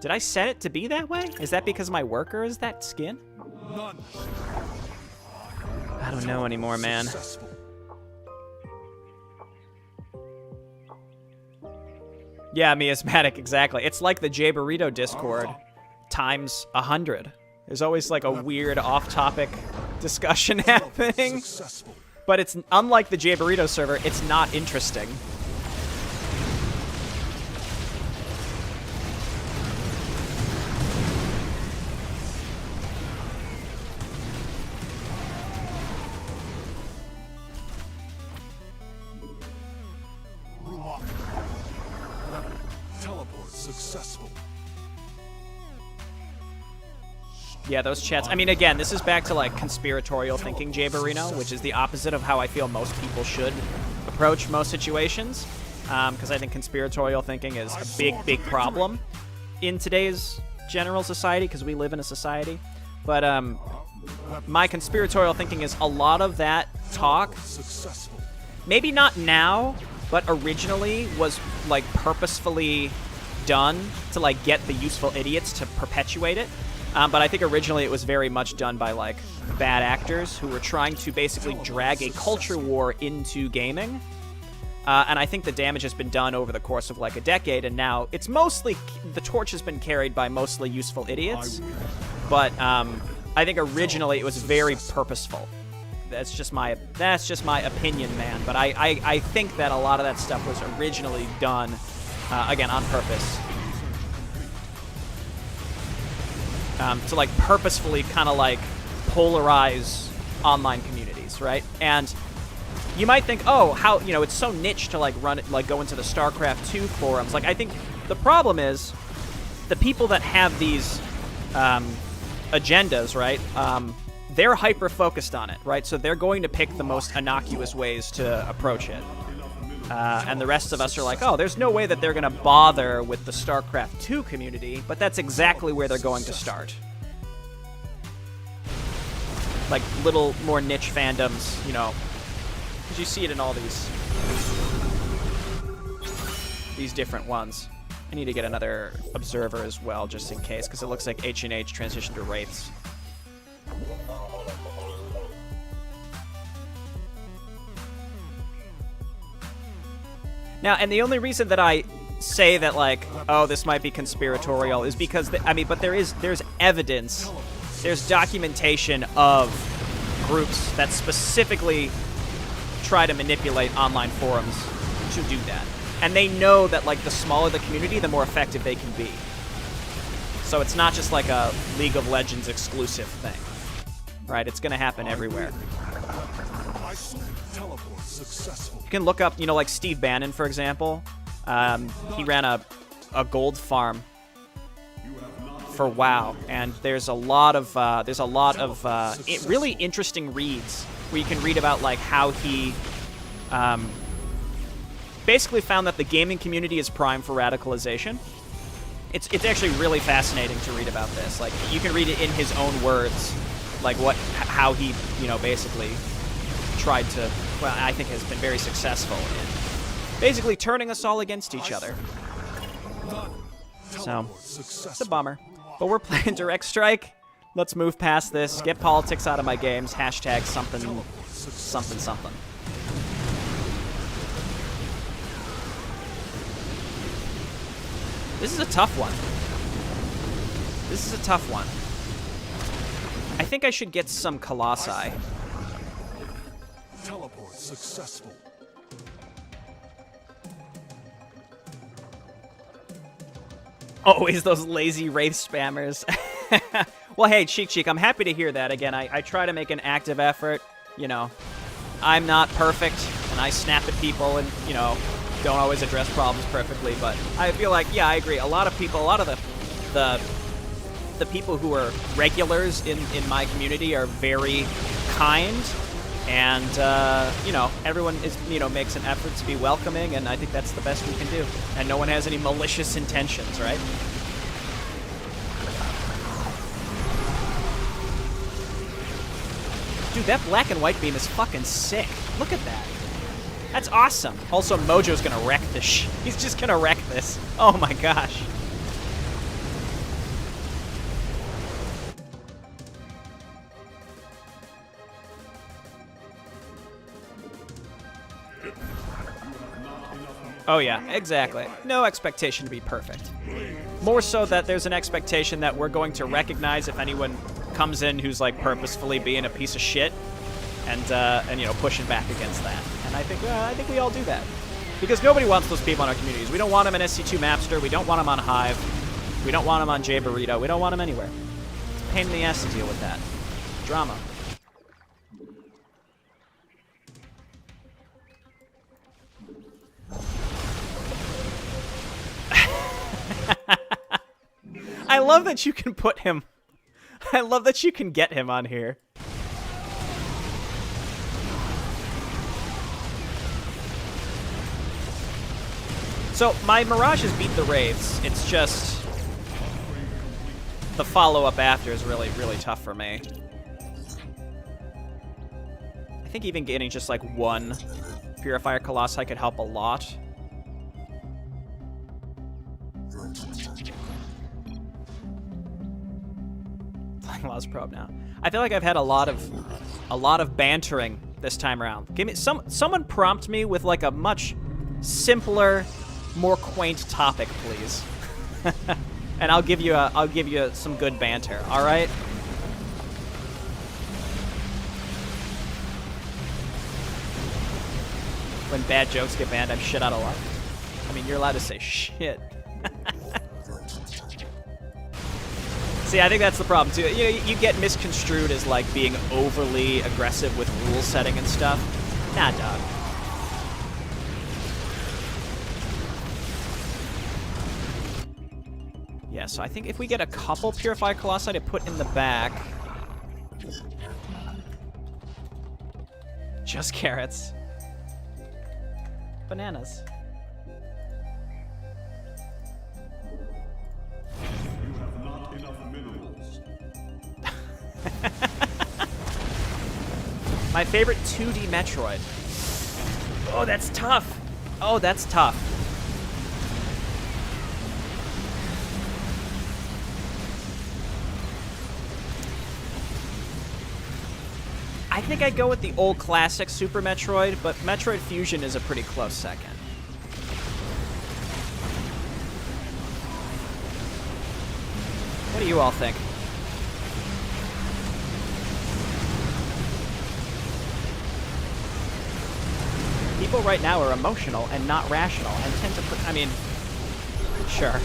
Did I set it to be that way? Is that because my worker is that skin? None. I don't know anymore, man. Successful. Yeah, miasmatic, exactly. It's like the J Burrito Discord times 100. There's always like a weird off-topic discussion happening. Successful. But it's unlike the J Burrito server, it's not interesting. Teleport successful. Yeah, those chats. I mean, again, this is back to like conspiratorial thinking, Jay Barino, which is the opposite of how I feel most people should approach most situations. because I think conspiratorial thinking is a big problem in today's general society, because we live in a society. But my conspiratorial thinking is a lot of that talk, maybe not now, but originally was like purposefully done to like get the useful idiots to perpetuate it. But I think originally it was very much done by like bad actors who were trying to basically drag a culture war into gaming. And I think the damage has been done over the course of like a decade, and now it's mostly, the torch has been carried by mostly useful idiots. But I think originally it was very purposeful. That's just my opinion, man. But I think that a lot of that stuff was originally done, again, on purpose. To like purposefully kind of like polarize online communities, right? And you might think, oh, how, you know, it's so niche to like run it, like go into the StarCraft 2 forums. Like, I think the problem is the people that have these agendas, right? They're hyper focused on it, right? So they're going to pick the most innocuous ways to approach it. And the rest of us are like, oh, there's no way that they're going to bother with the StarCraft 2 community, but that's exactly where they're going to start. Like, little more niche fandoms, you know, because you see it in all these different ones. I need to get another observer as well, just in case, because it looks like H&H transitioned to Wraiths. Now, and the only reason that I say that, like, oh, this might be conspiratorial is because, but there's evidence, there's documentation of groups that specifically try to manipulate online forums to do that. And they know that, like, the smaller the community, the more effective they can be. So it's not just like a League of Legends exclusive thing, right? It's going to happen everywhere. You can look up, you know, like Steve Bannon, for example. He ran a gold farm for WoW, and there's a lot of really interesting reads where you can read about like how he basically found that the gaming community is prime for radicalization. It's actually really fascinating to read about this. Like, you can read it in his own words, like how he, you know, basically tried to, well, I think has been very successful in basically turning us all against each other. So, it's a bummer. But we're playing Direct Strike. Let's move past this. Get politics out of my games. Hashtag something, something, something. This is a tough one. This is a tough one. I think I should get some Colossi. Teleport successful. Always those lazy Wraith spammers. Well, hey, Cheek, I'm happy to hear that. Again, I try to make an active effort. You know, I'm not perfect, and I snap at people and, you know, don't always address problems perfectly, but I feel like, yeah, I agree. A lot of people, a lot of the people who are regulars in my community are very kind, and, you know, everyone is, you know, makes an effort to be welcoming, and I think that's the best we can do. And no one has any malicious intentions, right? Dude, that black and white beam is fucking sick. Look at that. That's awesome. Also, Mojo's gonna wreck this. He's just gonna wreck this. Oh my gosh. Oh yeah, exactly. No expectation to be perfect. More so that there's an expectation that we're going to recognize if anyone comes in who's like purposefully being a piece of shit, and you know, pushing back against that. And I think we all do that, because nobody wants those people in our communities. We don't want them in SC2 Mapster. We don't want them on Hive. We don't want them on J Burrito. We don't want them anywhere. It's a pain in the ass to deal with that drama. I love that you can put him. I love that you can get him on here. So my Mirages beat the Wraiths. It's just the follow-up after is really, really tough for me. I think even getting just like one Purifier Colossi could help a lot. Playing Lost Probe now. I feel like I've had a lot of bantering this time around. Give me someone prompt me with like a much simpler, more quaint topic, please. And I'll give you some good banter. All right. When bad jokes get banned, I'm shit out of luck. I mean, you're allowed to say shit. See, I think that's the problem too. You know, you get misconstrued as like being overly aggressive with rule setting and stuff. Nah, dog. Yeah, so I think if we get a couple Purified Colossi to put in the back... Just carrots. Bananas. You have not enough minerals. My favorite 2D Metroid. Oh, that's tough. Oh, that's tough. I think I'd go with the old classic Super Metroid, but Metroid Fusion is a pretty close second. What do you all think? People right now are emotional and not rational and tend to I mean, sure.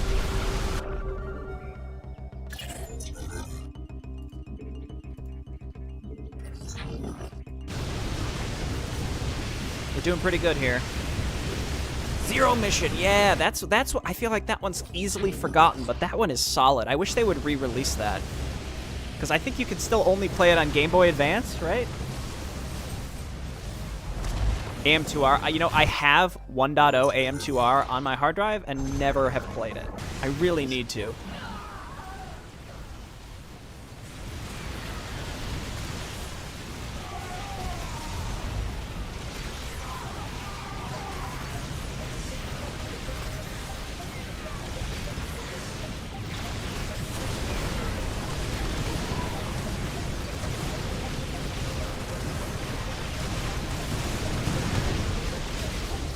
We're doing pretty good here. Zero Mission, yeah, that's what I feel like that one's easily forgotten, but that one is solid. I wish they would re-release that. Because I think you can still only play it on Game Boy Advance, right? AM2R, you know, I have 1.0 AM2R on my hard drive and never have played it. I really need to.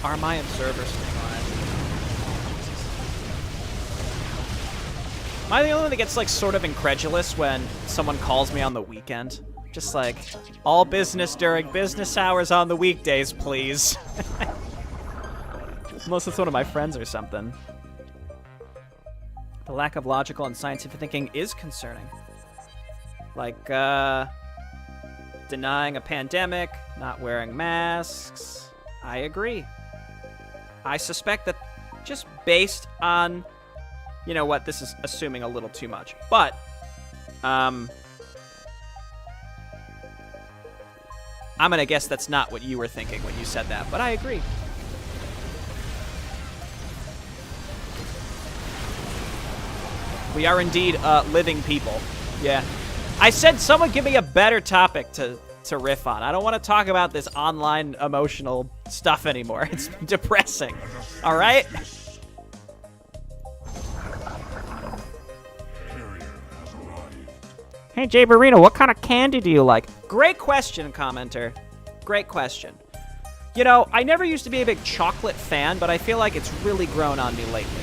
Are my observers staying on it? Am I the only one that gets like sort of incredulous when someone calls me on the weekend? Just like, all business during business hours on the weekdays, please. Unless it's one of my friends or something. The lack of logical and scientific thinking is concerning. Like, denying a pandemic, not wearing masks. I agree. I suspect that just based on, you know what, this is assuming a little too much, but, I'm gonna guess that's not what you were thinking when you said that, but I agree. We are indeed, living people. Yeah. I said someone give me a better topic to riff on. I don't want to talk about this online emotional stuff anymore. It's depressing. All right? Hey, Jay Barino, what kind of candy do you like? Great question, commenter. Great question. You know, I never used to be a big chocolate fan, but I feel like it's really grown on me lately.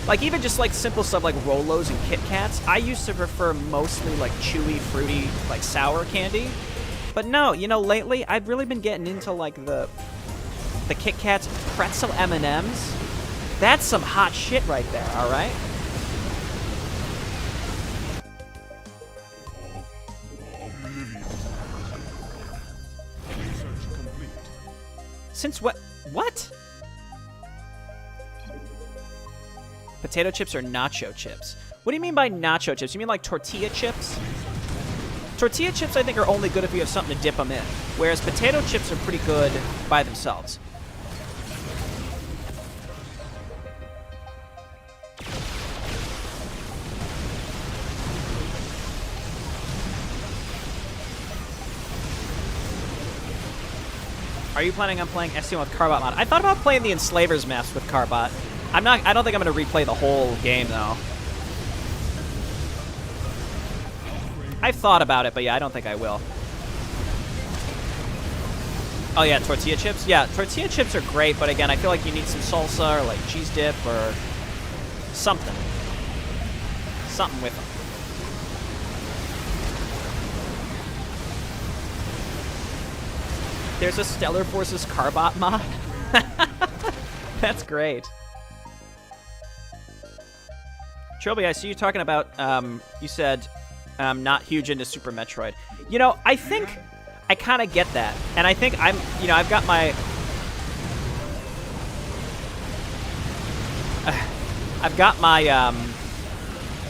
Like, even just, like, simple stuff like Rolos and Kit Kats, I used to prefer mostly, like, chewy, fruity, like, sour candy. But no, you know, lately, I've really been getting into, like, the Kit Kats pretzel M&Ms. That's some hot shit right there, all right? Since what? What? Potato chips or nacho chips? What do you mean by nacho chips? You mean like tortilla chips? Tortilla chips, I think, are only good if you have something to dip them in, whereas potato chips are pretty good by themselves. Are you planning on playing SC1 with Carbot mod? I thought about playing the Enslavers maps with Carbot. I don't think I'm going to replay the whole game, though. I've thought about it, but yeah, I don't think I will. Oh yeah, tortilla chips? Yeah, tortilla chips are great, but again, I feel like you need some salsa or like cheese dip or something. Something with them. There's a Stellar Forces Carbot mod? That's great. Trilby, I see you talking about, you said, not huge into Super Metroid. You know, I think I kind of get that. And I think I've got my... I've got my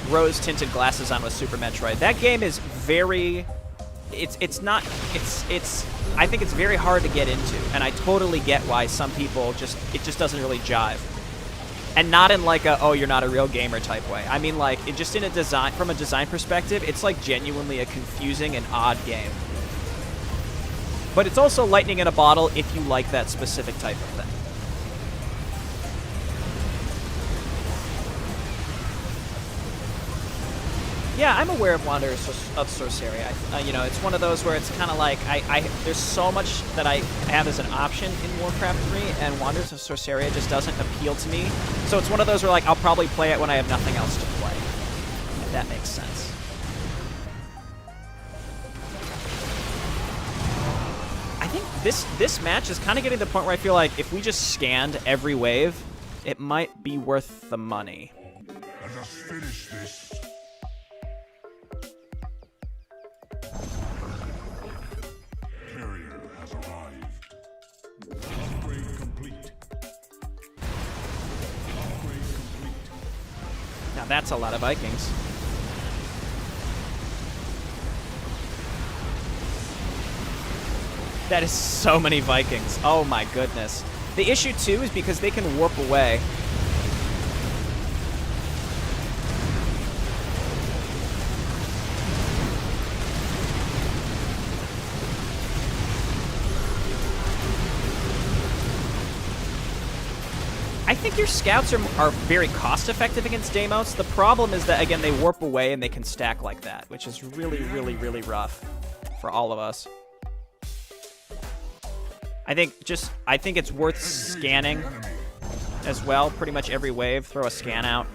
rose-tinted glasses on with Super Metroid. That game is very... I think it's very hard to get into, and I totally get why some people it just doesn't really jive. And not in like a, oh, you're not a real gamer type way. I mean, like, just in a design, from a design perspective, it's like genuinely a confusing and odd game. But it's also lightning in a bottle if you like that specific type of thing. Yeah, I'm aware of Wanderers of Sorceria. You know, it's one of those where it's kind of like, there's so much that I have as an option in Warcraft 3, and Wanderers of Sorceria just doesn't appeal to me. So it's one of those where, like, I'll probably play it when I have nothing else to play. If that makes sense. I think this match is kind of getting to the point where I feel like if we just scanned every wave, it might be worth the money. Let us finish this. Carrier has arrived. Upgrade complete. Upgrade complete. Now that's a lot of Vikings. That is so many Vikings. Oh my goodness. The issue too is because they can warp away. I think your scouts are very cost-effective against Deimos. The problem is that, again, they warp away and they can stack like that, which is really, really, really rough for all of us. I think it's worth scanning as well. Pretty much every wave, throw a scan out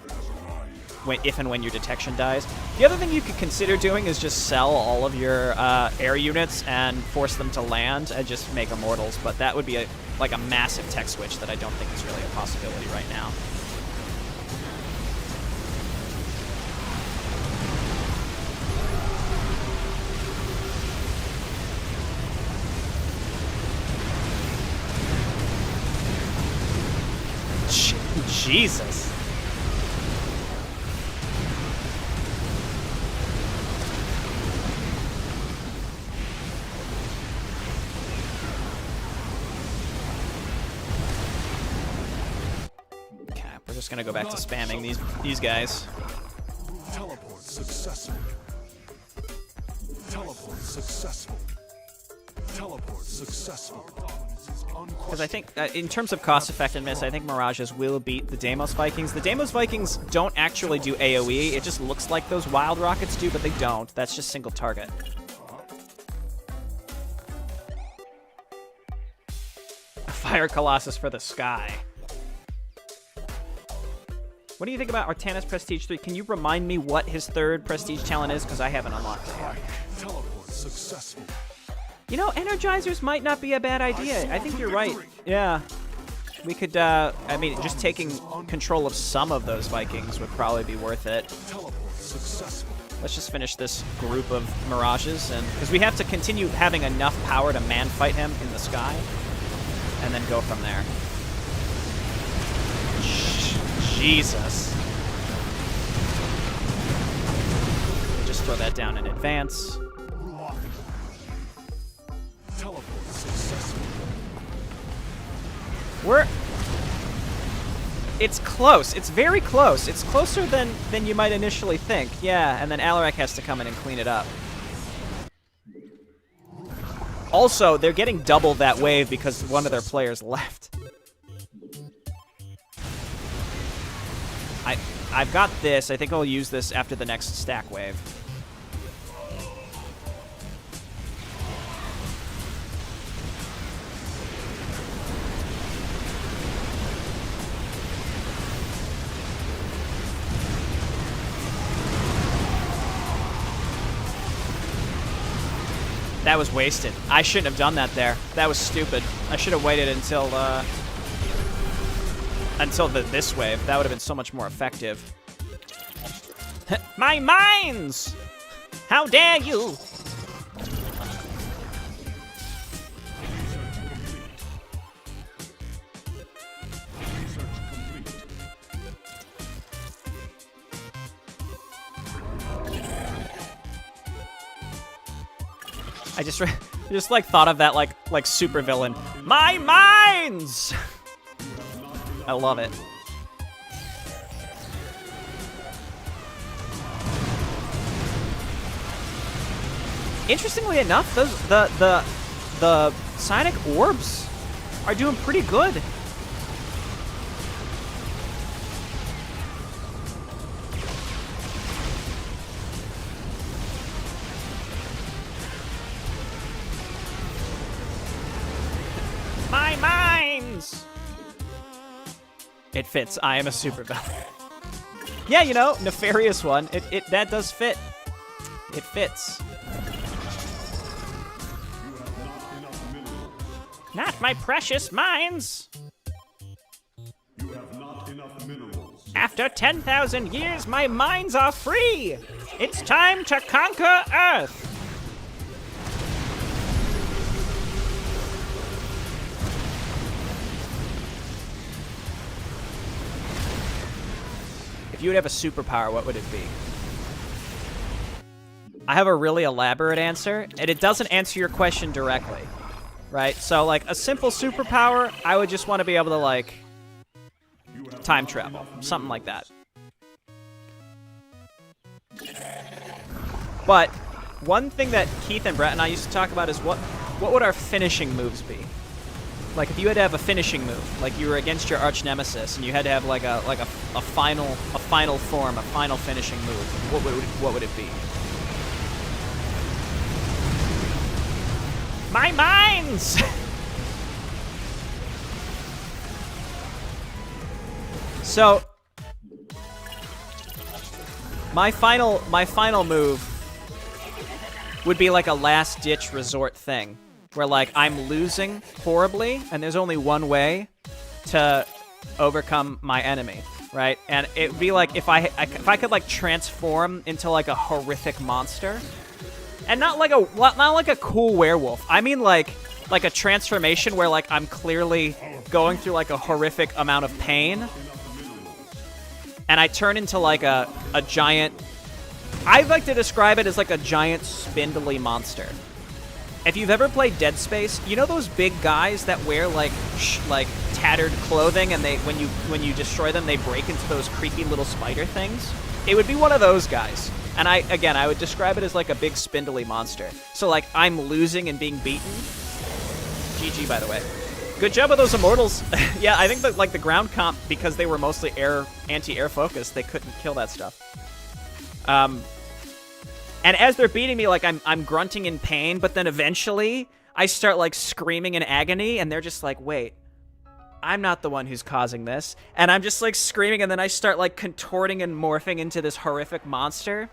if and when your detection dies. The other thing you could consider doing is just sell all of your air units and force them to land and just make immortals, but that would be like a massive tech switch that I don't think is really a possibility right now. Jesus. Okay, we're just gonna go back to spamming these guys. Teleport successful. Teleport successful. Teleport successful. Because I think, in terms of cost-effectiveness, I think Mirages will beat the Deimos Vikings. The Deimos Vikings don't actually do AoE. It just looks like those Wild Rockets do, but they don't. That's just single target. Fire Colossus for the sky. What do you think about Artanis Prestige 3? Can you remind me what his third Prestige talent is? Because I haven't unlocked it yet. Teleport successful. You know, Energizers might not be a bad idea. I think you're right. Yeah. We could, I mean, just taking control of some of those Vikings would probably be worth it. Teleport successful. Let's just finish this group of Mirages, and because we have to continue having enough power to man-fight him in the sky, and then go from there. Jesus. Just throw that down in advance. Teleport successful. It's close. It's very close. It's closer than you might initially think. Yeah, and then Alarak has to come in and clean it up. Also, they're getting double that wave because one of their players left. I've got this. I think I'll use this after the next stack wave. That was wasted. I shouldn't have done that there. That was stupid. I should have waited until this wave. That would have been so much more effective. My mines! How dare you! I just like thought of that like super villain. My mines! I love it. Interestingly enough, the psionic orbs are doing pretty good. My mines! It fits. I am a super villain. Yeah, you know, nefarious one. That does fit. It fits. Not my precious mines. You have not enough minerals. After 10,000 years, my mines are free. It's time to conquer Earth. If you would have a superpower, what would it be? I have a really elaborate answer, and it doesn't answer your question directly, right? So, like, a simple superpower, I would just want to be able to, like, time travel. Something like that. But one thing that Keith and Brett and I used to talk about is what would our finishing moves be? Like, if you had to have a finishing move, like you were against your arch nemesis, and you had to have like a final form, a final finishing move, what would it be? My mines! So, my final move would be like a last-ditch resort thing, where like I'm losing horribly, and there's only one way to overcome my enemy, right? And it would be like if I could like transform into like a horrific monster, and not like a cool werewolf. I mean like a transformation where like I'm clearly going through like a horrific amount of pain, and I turn into like a giant. I'd like to describe it as like a giant spindly monster. If you've ever played Dead Space, you know those big guys that wear like tattered clothing, and when you destroy them, they break into those creepy little spider things? It would be one of those guys. And I would describe it as like a big spindly monster. So like I'm losing and being beaten. GG, by the way. Good job with those immortals. Yeah, I think that like the ground comp, because they were mostly anti-air focused, they couldn't kill that stuff. And as they're beating me, like I'm grunting in pain, but then eventually I start like screaming in agony, and they're just like, wait, I'm not the one who's causing this. And I'm just like screaming, and then I start like contorting and morphing into this horrific monster.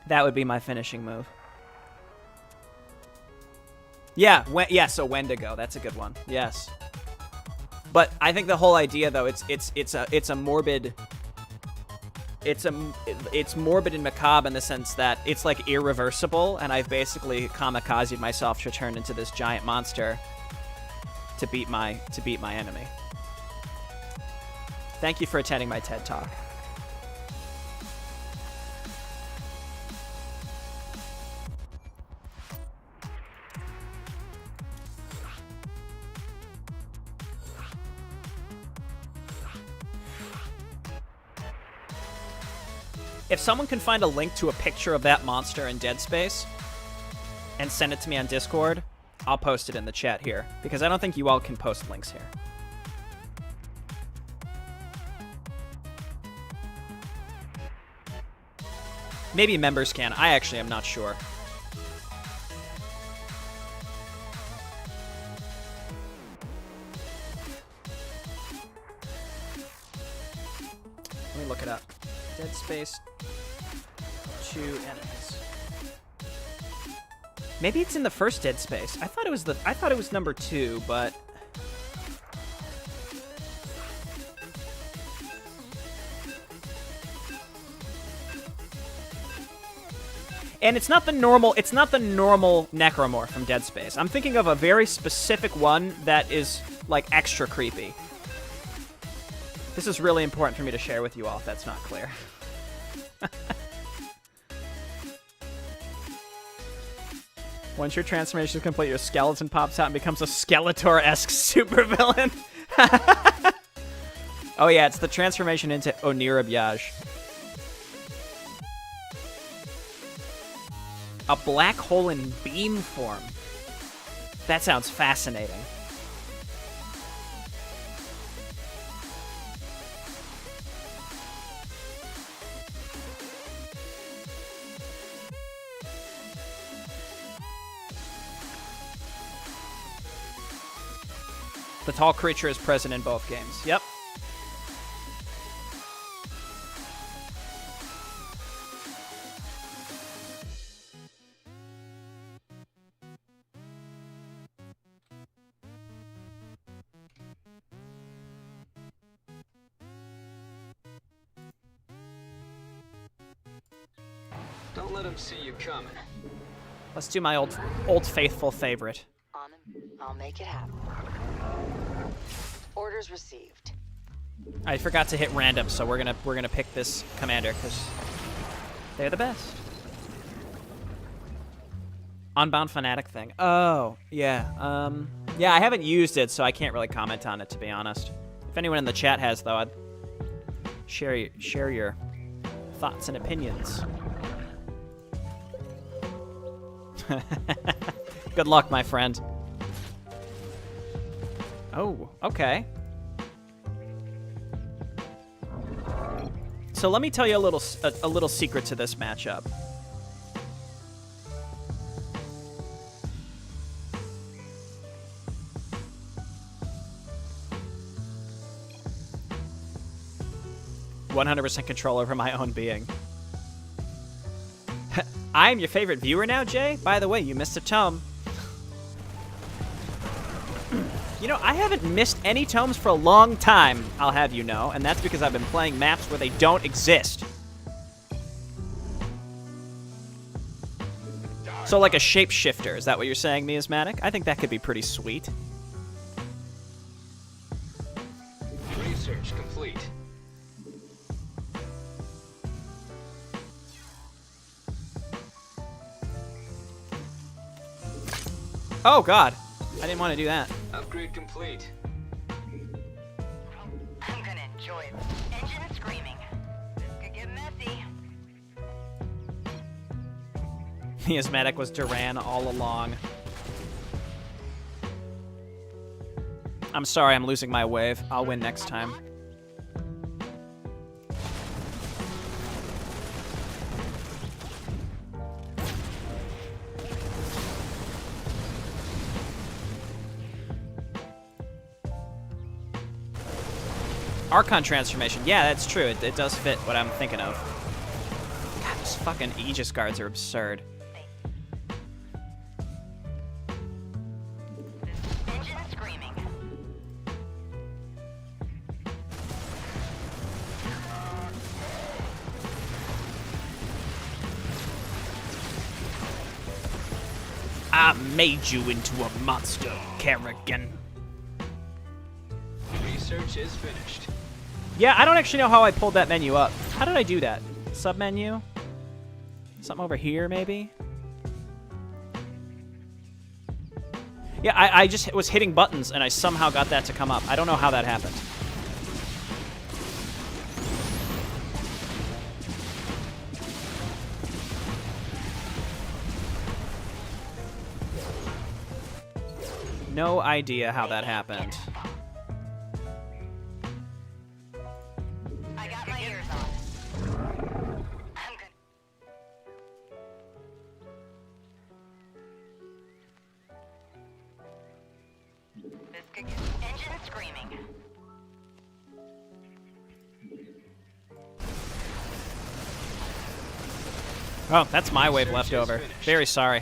That would be my finishing move. Yeah, so Wendigo, that's a good one. Yes. But I think the whole idea though, it's a morbid. It's morbid and macabre in the sense that it's like irreversible, and I've basically kamikazed myself to turn into this giant monster to beat my enemy. Thank you for attending my TED Talk. If someone can find a link to a picture of that monster in Dead Space, and send it to me on Discord, I'll post it in the chat here, because I don't think you all can post links here. Maybe members can. I actually am not sure. Let me look it up. Dead Space 2 enemies. Maybe it's in the first Dead Space. I thought it was number 2, but and it's not the normal necromorph from Dead Space. I'm thinking of a very specific one that is like extra creepy. This is really important for me to share with you all if that's not clear. Once your transformation is complete, your skeleton pops out and becomes a Skeletor-esque supervillain. Oh yeah, it's the transformation into Onirabyaj. A black hole in beam form. That sounds fascinating. The tall creature is present in both games. Yep. Don't let him see you coming. Let's do my old faithful favorite. On him. I'll make it happen. Orders received. I forgot to hit random, so we're gonna pick this commander because they're the best. Unbound Fanatic thing. Oh, yeah. Yeah, I haven't used it, so I can't really comment on it, to be honest. If anyone in the chat has, though, I'd share your thoughts and opinions. Good luck, my friend. Oh, okay. So let me tell you a little secret to this matchup. "100% control over my own being." I am your favorite viewer now, Jay? By the way, you missed a tome. You know, I haven't missed any tomes for a long time, I'll have you know, and that's because I've been playing maps where they don't exist. So like a shapeshifter, is that what you're saying, Miasmatic? I think that could be pretty sweet. Research complete. Oh, God. I didn't want to do that. Upgrade complete. I'm gonna enjoy it. Engine screaming. This could get messy. Miasmatic was Duran all along. I'm sorry, I'm losing my wave. I'll win next time. Archon transformation. Yeah, that's true. It does fit what I'm thinking of. God, those fucking Aegis guards are absurd. Engine screaming. I made you into a monster, Kerrigan. Research is finished. Yeah, I don't actually know how I pulled that menu up. How did I do that? Submenu? Something over here, maybe? Yeah, I just was hitting buttons, and I somehow got that to come up. I don't know how that happened. No idea how that happened. I got my ears on. I'm good. This could get engine screaming. Oh, that's my wave left over. Very sorry.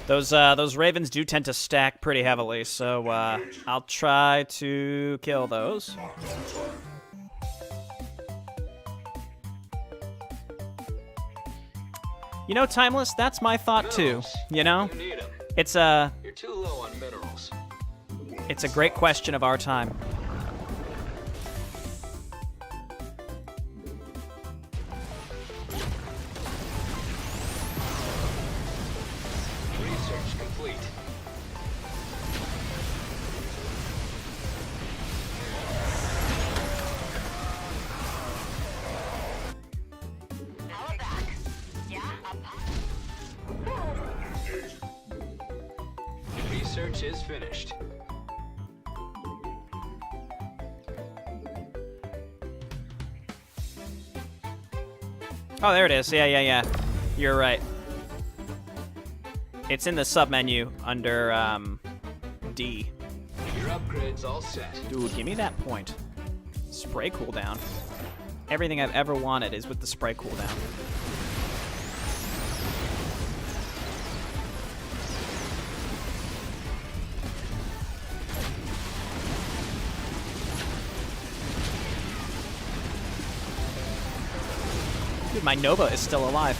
Those ravens do tend to stack pretty heavily, so I'll try to kill those. You know, Timeless, that's my thought too. You know, You need 'em. it's You're too low on minerals. a great question of our time. Research complete. Power back. Yeah, up. Research is finished. Oh, there it is. Yeah. You're right. It's in the submenu under D. Your upgrade's all set. Dude, give me that point. Spray cooldown. Everything I've ever wanted is with the spray cooldown. Dude, my Nova is still alive.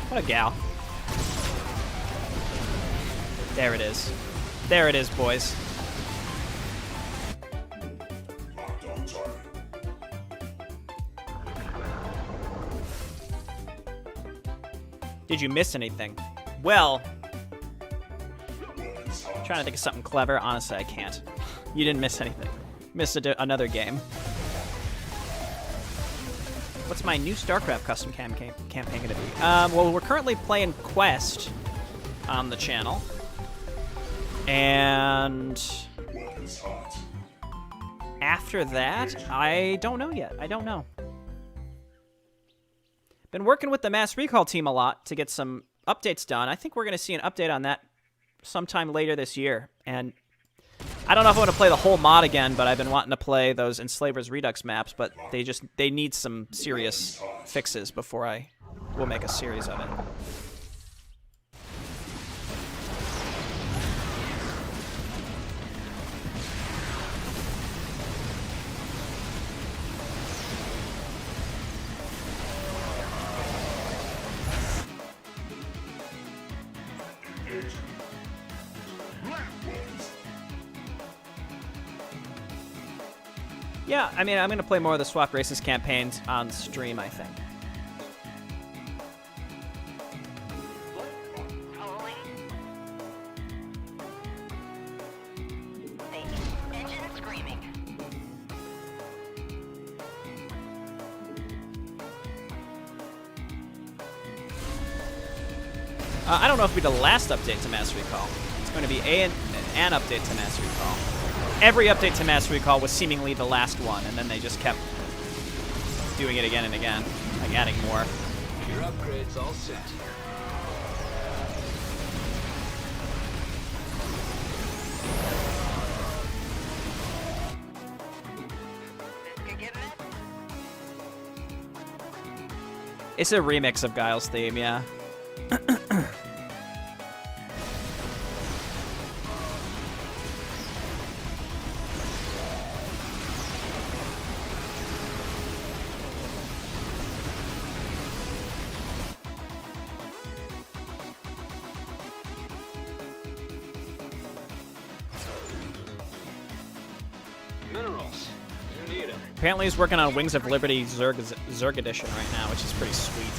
What a gal. There it is. There it is, boys. Locked on target. Did you miss anything? Well, Weapons hot. trying to think of something clever. Honestly, I can't. You didn't miss anything. Missed another game. What's my new StarCraft custom campaign going to be? Well, we're currently playing Quest on the channel. And Weapons hot. after that, I don't know yet. I don't know. Been working with the Mass Recall team a lot to get some updates done. I think we're going to see an update on that sometime later this year. And I don't know if I want to play the whole mod again, but I've been wanting to play those Enslavers Redux maps, but they need some serious fixes before I will make a series of it. Engage. Weapons. Yeah, I mean, I'm going to play more of the Swap Races campaigns on stream, I think. Rolling. The engine screaming. I don't know if it'll be the last update to Mass Recall. It's going to be an update to Mass Recall. Every update to Mass Recall was seemingly the last one, and then they just kept doing it again and again, like adding more. Your upgrade's all set. This could get messy. It's a remix of Guile's theme, yeah. Minerals. You need 'em. Apparently he's working on Wings of Liberty Zerg Edition right now, which is pretty sweet.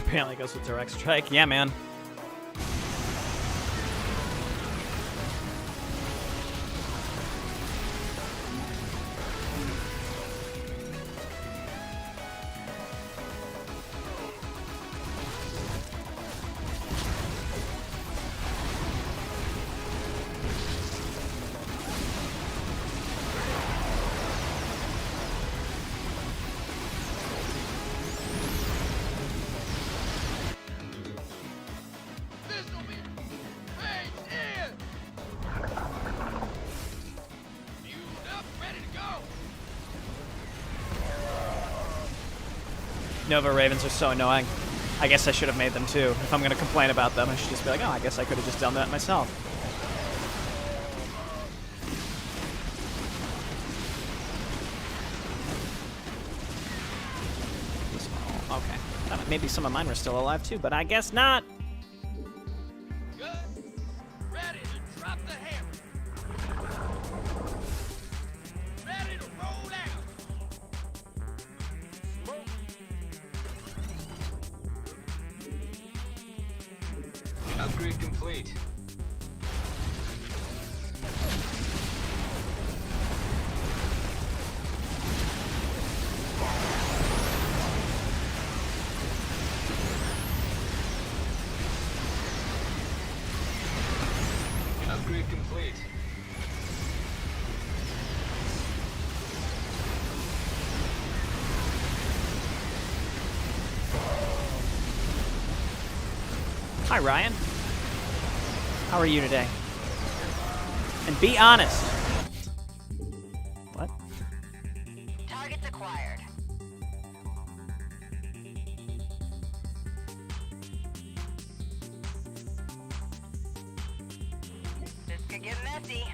Apparently goes with direct strike. Yeah, man. Nova Ravens are so annoying. I guess I should have made them too. If I'm going to complain about them, I should just be like, oh, I guess I could have just done that myself. Okay. Maybe some of mine were still alive too, but I guess not. Good. Ready to drop the hammer. Ready to roll out. Upgrade complete. Upgrade complete. Hi, Ryan. How are you today? And be honest. What? Targets acquired. This could get messy.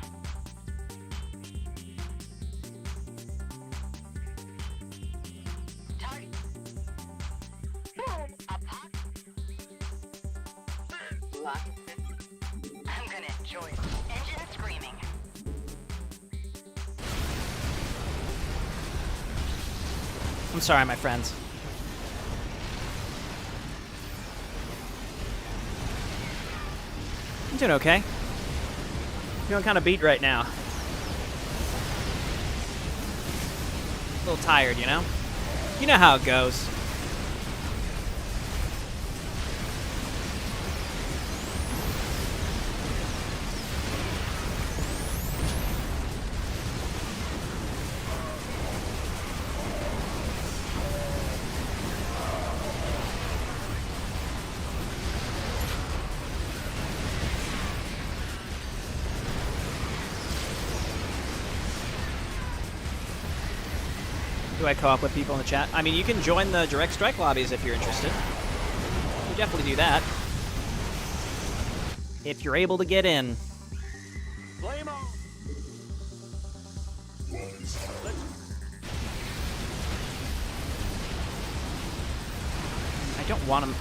Target. I'm gonna enjoy it. Engine screaming. I'm sorry, my friends. I'm doing okay. Feeling kind of beat right now. A little tired, you know? You know how it goes. Do I co-op with people in the chat? I mean, you can join the direct strike lobbies if you're interested. You definitely do that. If you're able to get in. Flame on. I don't want them.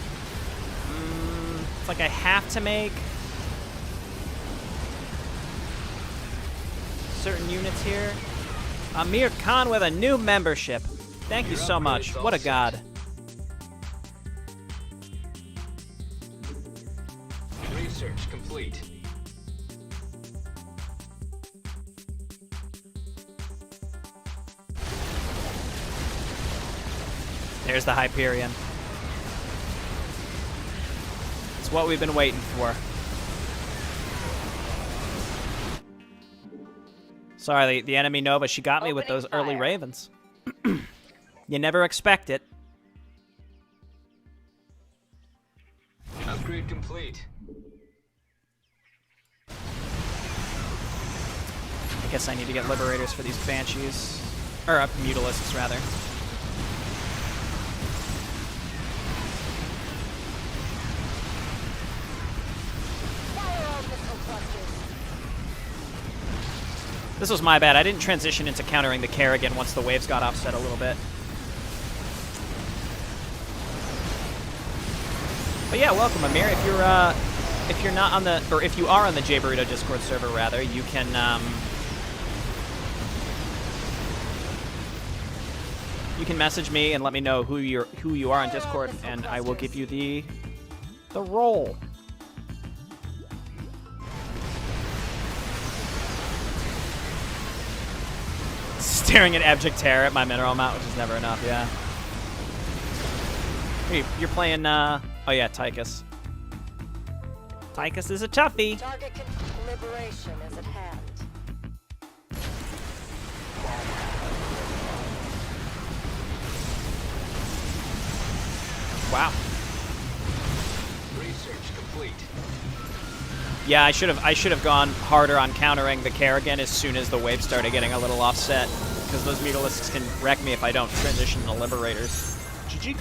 It's like I have to make certain units here. Amir Khan with a new membership. Thank you so much. What a god. Research complete. There's the Hyperion. It's what we've been waiting for. Sorry, the enemy Nova, she got me with those early Ravens. You never expect it. Upgrade complete. I guess I need to get Liberators for these Banshees. Or Mutalisks, rather. This was my bad. I didn't transition into countering the Kerrigan once the waves got offset a little bit. But yeah, welcome, Amir. If you're not on the, or if you are on the J Burrito Discord server, rather, you can You can message me and let me know who you are on Discord, and I will give you the role. Staring at abject terror at my mineral amount, which is never enough. Yeah. Hey, you're playing. Oh yeah, Tychus. Tychus is a toughie. Target liberation is at hand. Wow. Research complete. Yeah, I should have gone harder on countering the Kerrigan as soon as the wave started getting a little offset, because those Mutalisks can wreck me if I don't transition to Liberators. GG.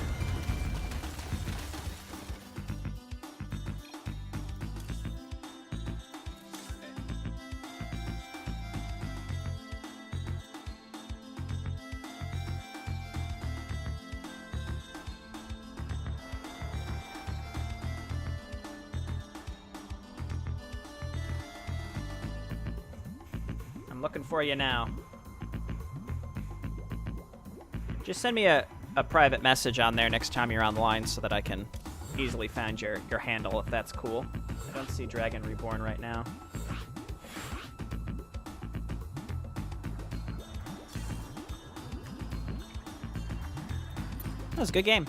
Looking for you now. Just send me a private message on there next time you're online so that I can easily find your handle, if that's cool. I don't see Dragon Reborn right now. That was a good game.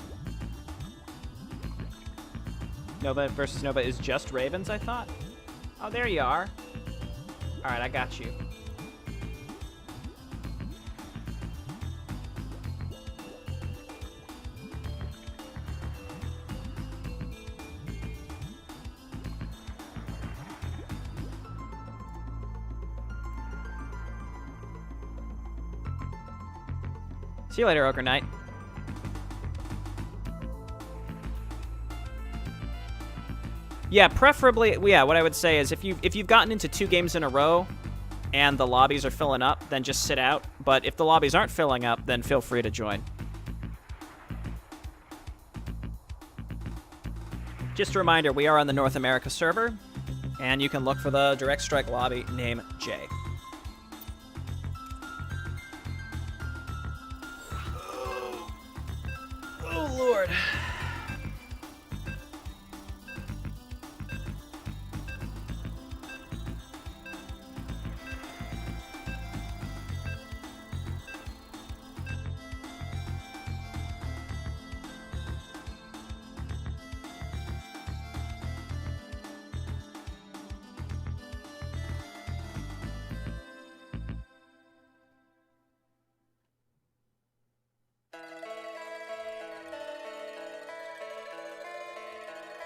Nova versus Nova is just Ravens, I thought? Oh, there you are. Alright, I got you. See you later, Ogre Knight. Yeah, preferably, yeah, what I would say is if you've gotten into 2 games in a row and the lobbies are filling up, then just sit out. But if the lobbies aren't filling up, then feel free to join. Just a reminder, we are on the North America server, and you can look for the Direct Strike lobby name J. Oh, Lord.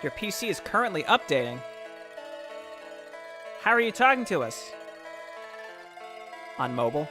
Your PC is currently updating. How are you talking to us? On mobile?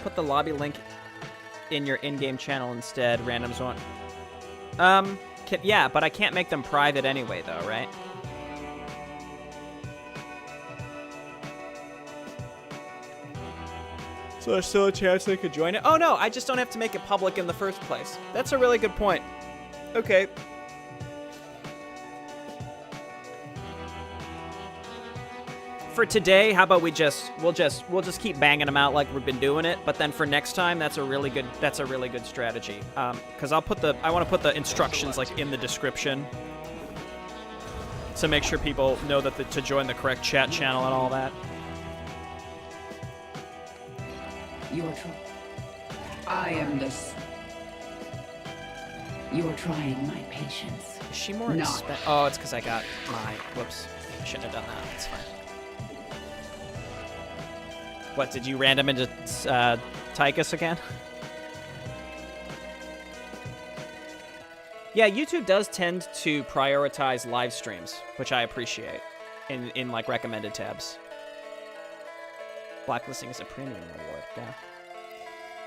Put the lobby link in your in-game channel instead. Randoms won't. Yeah, but I can't make them private anyway, though, right? So there's still a chance they could join it? Oh, no, I just don't have to make it public in the first place. That's a really good point. Okay. For today, how about we'll just keep banging them out like we've been doing it, but then for next time, that's a really good strategy. Because I want to put the instructions like in the description to make sure people know that to join the correct chat channel and all that. You're I am this. You're trying my patience. Is she more expensive? Oh, it's because I got my. Whoops. I shouldn't have done that. It's fine. What, did you random into Tychus again? Yeah, YouTube does tend to prioritize live streams, which I appreciate, in like recommended tabs. Blacklisting is a premium reward, yeah.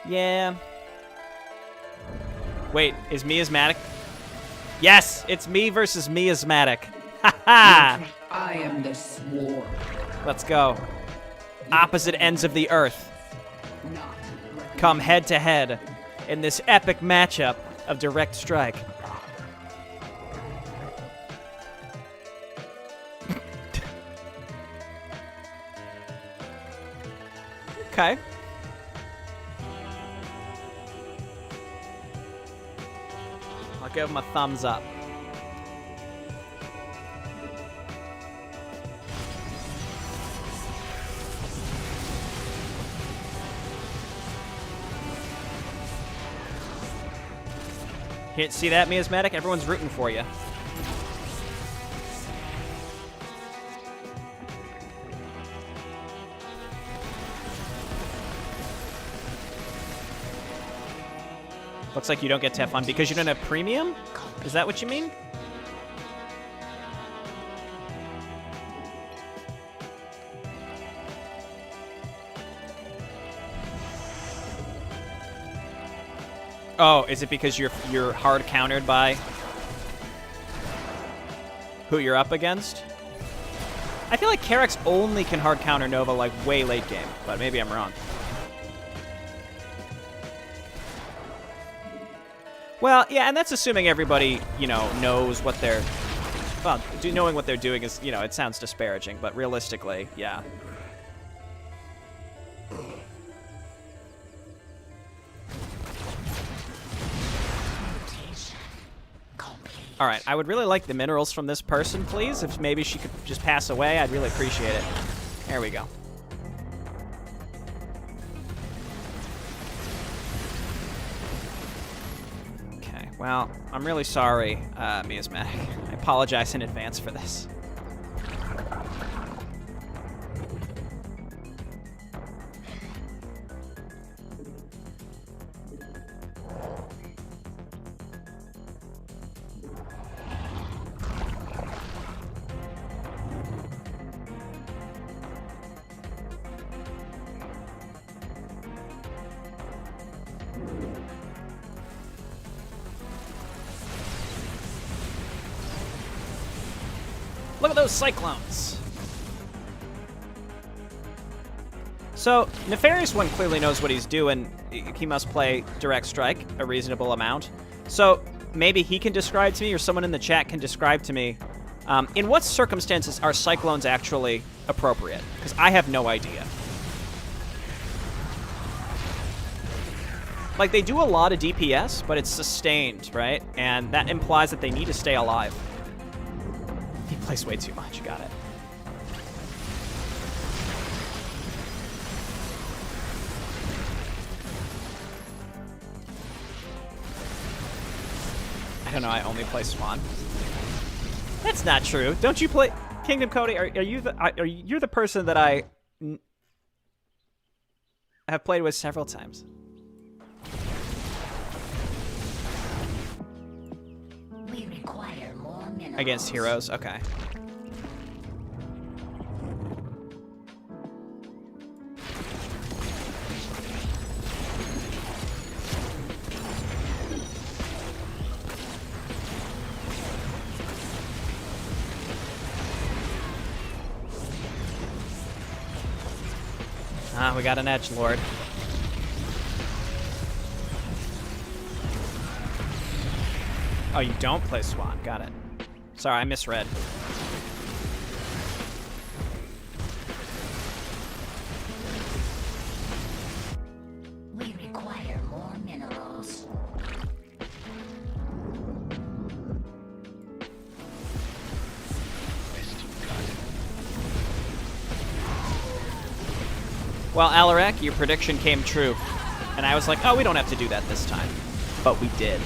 Yeah. Wait, is Miasmatic? Yes, it's me versus miasmatic. Ha ha! I am the swarm. Let's go. Opposite ends of the earth Not come head to head in this epic matchup of direct strike. Okay. I'll give him a thumbs up. Can't see that, miasmatic? Everyone's rooting for you. Looks like you don't get to have fun because you don't have premium? Is that what you mean? Oh, is it because you're hard countered by who you're up against? I feel like Carrick's only can hard counter Nova like way late game, but maybe I'm wrong. Well, yeah, and that's assuming everybody, you know, knows what they're... Well, knowing what they're doing is, you know, it sounds disparaging, but realistically, yeah. All right, I would really like the minerals from this person, please. If maybe she could just pass away, I'd really appreciate it. There we go. Okay, well, I'm really sorry, miasmatic. I apologize in advance for this. Look at those cyclones. So, Nefarious One clearly knows what he's doing. He must play Direct Strike a reasonable amount. So, maybe he can describe to me, or someone in the chat can describe to me, in what circumstances are cyclones actually appropriate? Because I have no idea. Like, they do a lot of DPS, but it's sustained, right? And that implies that they need to stay alive. He plays way too much. Got it. I don't know. I only play Swan. That's not true. Don't you play Kingdom Cody? Are you the? You're the person that I have played with several times. We require more minerals. Against heroes, okay. Ah, we got an edgelord. Oh, you don't play Swan. Got it. Sorry, I misread. We require more minerals. Well, Alarak, your prediction came true. And I was like, oh, we don't have to do that this time. But we did.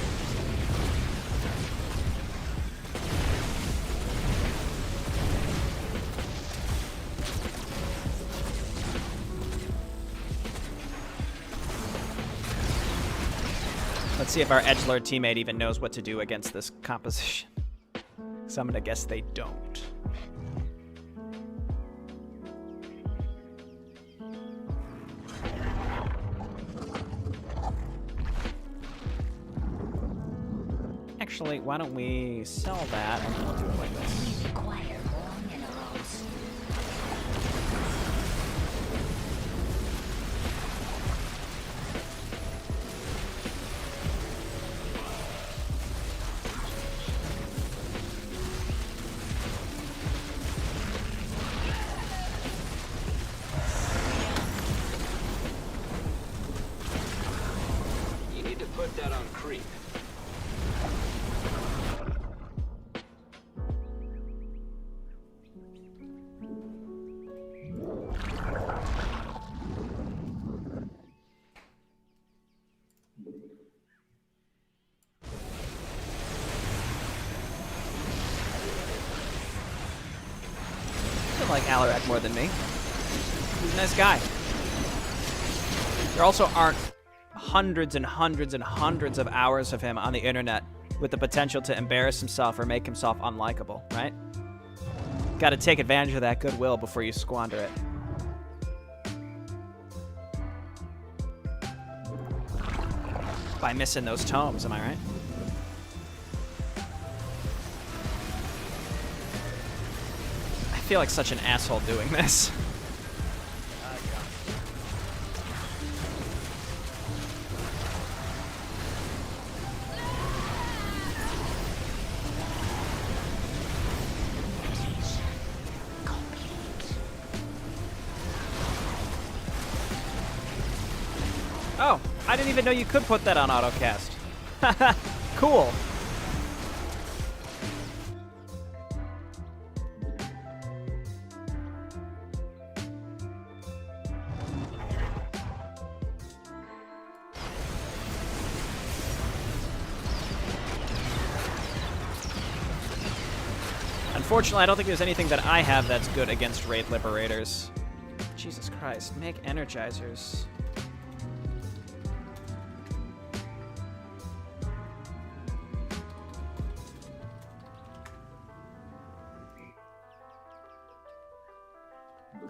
Let's see if our edgelord teammate even knows what to do against this composition. So I'm gonna guess they don't. Actually, why don't we sell that and then we'll do it like this. Require more minerals. You need to put that on creep. I like Alarak more than me. He's a nice guy. There also aren't hundreds and hundreds and hundreds of hours of him on the internet with the potential to embarrass himself or make himself unlikable, right? Got to take advantage of that goodwill before you squander it. By missing those tomes, am I right? I feel like such an asshole doing this. Oh, I didn't even know you could put that on autocast. Cool. Unfortunately, I don't think there's anything that I have that's good against Wraith Liberators. Jesus Christ, make energizers.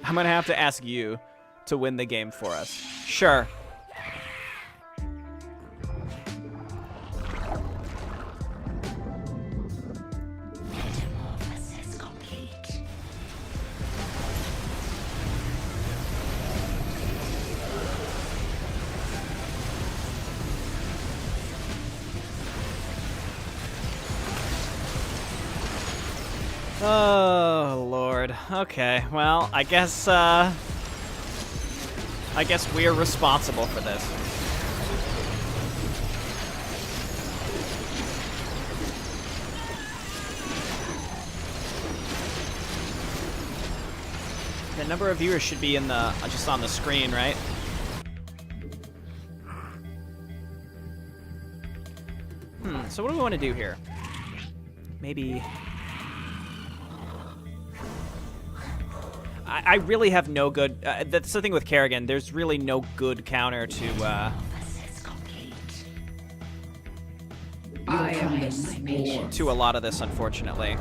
I'm gonna have to ask you to win the game for us. Sure. Metamorphosis complete. Oh, Lord. Okay, well, I guess we're responsible for this. The number of viewers should be in the just on the screen, right? So what do we want to do here? Maybe I really have no good... that's the thing with Kerrigan. There's really no good counter to... Metamorphosis complete. I am the swarm. to a lot of this, unfortunately.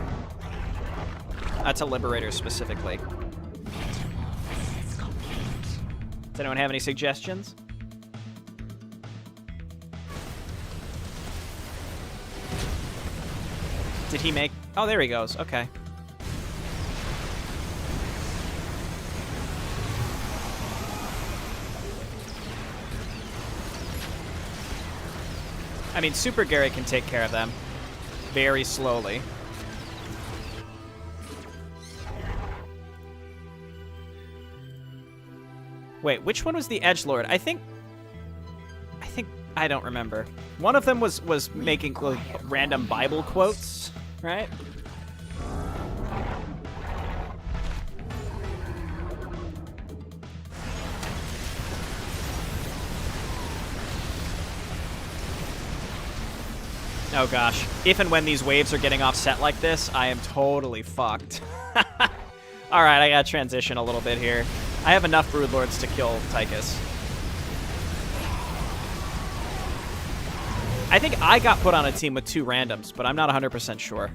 To Liberators specifically. Metamorphosis complete. Does anyone have any suggestions? Did he make... Oh, there he goes. Okay. I mean, Super Gary can take care of them very slowly. Wait, which one was the Edgelord? I think I don't remember. One of them was making like, random Bible quotes, right? Oh gosh. If and when these waves are getting offset like this, I am totally fucked. Alright, I gotta transition a little bit here. I have enough Broodlords to kill Tychus. I think I got put on a team with 2 randoms, but I'm not 100% sure.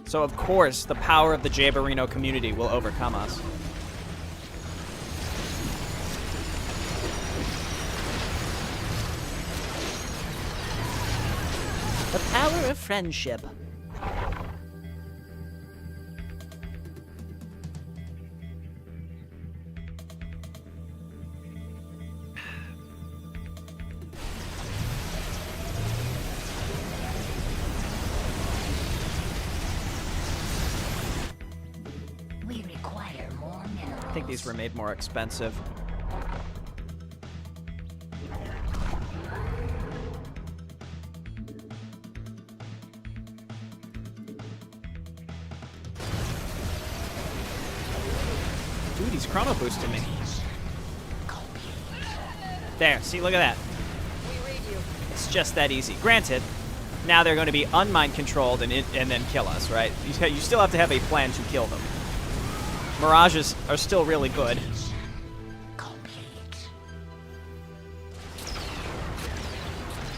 So of course, the power of the Jabarino community will overcome us. The power of friendship. We require more minerals. I think these were made more expensive. Dude, he's chrono boosting me. There, see, look at that. It's just that easy. Granted, now they're going to be unmind controlled and then kill us, right? You still have to have a plan to kill them. Mirages are still really good.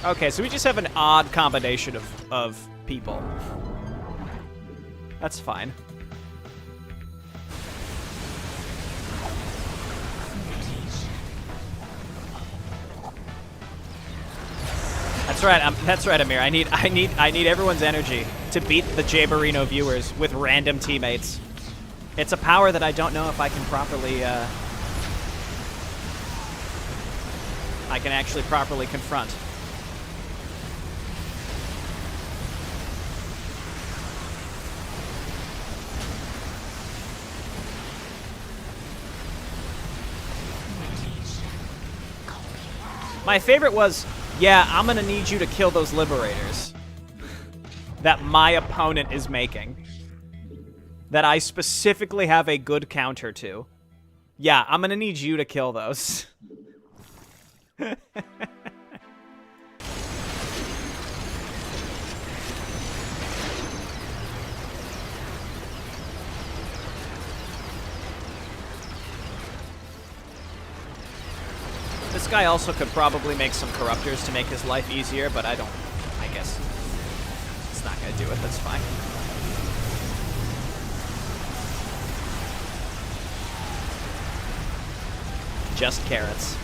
Okay, so we just have an odd combination of people. That's fine. That's right, Amir. I need everyone's energy to beat the Jaberino viewers with random teammates. It's a power that I don't know if I can properly actually properly confront. My favorite was, yeah, I'm gonna need you to kill those liberators that my opponent is making. That I specifically have a good counter to. Yeah, I'm gonna need you to kill those. This guy also could probably make some corruptors to make his life easier, but I guess it's not gonna do it, that's fine. Just carrots.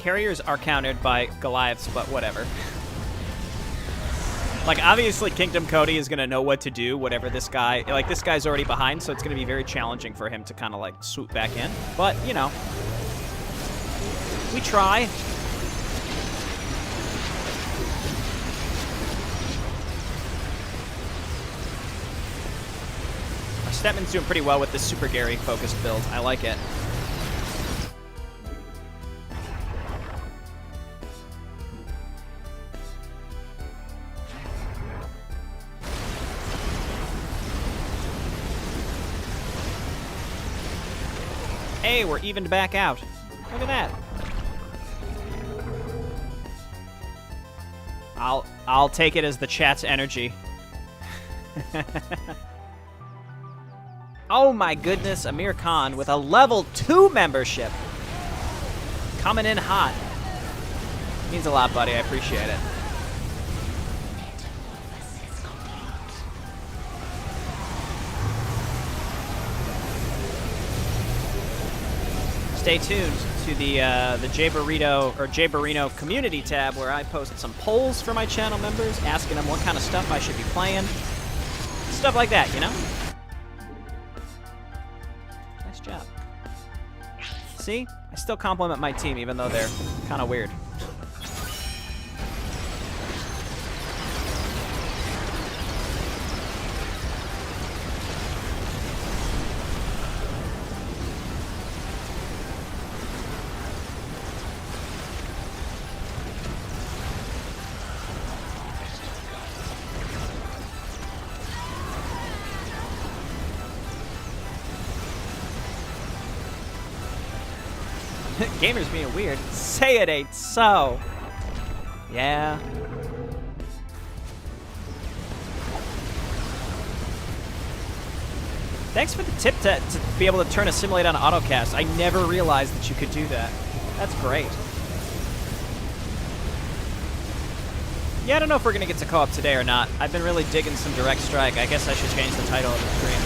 Carriers are countered by Goliaths, but whatever. Like, obviously, Kingdom Cody is going to know what to do, whatever this guy... Like, this guy's already behind, so it's going to be very challenging for him to kind of, like, swoop back in. But, you know. We try. Our Stepman's doing pretty well with this Super Gary-focused build. I like it. Hey, we're evened back out. Look at that. I'll take it as the chat's energy. Oh my goodness, Amir Khan with a level 2 membership. Coming in hot. Means a lot, buddy. I appreciate it. Stay tuned to the Jaberino community tab where I post some polls for my channel members, asking them what kind of stuff I should be playing. Stuff like that, you know? Nice job. See? I still compliment my team even though they're kind of weird. Gamers being weird. Say it ain't so. Yeah. Thanks for the tip to be able to turn a simulate on autocast. I never realized that you could do that. That's great. Yeah, I don't know if we're going to get to co-op today or not. I've been really digging some Direct Strike. I guess I should change the title of the stream.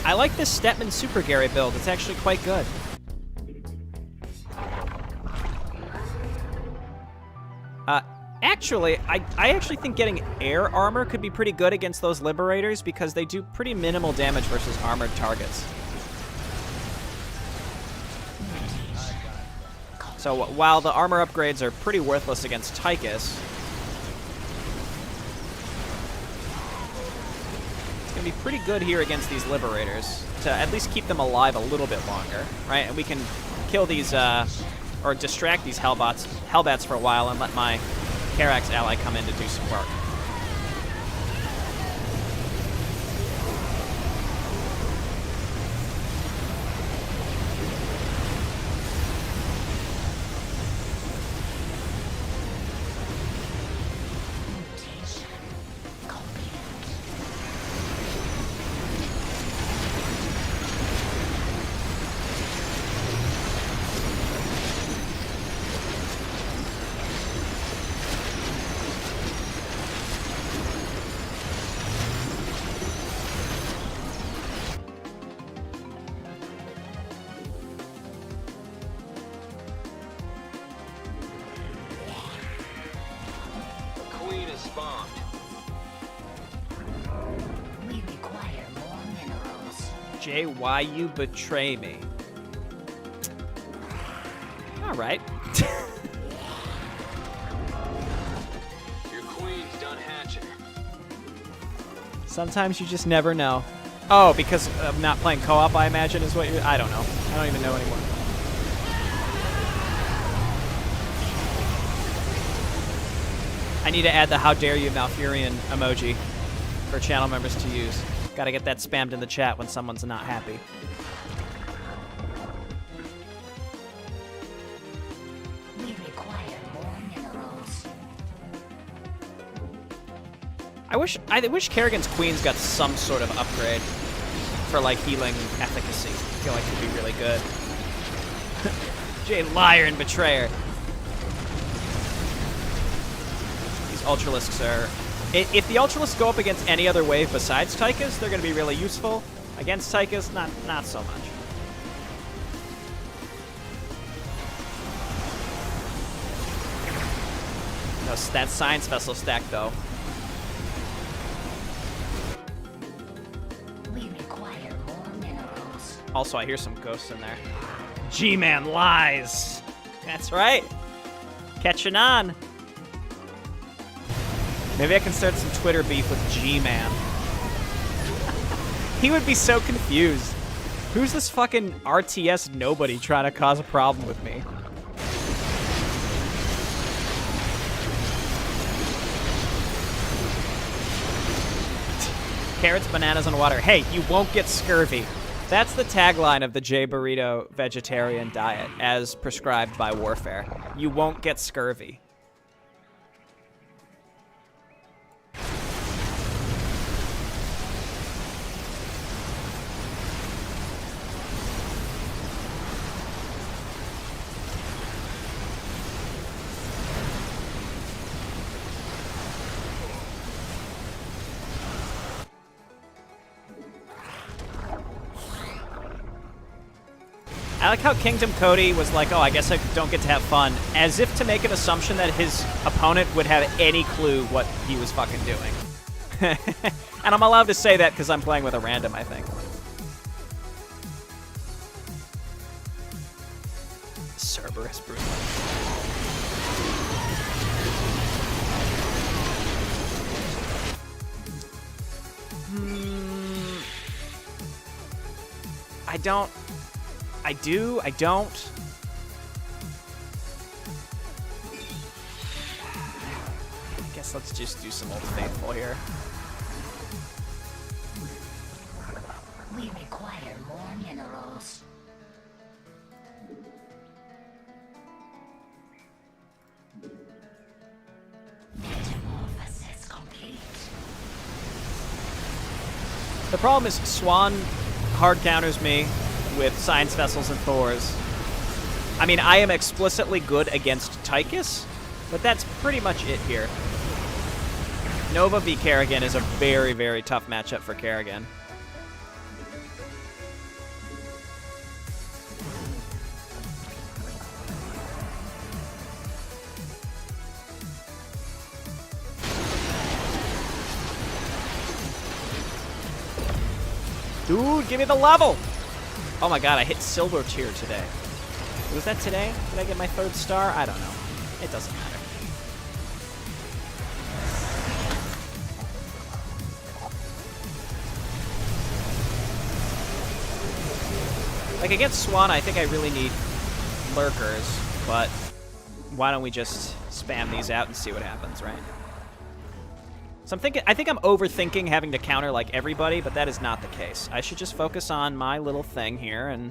I like this Stepman Super Gary build. It's actually quite good. Actually, I actually think getting air armor could be pretty good against those Liberators because they do pretty minimal damage versus armored targets. So while the armor upgrades are pretty worthless against Tychus, it's going to be pretty good here against these Liberators to at least keep them alive a little bit longer, right? And we can kill these, or distract these Hellbats for a while and let my Karax ally come in to do some work. Queen is spawned. We require more minerals. Jay, why you betray me? All right. Your queen's done hatching. Sometimes you just never know. Oh, because of not playing co-op, I imagine, is what you're... I don't know. I don't even know anymore. I need to add the "How dare you, Malfurion" emoji for channel members to use. Gotta get that spammed in the chat when someone's not happy. We require more minerals. I wish Kerrigan's Queen's got some sort of upgrade for like healing efficacy. I feel like it'd be really good. Jay, liar and betrayer. These Ultralisks are... If the Ultralisks go up against any other wave besides Tychus, they're going to be really useful. Against Tychus, not so much. No, that Science Vessel stack, though. We require more minerals. Also, I hear some ghosts in there. G-Man lies. That's right. Catching on. Maybe I can start some Twitter beef with G-Man. He would be so confused. Who's this fucking RTS nobody trying to cause a problem with me? Carrots, bananas, and water. Hey, you won't get scurvy. That's the tagline of the J Burrito vegetarian diet, as prescribed by Warfare. You won't get scurvy. I like how Kingdom Cody was like, oh, I guess I don't get to have fun, as if to make an assumption that his opponent would have any clue what he was fucking doing. And I'm allowed to say that because I'm playing with a random, I think. Cerberus Brutal. I don't... I do, I don't. I guess let's just do some Old Faithful here. We require more minerals. The problem is Swan hard counters me with Science Vessels and Thors. I mean, I am explicitly good against Tychus, but that's pretty much it here. Nova v. Kerrigan is a very, very tough matchup for Kerrigan. Dude, give me the level! Oh my god, I hit silver tier today. Was that today? Did I get my 3rd star? I don't know. It doesn't matter. Like, against Swan, I think I really need lurkers, but why don't we just spam these out and see what happens, right? So I think I'm overthinking having to counter, like, everybody, but that is not the case. I should just focus on my little thing here and...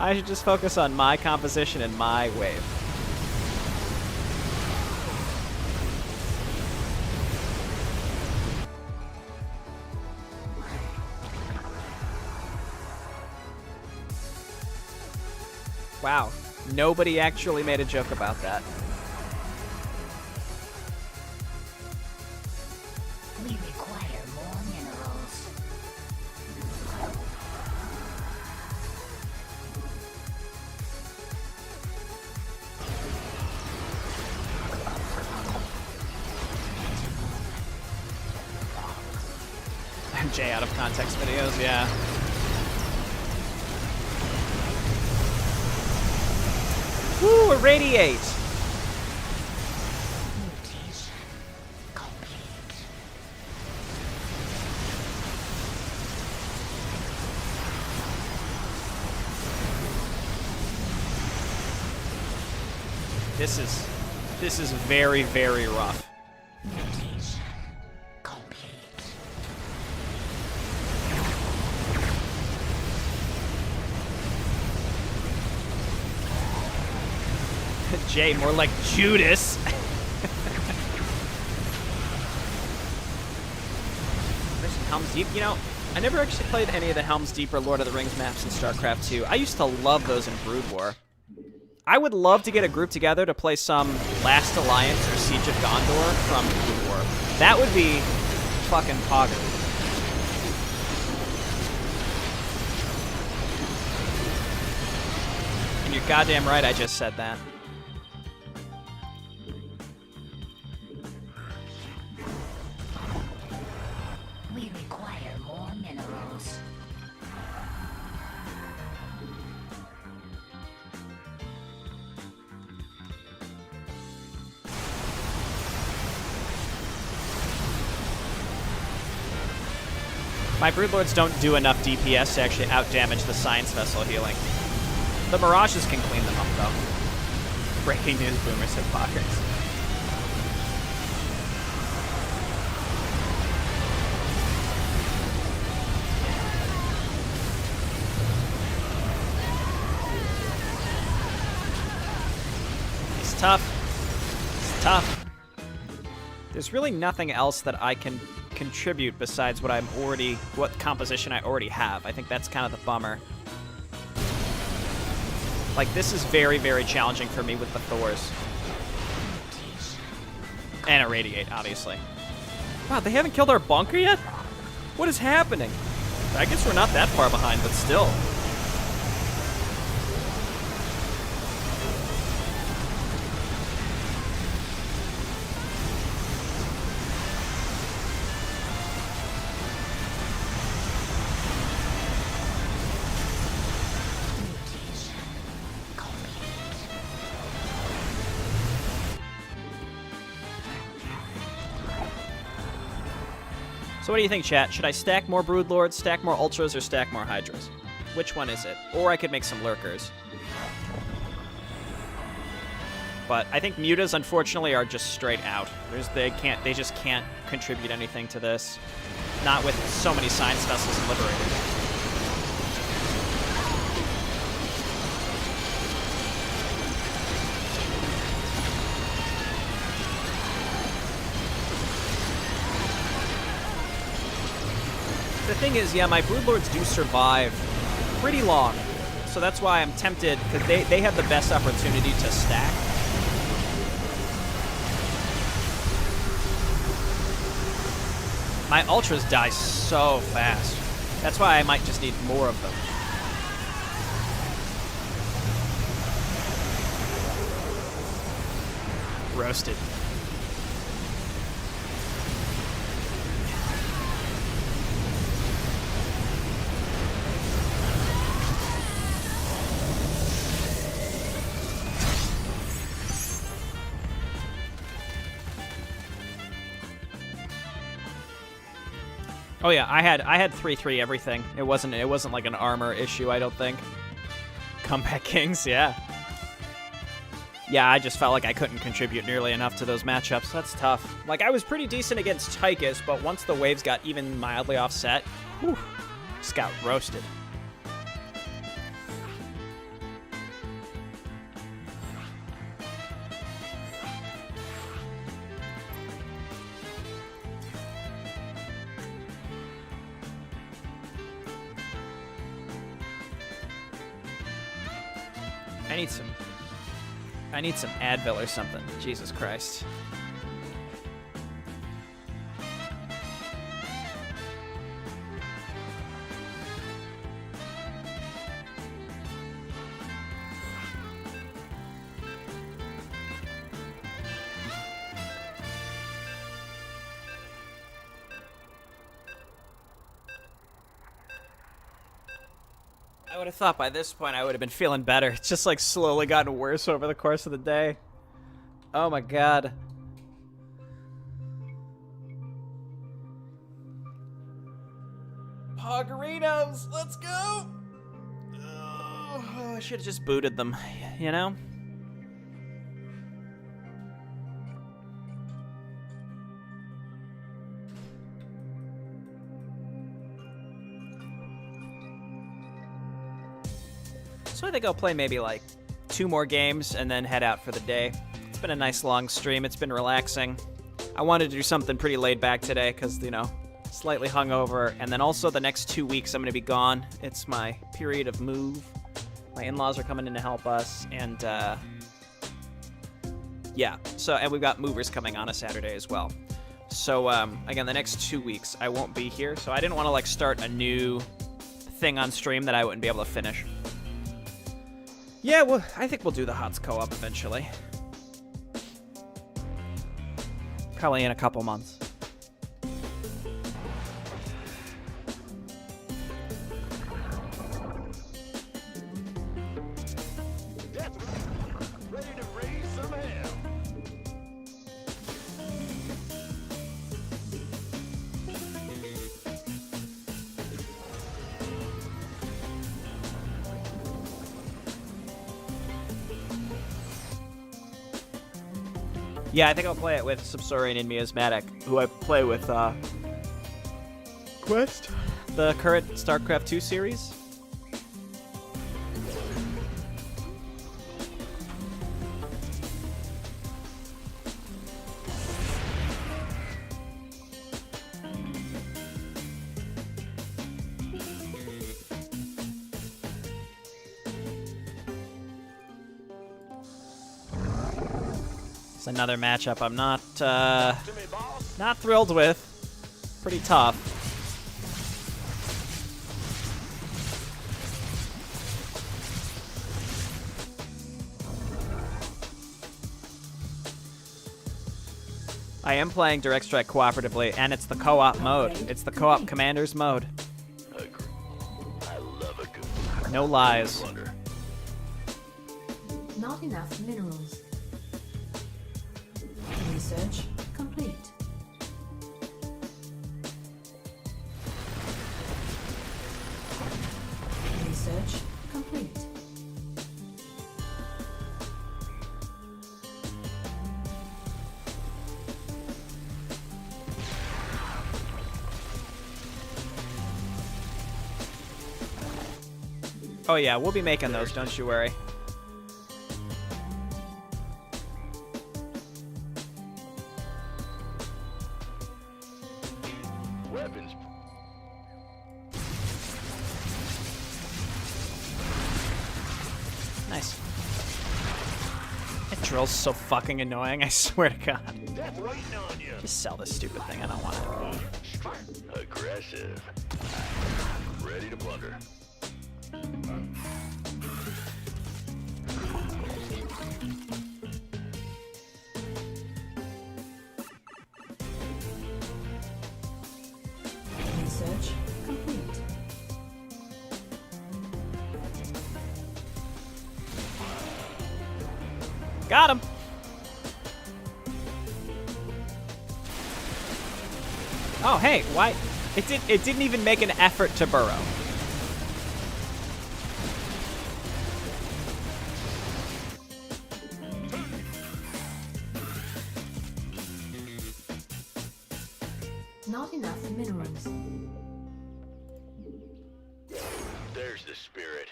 I should just focus on my composition and my wave. Wow, nobody actually made a joke about that. We require more minerals. Jay out of context videos, yeah. Woo, irradiate! Mutation complete. This is very, very rough. Mutation complete. Jay, more like Judas. There's some Helm's Deep. You know, I never actually played any of the Helm's Deep or Lord of the Rings maps in StarCraft 2. I used to love those in Brood War. I would love to get a group together to play some Last Alliance or Siege of Gondor from Brood War. That would be fucking pogger. And you're goddamn right I just said that. We require more minerals. My Broodlords don't do enough DPS to actually outdamage the Science Vessel healing. The Mirages can clean them up, though. Breaking news, Boomers hit pockets. He's tough. He's tough. There's really nothing else that I can contribute besides what composition I already have. I think that's kind of the bummer. Like, this is very, very challenging for me with the Thors. And Irradiate, obviously. Wow, they haven't killed our bunker yet? What is happening? I guess we're not that far behind, but still. So what do you think, chat? Should I stack more Broodlords, stack more Ultras, or stack more Hydras? Which one is it? Or I could make some Lurkers. But I think Mutas, unfortunately, are just straight out. They just can't contribute anything to this. Not with so many Science Vessels and Liberators. The thing is, yeah, my Broodlords do survive pretty long. So that's why I'm tempted, because they have the best opportunity to stack. My Ultras die so fast. That's why I might just need more of them. Roasted. Oh yeah, I had 3/3 everything. It wasn't like an armor issue, I don't think. Comeback Kings, yeah. Yeah, I just felt like I couldn't contribute nearly enough to those matchups. That's tough. Like, I was pretty decent against Tychus, but once the waves got even mildly offset, whew, just got roasted. I need some Advil or something. Jesus Christ. I would have thought by this point I would have been feeling better. It's just like slowly gotten worse over the course of the day. Oh my god. Poggerinos, let's go! Oh, I should have just booted them, you know? So I think I'll play maybe like 2 more games and then head out for the day. It's been a nice long stream. It's been relaxing. I wanted to do something pretty laid back today because, you know, slightly hungover. And then also the next 2 weeks I'm going to be gone. It's my period of move. My in-laws are coming in to help us. And, yeah. So, and we've got movers coming on a Saturday as well. So, again, the next 2 weeks I won't be here. So I didn't want to, like, start a new thing on stream that I wouldn't be able to finish. Yeah, well, I think we'll do the HOTS co-op eventually. Probably in a couple months. Ready to raise some hell. Yeah, I think I'll play it with Subsaurian and Miasmatic, who I play with, Quest, the current StarCraft 2 series. It's another matchup I'm not thrilled with. Pretty tough. I am playing Direct Strike cooperatively, and it's the co-op mode. It's the co-op commanders mode. I love a good No lies. Not enough minerals. Research complete. Research complete. Oh yeah, we'll be making those, don't you worry. weapons. Nice. That drill's so fucking annoying, I swear to God. That's waiting on you. Just sell this stupid thing, I don't want it. Aggressive. Ready to plunder. Research complete. Got him! Oh, hey, why? It didn't even make an effort to burrow. Not enough minerals. There's the spirit.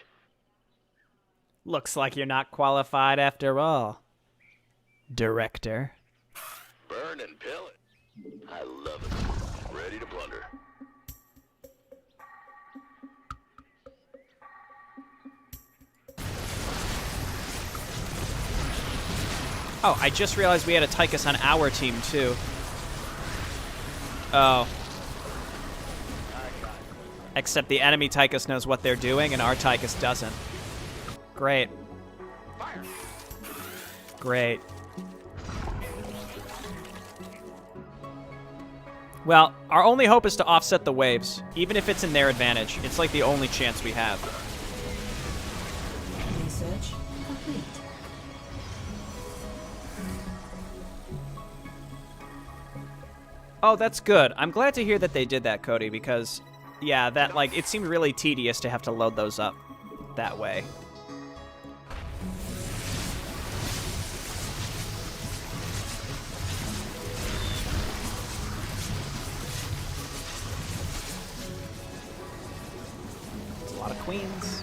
Looks like you're not qualified after all, Director. Burn and pill it. I love it. Ready to plunder. Oh, I just realized we had a Tychus on our team, too. Oh. Except the enemy Tychus knows what they're doing, and our Tychus doesn't. Great. Great. Well, our only hope is to offset the waves, even if it's in their advantage. It's like the only chance we have. Research complete. Oh, that's good. I'm glad to hear that they did that, Cody, because, yeah, that, like, it seemed really tedious to have to load those up that way. It's a lot of queens.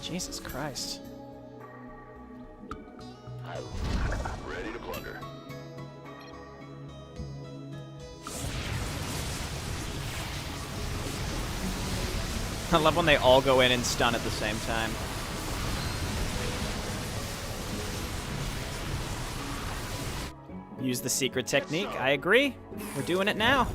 Jesus Christ. Ready to plunder. I love when they all go in and stun at the same time. Use the secret technique. I agree. We're doing it now.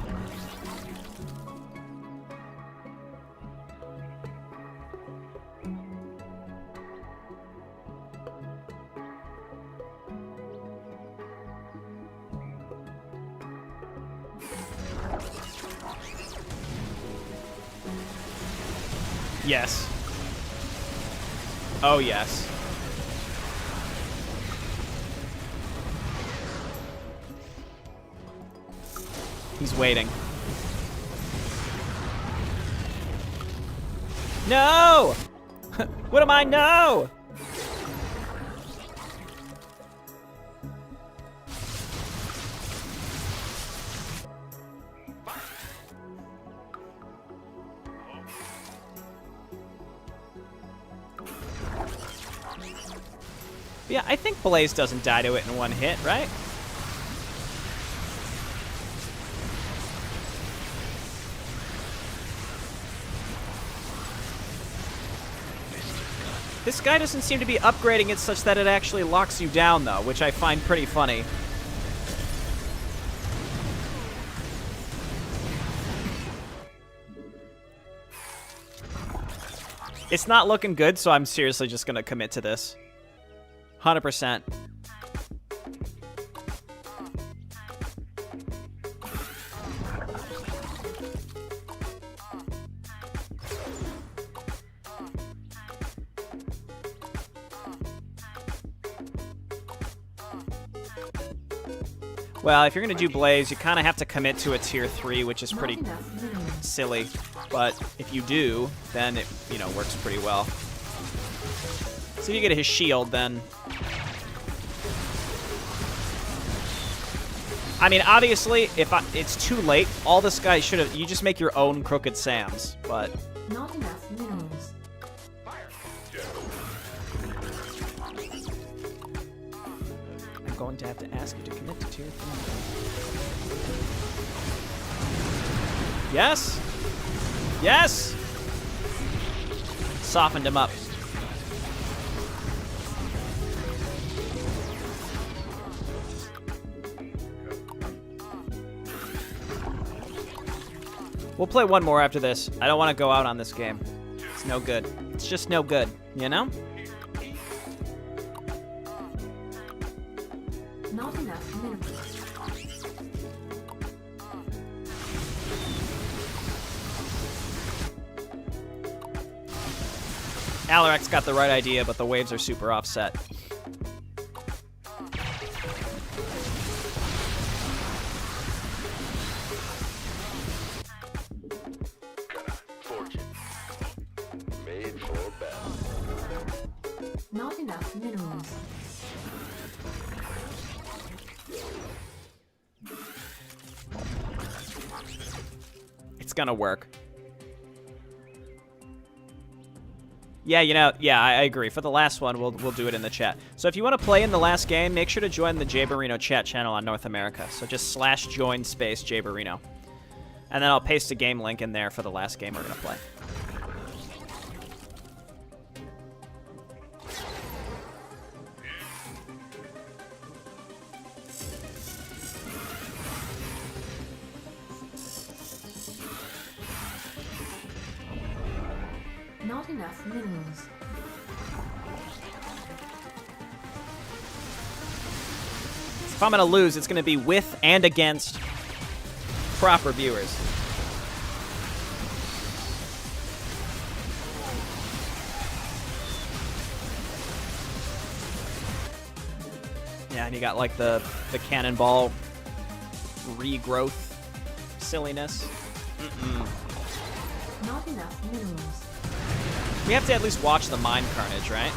Yes. Oh, yes. He's waiting. No! What am I? No! Yeah, I think Blaze doesn't die to it in one hit, right? This guy doesn't seem to be upgrading it such that it actually locks you down, though, which I find pretty funny. It's not looking good, so I'm seriously just gonna commit to this. 100%. Well, if you're going to do Blaze, you kind of have to commit to a tier 3, which is Not pretty enough minerals. silly. But if you do, then it, works pretty well. So if you get his shield, then... I mean, obviously, it's too late. All this guy should have... You just make your own Crooked Sams, but... Not enough minerals. I'm going to have to ask you to commit to tier 3. Yes! Yes! Softened him up. We'll play one more after this. I don't want to go out on this game. It's no good. It's just no good, you know? Not enough minerals. Alarak's got the right idea, but the waves are super offset. Fortune. Made for battle. Not enough minerals. It's gonna work. Yeah, I agree. For the last one, we'll do it in the chat. So if you want to play in the last game, make sure to join the Jaybarino chat channel on North America. So just /join space Jaybarino. And then I'll paste a game link in there for the last game we're going to play. Not enough minerals. If I'm going to lose, it's going to be with and against proper viewers. Yeah, and you got like the cannonball regrowth silliness. Not enough minerals. We have to at least watch the mine carnage, right?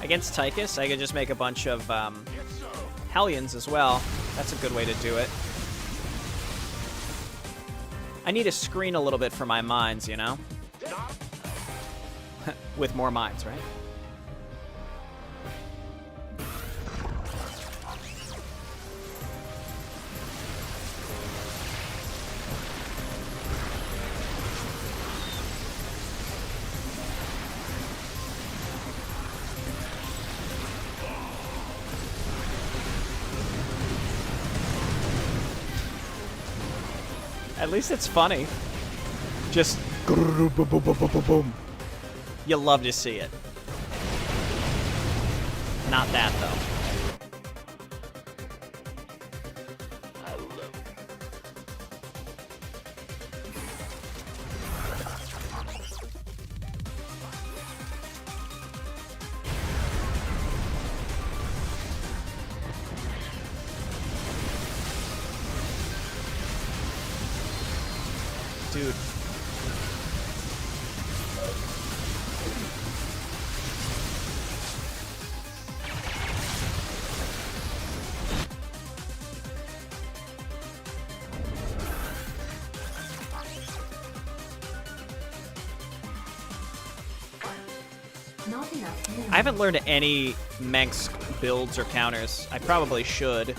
Against Tychus, I could just make a bunch of Hellions as well. That's a good way to do it. I need to screen a little bit for my mines, you know? With more mines, right? At least it's funny. Just boom. You love to see it. Not that though. I love it. Dude. Not enough minerals. I haven't learned any Manx builds or counters. I probably should.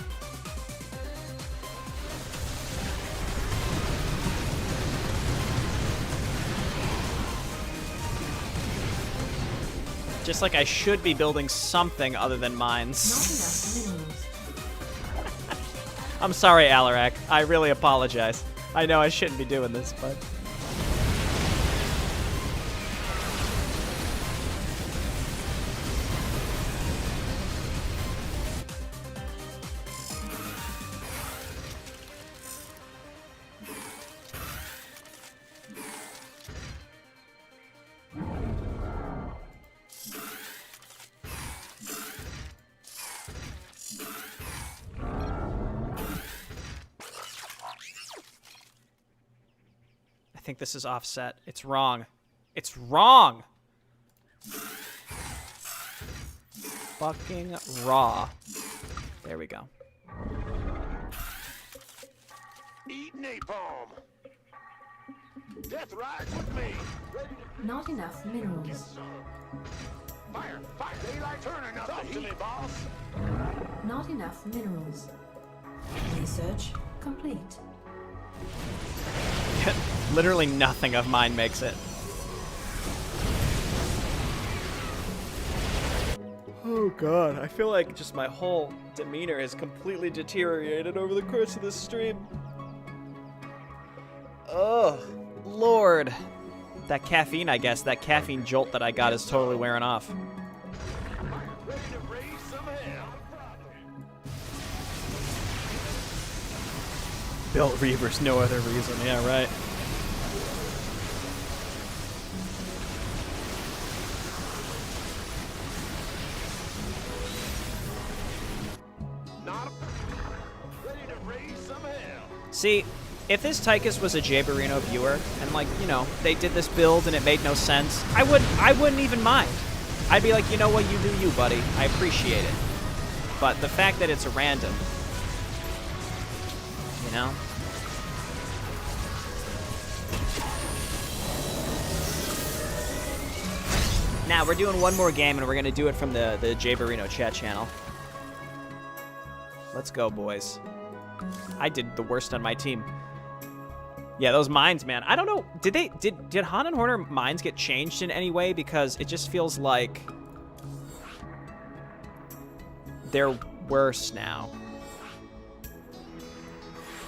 Just like I should be building something other than mines. Not enough minerals. I'm sorry, Alarak. I really apologize. I know I shouldn't be doing this, but... I think this is offset. It's wrong. It's wrong! Fucking raw. There we go. Eat napalm. Death rides with me. Ready to Not enough minerals. fire. Fire. Daylight turning up. Talk to me, boss. Not enough minerals. Research complete. Literally nothing of mine makes it. Oh god, I feel like just my whole demeanor has completely deteriorated over the course of this stream. Oh, Lord. That caffeine, I guess, that caffeine jolt that I got is totally wearing off. Ready to raise some hell. Built Reavers, no other reason. Yeah, right. Not ready to raise some hell. See, if this Tychus was a Jay Barino viewer, and like, you know, they did this build and it made no sense, I wouldn't even mind. I'd be like, you know what, you do you, buddy. I appreciate it. But the fact that it's random, you know? Now, we're doing one more game, and we're going to do it from the Jay Barino chat channel. Let's go, boys. I did the worst on my team. Yeah, those mines, man. I don't know. Did Han and Horner mines get changed in any way? Because it just feels like they're worse now.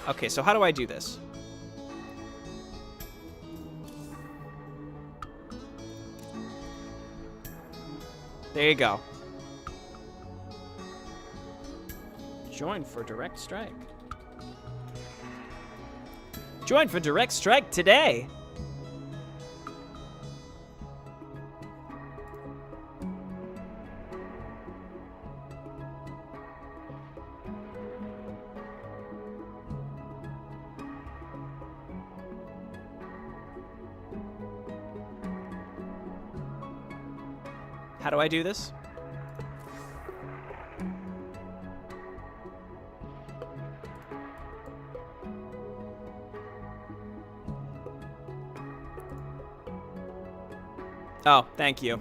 Okay, so how do I do this? There you go. Join for direct strike. Join for direct strike today. How do I do this? Oh, thank you.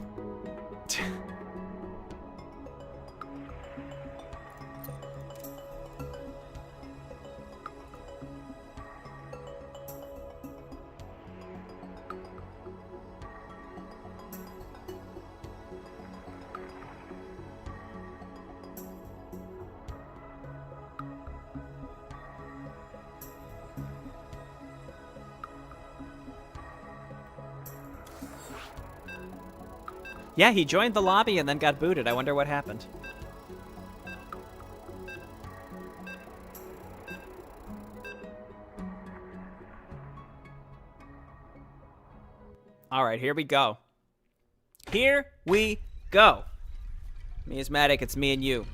Yeah, he joined the lobby and then got booted. I wonder what happened. All right, here we go. Here we go. Miasmatic, it's me and you.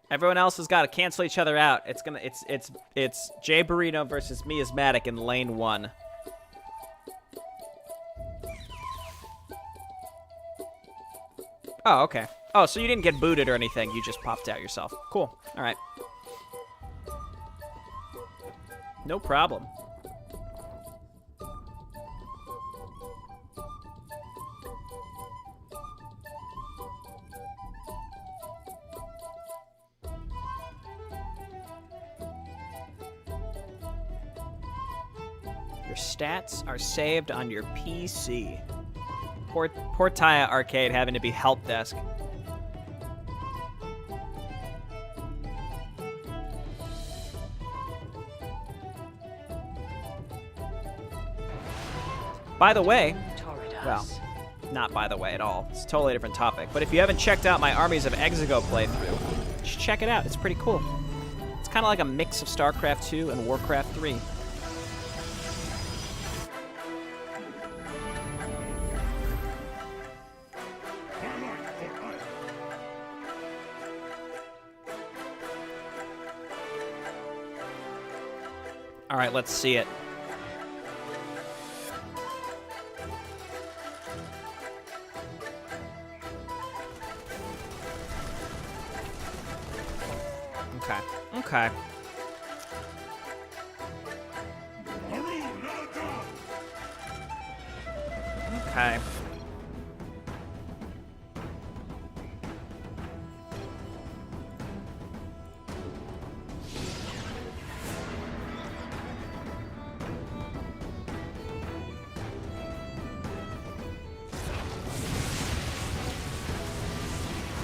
Everyone else has got to cancel each other out. It's Jay Barino versus Miasmatic in lane 1. Oh, okay. Oh, so you didn't get booted or anything. You just popped out yourself. Cool. All right. No problem. Your stats are saved on your PC. Poor Taya Arcade having to be help desk. By the way, well, not by the way at all. It's a totally different topic. But if you haven't checked out my Armies of Exego playthrough, you should check it out. It's pretty cool. It's kind of like a mix of StarCraft 2 and Warcraft 3. All right, let's see it. Okay. Okay. Okay.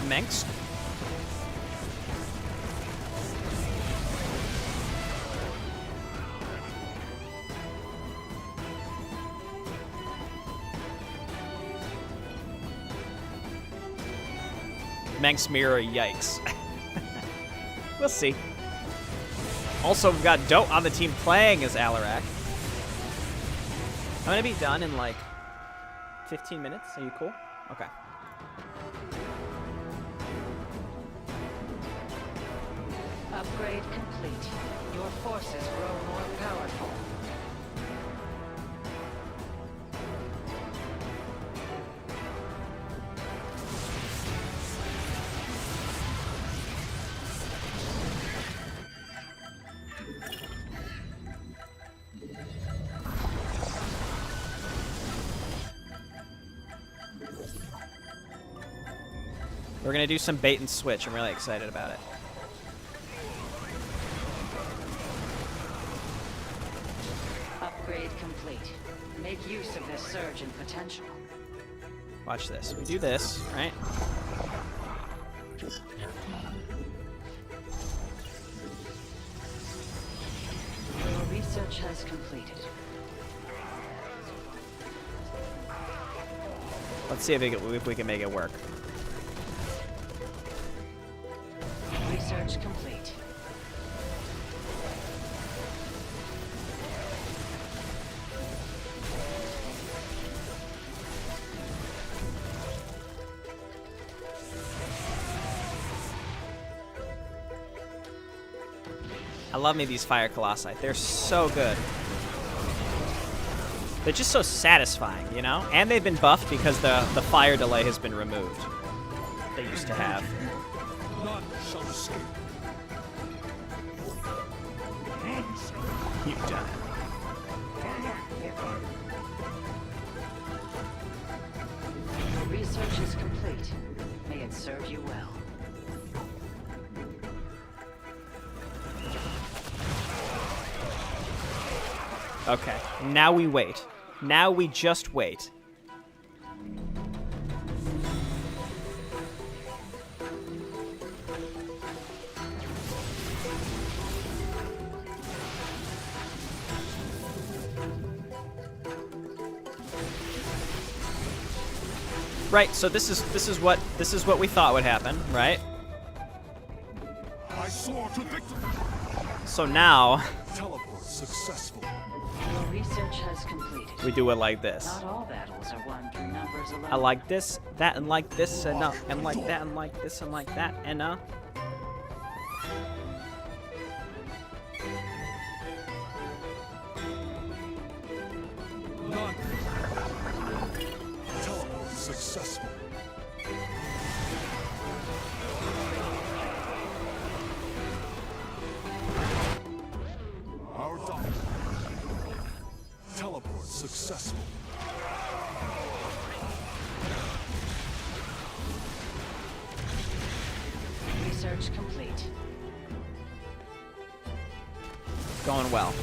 Manx? Manx Mirror, yikes. We'll see. Also, we've got Dote on the team playing as Alarak. I'm gonna be done in like 15 minutes. Are you cool? Okay. Upgrade complete. Your forces grow more powerful. We're gonna do some bait and switch. I'm really excited about it. Upgrade complete. Make use of this surge in potential. Watch this. We do this, right? Your research has completed. Let's see if we can make it work. Research complete. I love me these Fire Colossi. They're so good. They're just so satisfying, you know? And they've been buffed because the fire delay has been removed. They used to have. None shall escape. You've done it. Your research is complete. May it serve you well. Okay, now we wait. Now we just wait. Right, so this is what we thought would happen, right? I soar to victory. So now Teleport successful. Your research has completed. we do it like this. Not all battles are won through numbers alone. I like this, that, and like this, and like that, and like this, and like that, and None. Teleport successful. Our doctor. Teleport successful. Research complete. going well.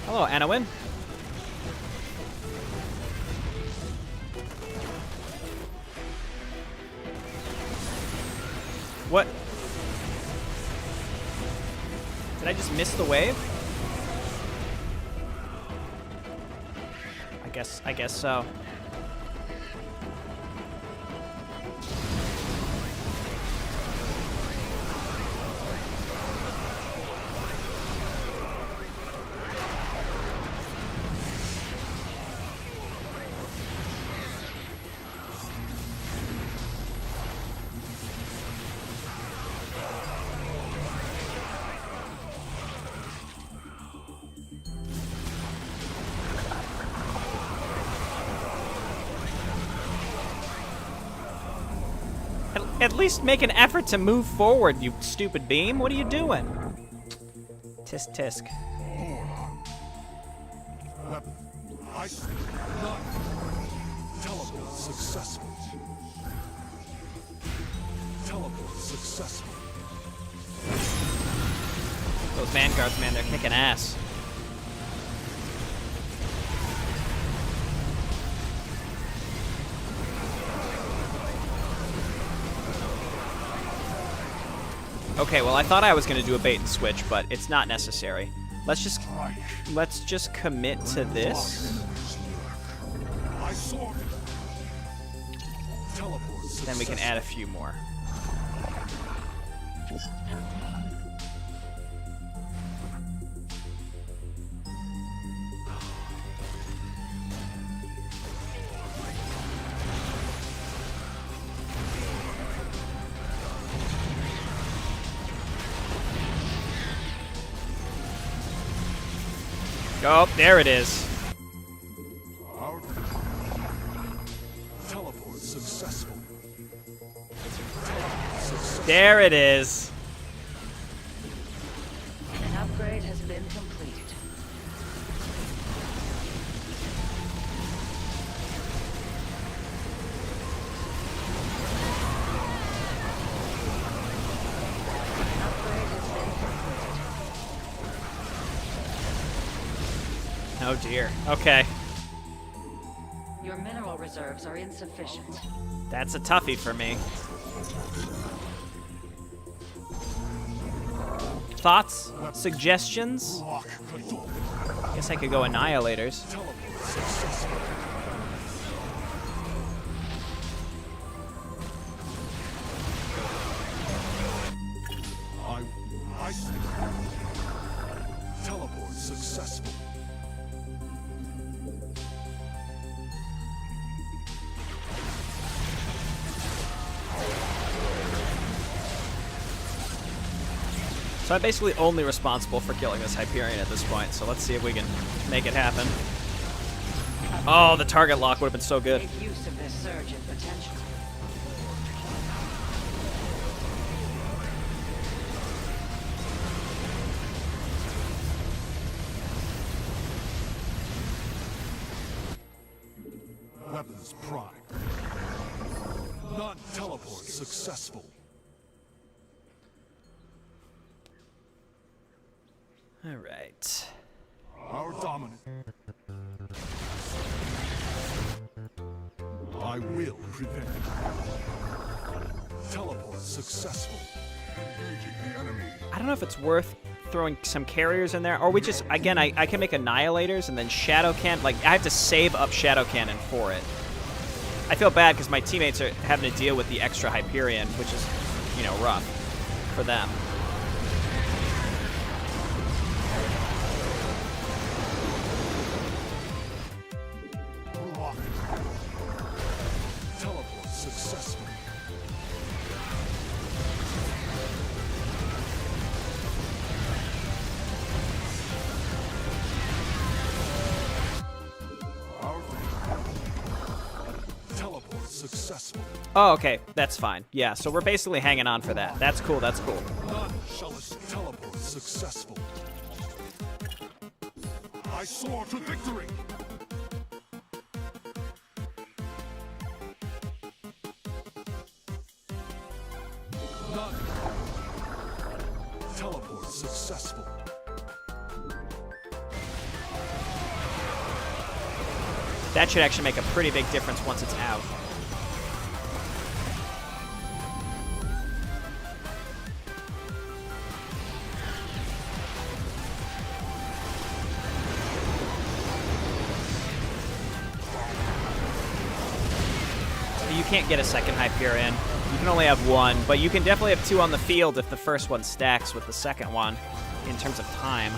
Hello, Anowin. What? Did I just miss the wave? I guess so. At least make an effort to move forward, you stupid beam. What are you doing? Tisk tisk. Teleport successful. Teleport successful. Those vanguards, man, they're kicking ass. Okay, well, I thought I was going to do a bait and switch, but it's not necessary. Let's just commit to this. Then we can add a few more. Oh, there it is. Teleport successful. There it is. An upgrade has been completed. An upgrade has been completed. Oh dear. Okay. Your mineral reserves are insufficient. That's a toughie for me. Thoughts? Suggestions? Guess I could go Annihilators. Teleport successful. So I'm basically only responsible for killing this Hyperion at this point, so let's see if we can make it happen. Oh, the target lock would have been so good. Make use of this surge in potential. Weapons prime. Non-teleport successful. All right. Our dominant. I will prepare. Teleport successful. Engaging the enemy. I don't know if it's worth throwing some carriers in there, or we just, again, I can make Annihilators and then Shadow Cannon. Like, I have to save up Shadow Cannon for it. I feel bad because my teammates are having to deal with the extra Hyperion, which is, you know, rough for them. Teleport successful. Teleport successful. Oh, okay, that's fine. Yeah, so we're basically hanging on for that. That's cool, that's cool. None shall teleport successful. I soar to victory. None. Teleport successful. That should actually make a pretty big difference once it's out. can't get a second Hyperion. You can only have one, but you can definitely have two on the field if the first one stacks with the second one in terms of time.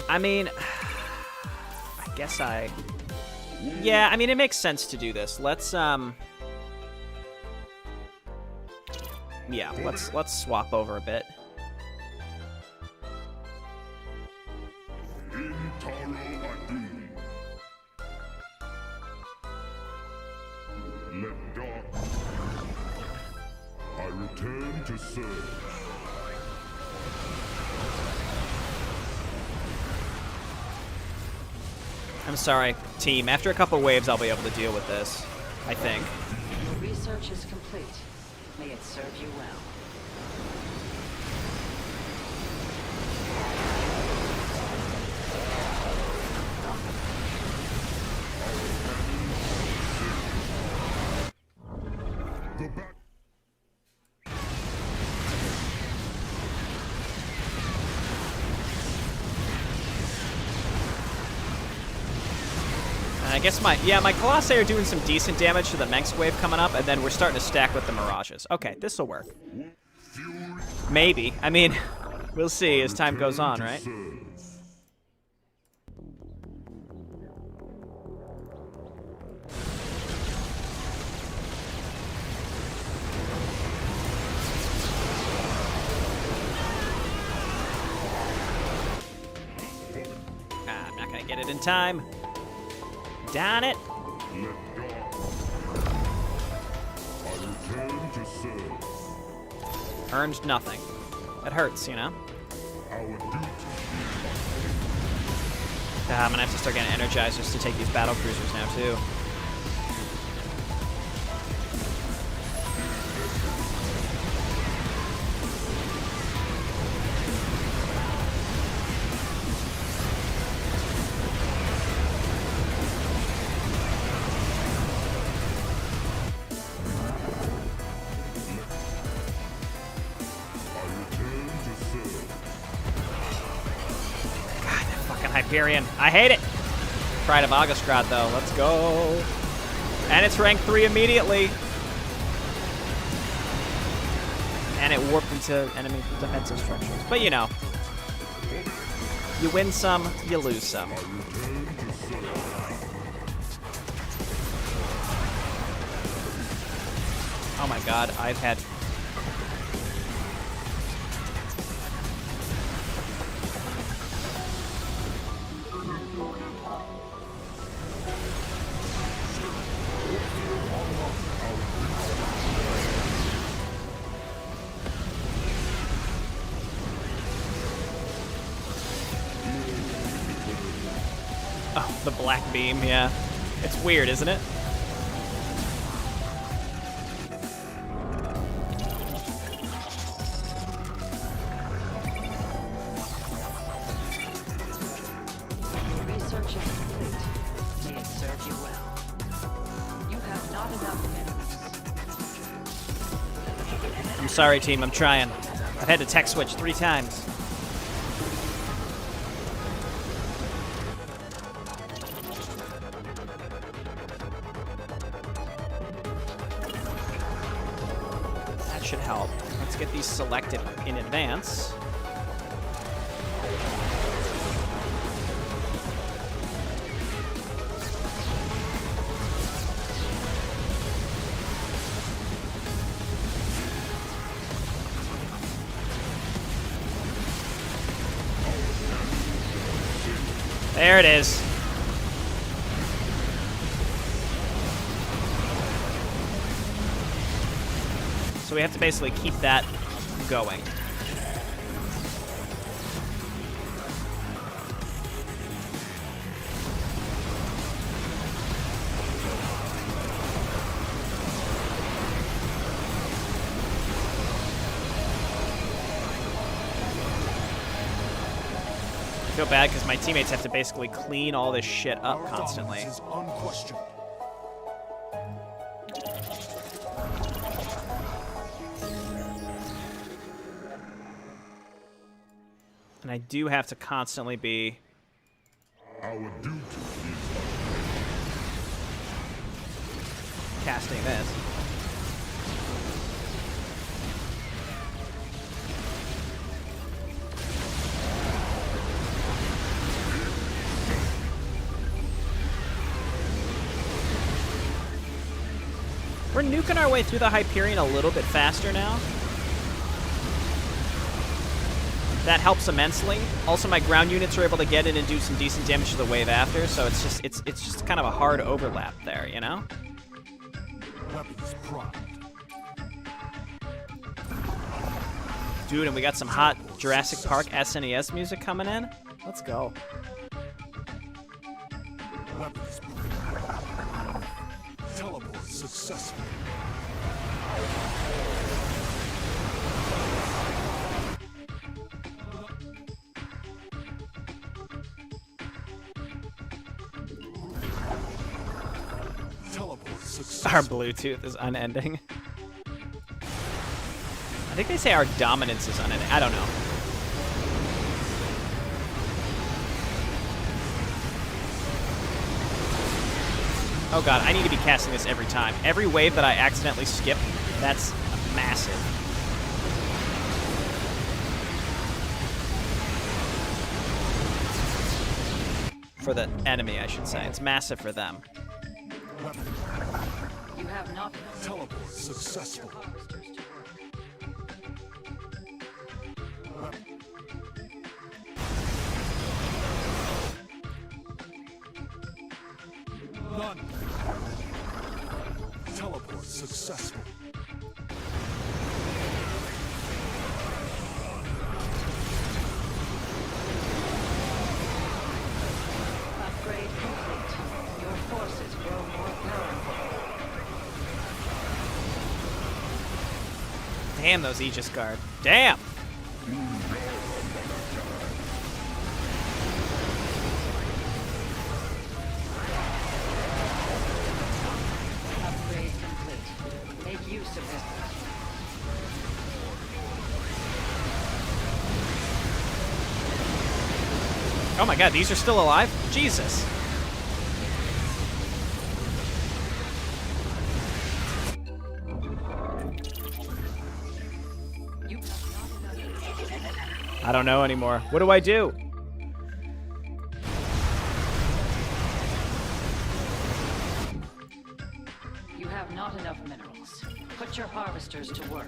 I mean, I guess yeah, I mean, it makes sense to do this. Let's, yeah, let's swap over a bit. Let dark. I return to serve. I'm sorry, team. After a couple waves, I'll be able to deal with this, I think. Your research is complete. May it serve you well. The back. And I guess my Colossi are doing some decent damage to the Mengsk wave coming up, and then we're starting to stack with the Mirages. Okay, this'll work. Maybe. I mean, we'll see as time goes on, right? I'm not gonna get it in time. Darn it. Let dark. I return to serve. Earned nothing. That hurts, you know? Our duty. I'm gonna have to start getting energizers to take these battle cruisers now, too. Hyperion. I hate it. Pride of Augustgrad, though. Let's go. And it's rank 3 immediately. And it warped into enemy defensive structures. But you know, you win some, you lose some. Oh my god, I've had... Oh, the black beam, yeah. It's weird, isn't it? Research is complete. May it serve you well. You have not enough minerals. I'm sorry, team. I'm trying. I've had to tech switch 3 times. That should help. Let's get these selected in advance. There it is. So we have to basically keep that going. I feel bad because my teammates have to basically clean all this shit up constantly. Is unquestioned. And I do have to constantly be... Our duty is casting this. We're nuking our way through the Hyperion a little bit faster now. That helps immensely. Also, my ground units are able to get in and do some decent damage to the wave after, so it's just kind of a hard overlap there, you know? weapons primed. Dude, and we got some hot Jurassic Park SNES music coming in. Let's go. Weapons primed. Teleport successful. Teleport successful. Our Bluetooth is unending. I think they say our dominance is unending. I don't know. Oh god, I need to be casting this every time. Every wave that I accidentally skip, that's massive. For the enemy, I should say. It's massive for them. You have not Teleport successful. None. Teleport successful. upgrade complete. Your forces grow more powerful. Damn, those Aegis Guard. Damn! Upgrade complete. Make use of this. Oh my god, these are still alive? Jesus. You I don't know anymore. What do I do? You have not enough minerals. Put your harvesters to work.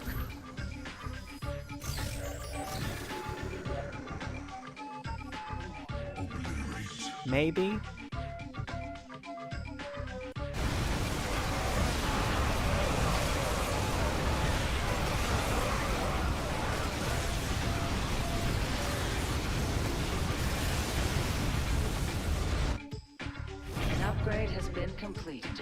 Maybe? An upgrade has been completed.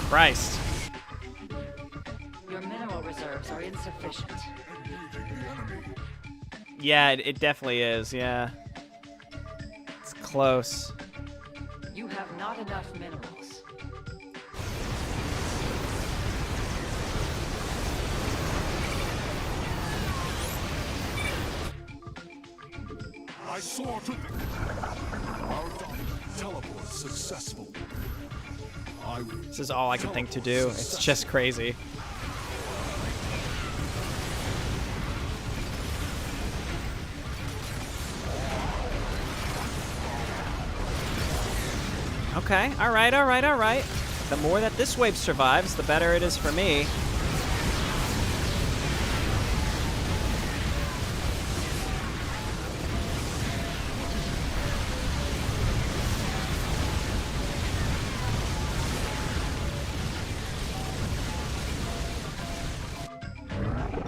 Christ. Your mineral reserves are insufficient. Yeah, it definitely is, yeah. It's close. You have not enough minerals. I soar to our teleport successful. This is all I can think to do. It's just crazy. Okay, alright, alright, alright. The more that this wave survives, the better it is for me.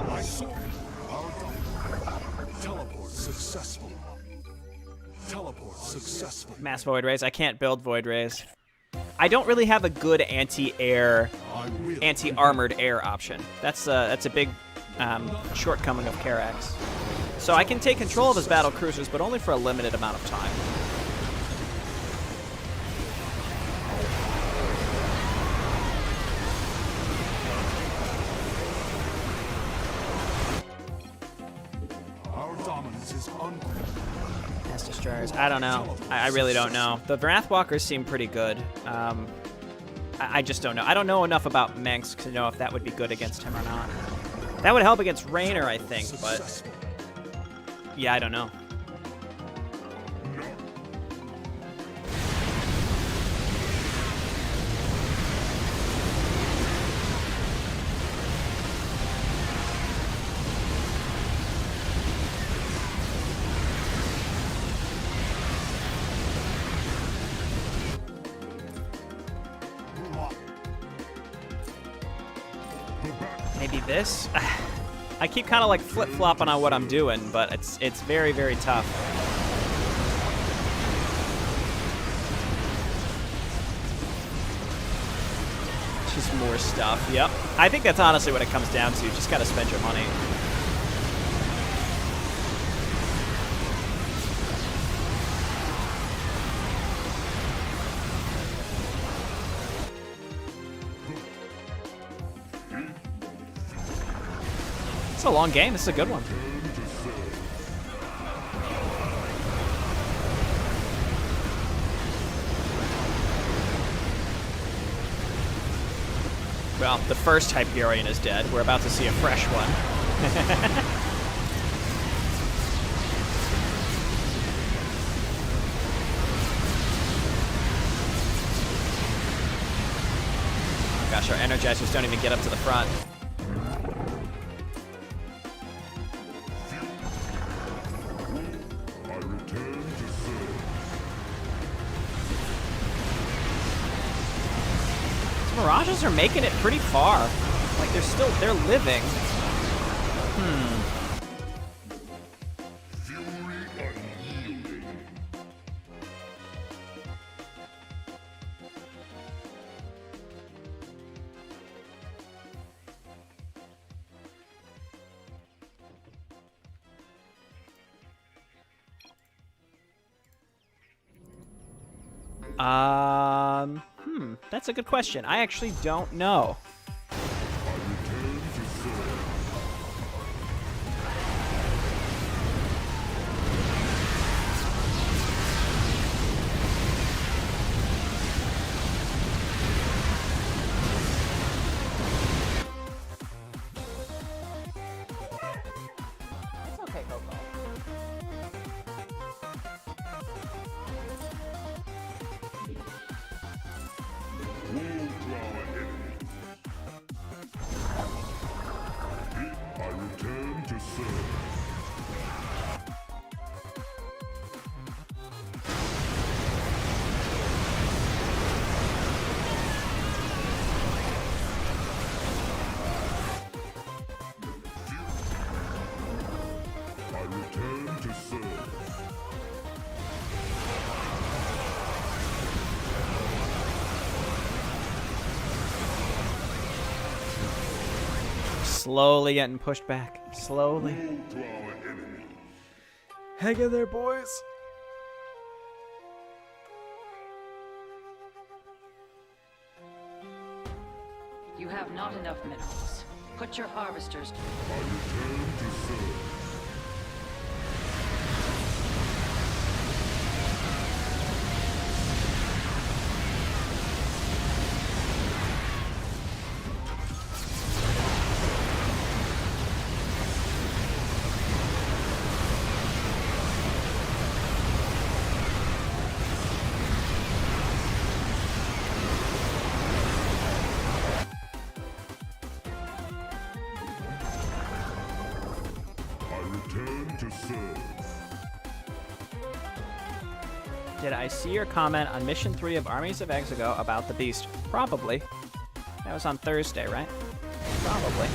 I soar. Our teleport successful. Teleport successful. Mass Void Rays. I can't build Void Rays. I don't really have a good anti-air, I will. anti-armored air option. That's a big shortcoming of Karax. So I can take control of his battle cruisers, but only for a limited amount of time. Our dominance is unquestioned. Mass Destroyers. I don't know. I really don't know. The Wrathwalkers seem pretty good. I just don't know. I don't know enough about Mengsk to know if that would be good against him or not. That would help against Raynor, I think, but... Yeah, I don't know. Maybe this? I keep kind of like flip-flopping on what I'm doing, but it's very, very tough. Just more stuff. Yep. I think that's honestly what it comes down to. Just gotta spend your money. It's a long game. This is a good one. Well, the first Hyperion is dead. We're about to see a fresh one. Oh gosh, our Energizers don't even get up to the front. I return to serve. Mirages are making it pretty far. Like they're living. Fury unyielding. That's a good question. I actually don't know. I return to serve. It's okay, Coco. Woe to our enemies. I return to serve. I return to serve. Slowly getting pushed back. Slowly. Woe to our enemies. Hang in there, boys. You have not enough minerals. Put your harvesters to I return to serve. I return to serve. Did I see your comment on Mission 3 of Armies of Exego about the Beast? Probably. That was on Thursday, right? Probably.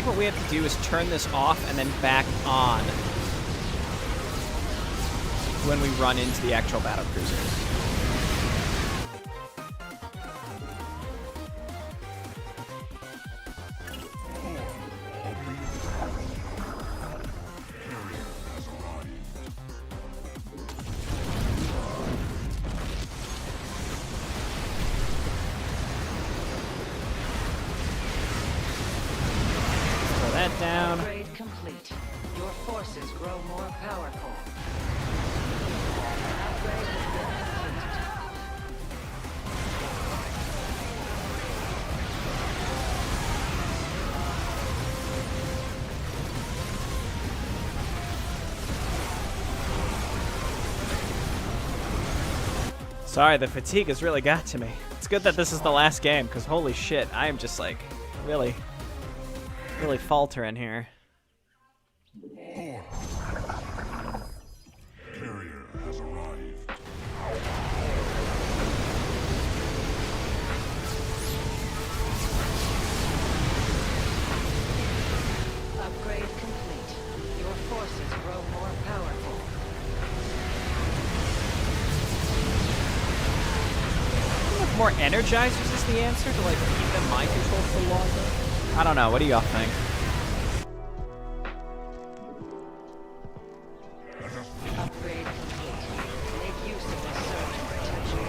think what we have to do is turn this off and then back on when we run into the actual battle cruisers. Throw that down. Upgrade complete. Your forces grow more powerful. Upgrade has been completed. Sorry, the fatigue has really got to me. It's good that this is the last game, because holy shit, I am just like, really faltering here. Carrier has arrived. Upgrade complete. Your forces grow more powerful. With more energizers is the answer to like keep them mind controlled for longer? I don't know. What do y'all think? Upgrade complete. Make use of the surge protection.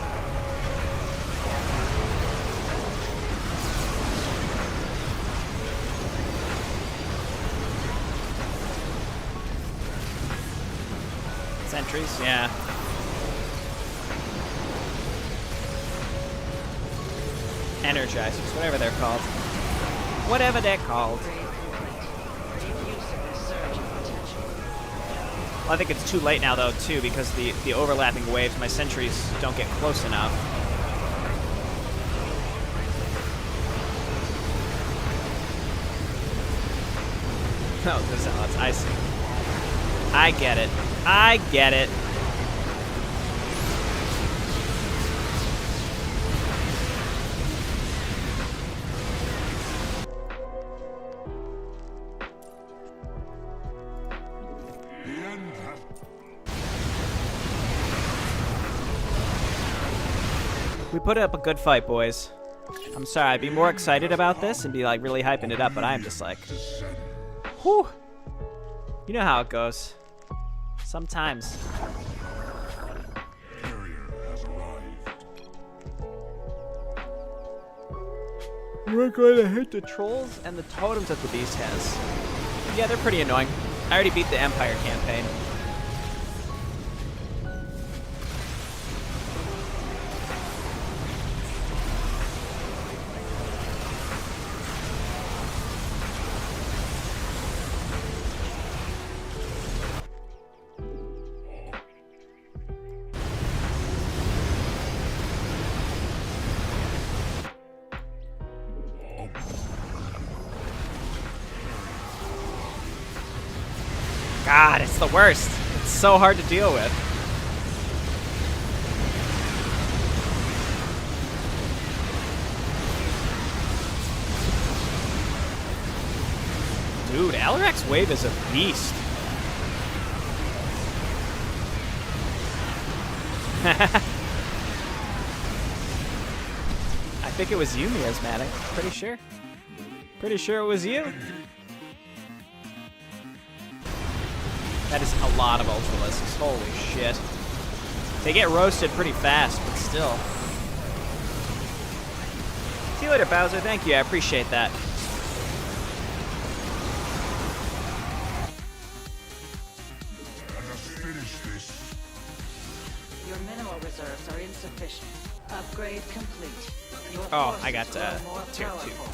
Sentries, yeah. Energizers, whatever they're called. Whatever they're called. Upgrade complete. Make use of the surge protection. Well, I think it's too late now, though, too, because the overlapping waves, my sentries don't get close enough. Oh, this is icy. I get it. I get it. The end has We put up a good fight, boys. I'm sorry, I'd be more excited about this and be like really hyping it up, but I'm just like, whew. You know how it goes. Sometimes. carrier has arrived. We're going to hit the trolls and the totems that the beast has. Yeah, they're pretty annoying. I already beat the Empire campaign. God, it's the worst. It's so hard to deal with. Dude, Alarak's wave is a beast. I think it was you, Miasmatic. Pretty sure. Pretty sure it was you. That is a lot of Ultralisks. Holy shit. They get roasted pretty fast, but still. See you later, Bowser. Thank you. I appreciate that. Let us finish this. Your mineral reserves are insufficient. Upgrade complete. Your Oh, forces I got grow more tier 2. powerful.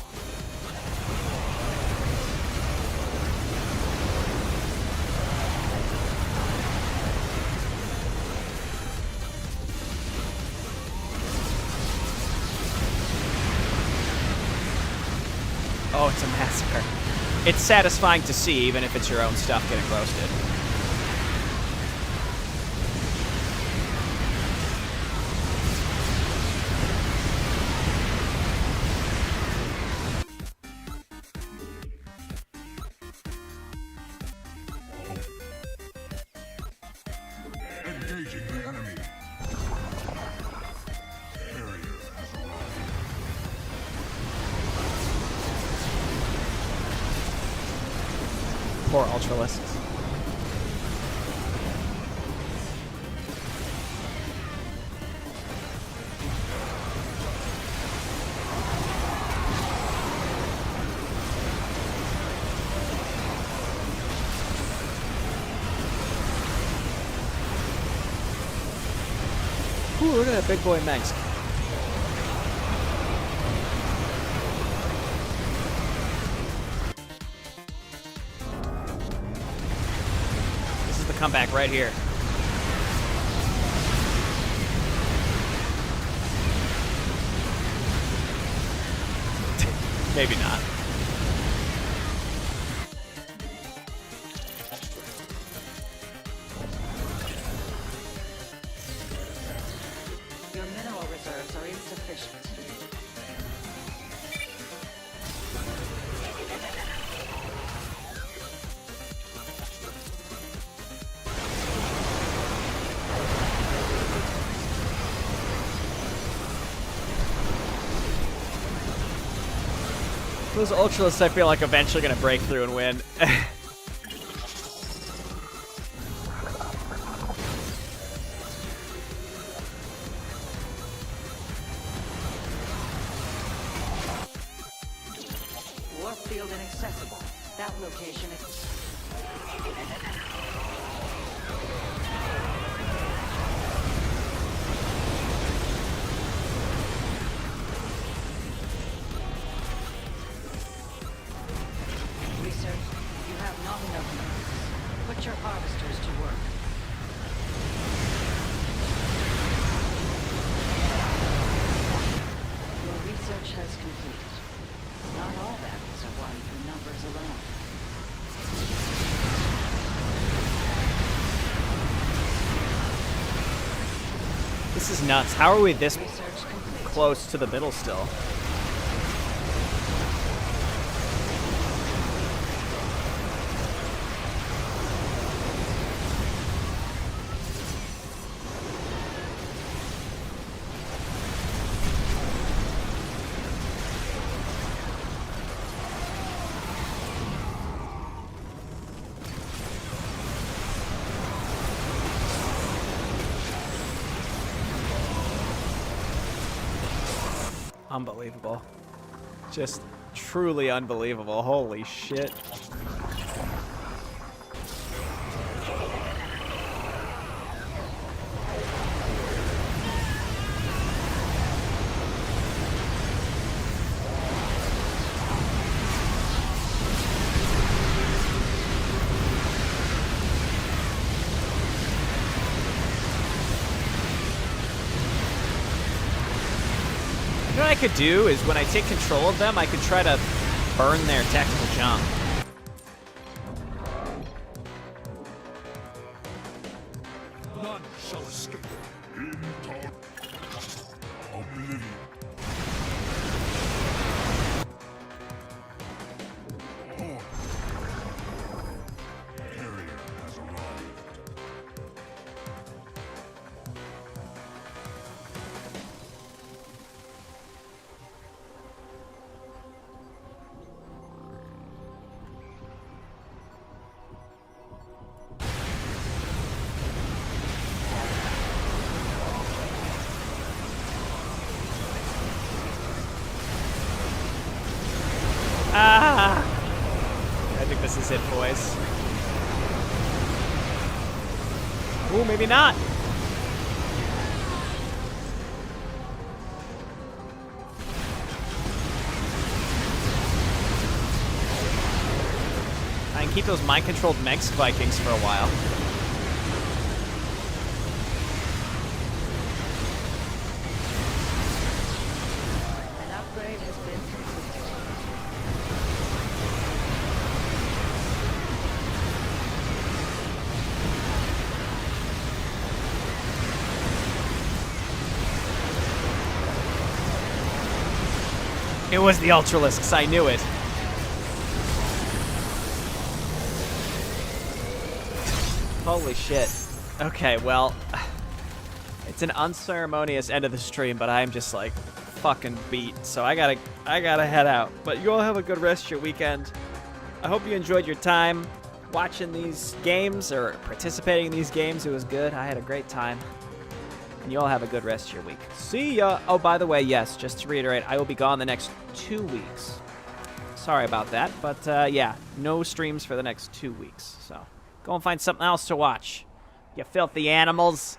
Oh, it's a massacre. It's satisfying to see, even if it's your own stuff getting roasted. enemy. Carrier has arrived. Poor Ultralisks. Ooh, look at that big boy Megs. This is the comeback right here. Maybe not. Your mineral reserves are insufficient. Those Ultralists, I feel like eventually gonna break through and win. Warfield inaccessible. That location is... Research, you have not enough minerals. Put your harvesters to work. Your research has completed. Not all battles are won through numbers alone. This is nuts. How are we this Research complete. close to the middle still? Unbelievable. Just truly unbelievable. Holy shit. You know what I could do is when I take control of them, I could try to burn their tactical jump. None shall escape. Into oblivion. Horn. Carrier has arrived. Ah! I think this is it, boys. Ooh, maybe not. I can keep those mind-controlled Megs Vikings for a while. An upgrade has been completed. It was the Ultralisks, I knew it. Holy shit. Okay, well, It's an unceremonious end of the stream, but I'm just like fucking beat. So I gotta head out. But you all have a good rest of your weekend. I hope you enjoyed your time watching these games or participating in these games. It was good. I had a great time. And you all have a good rest of your week. See ya. Oh, by the way, yes, just to reiterate, I will be gone the next 2 weeks. Sorry about that, but yeah, no streams for the next 2 weeks. So go and find something else to watch. You filthy animals.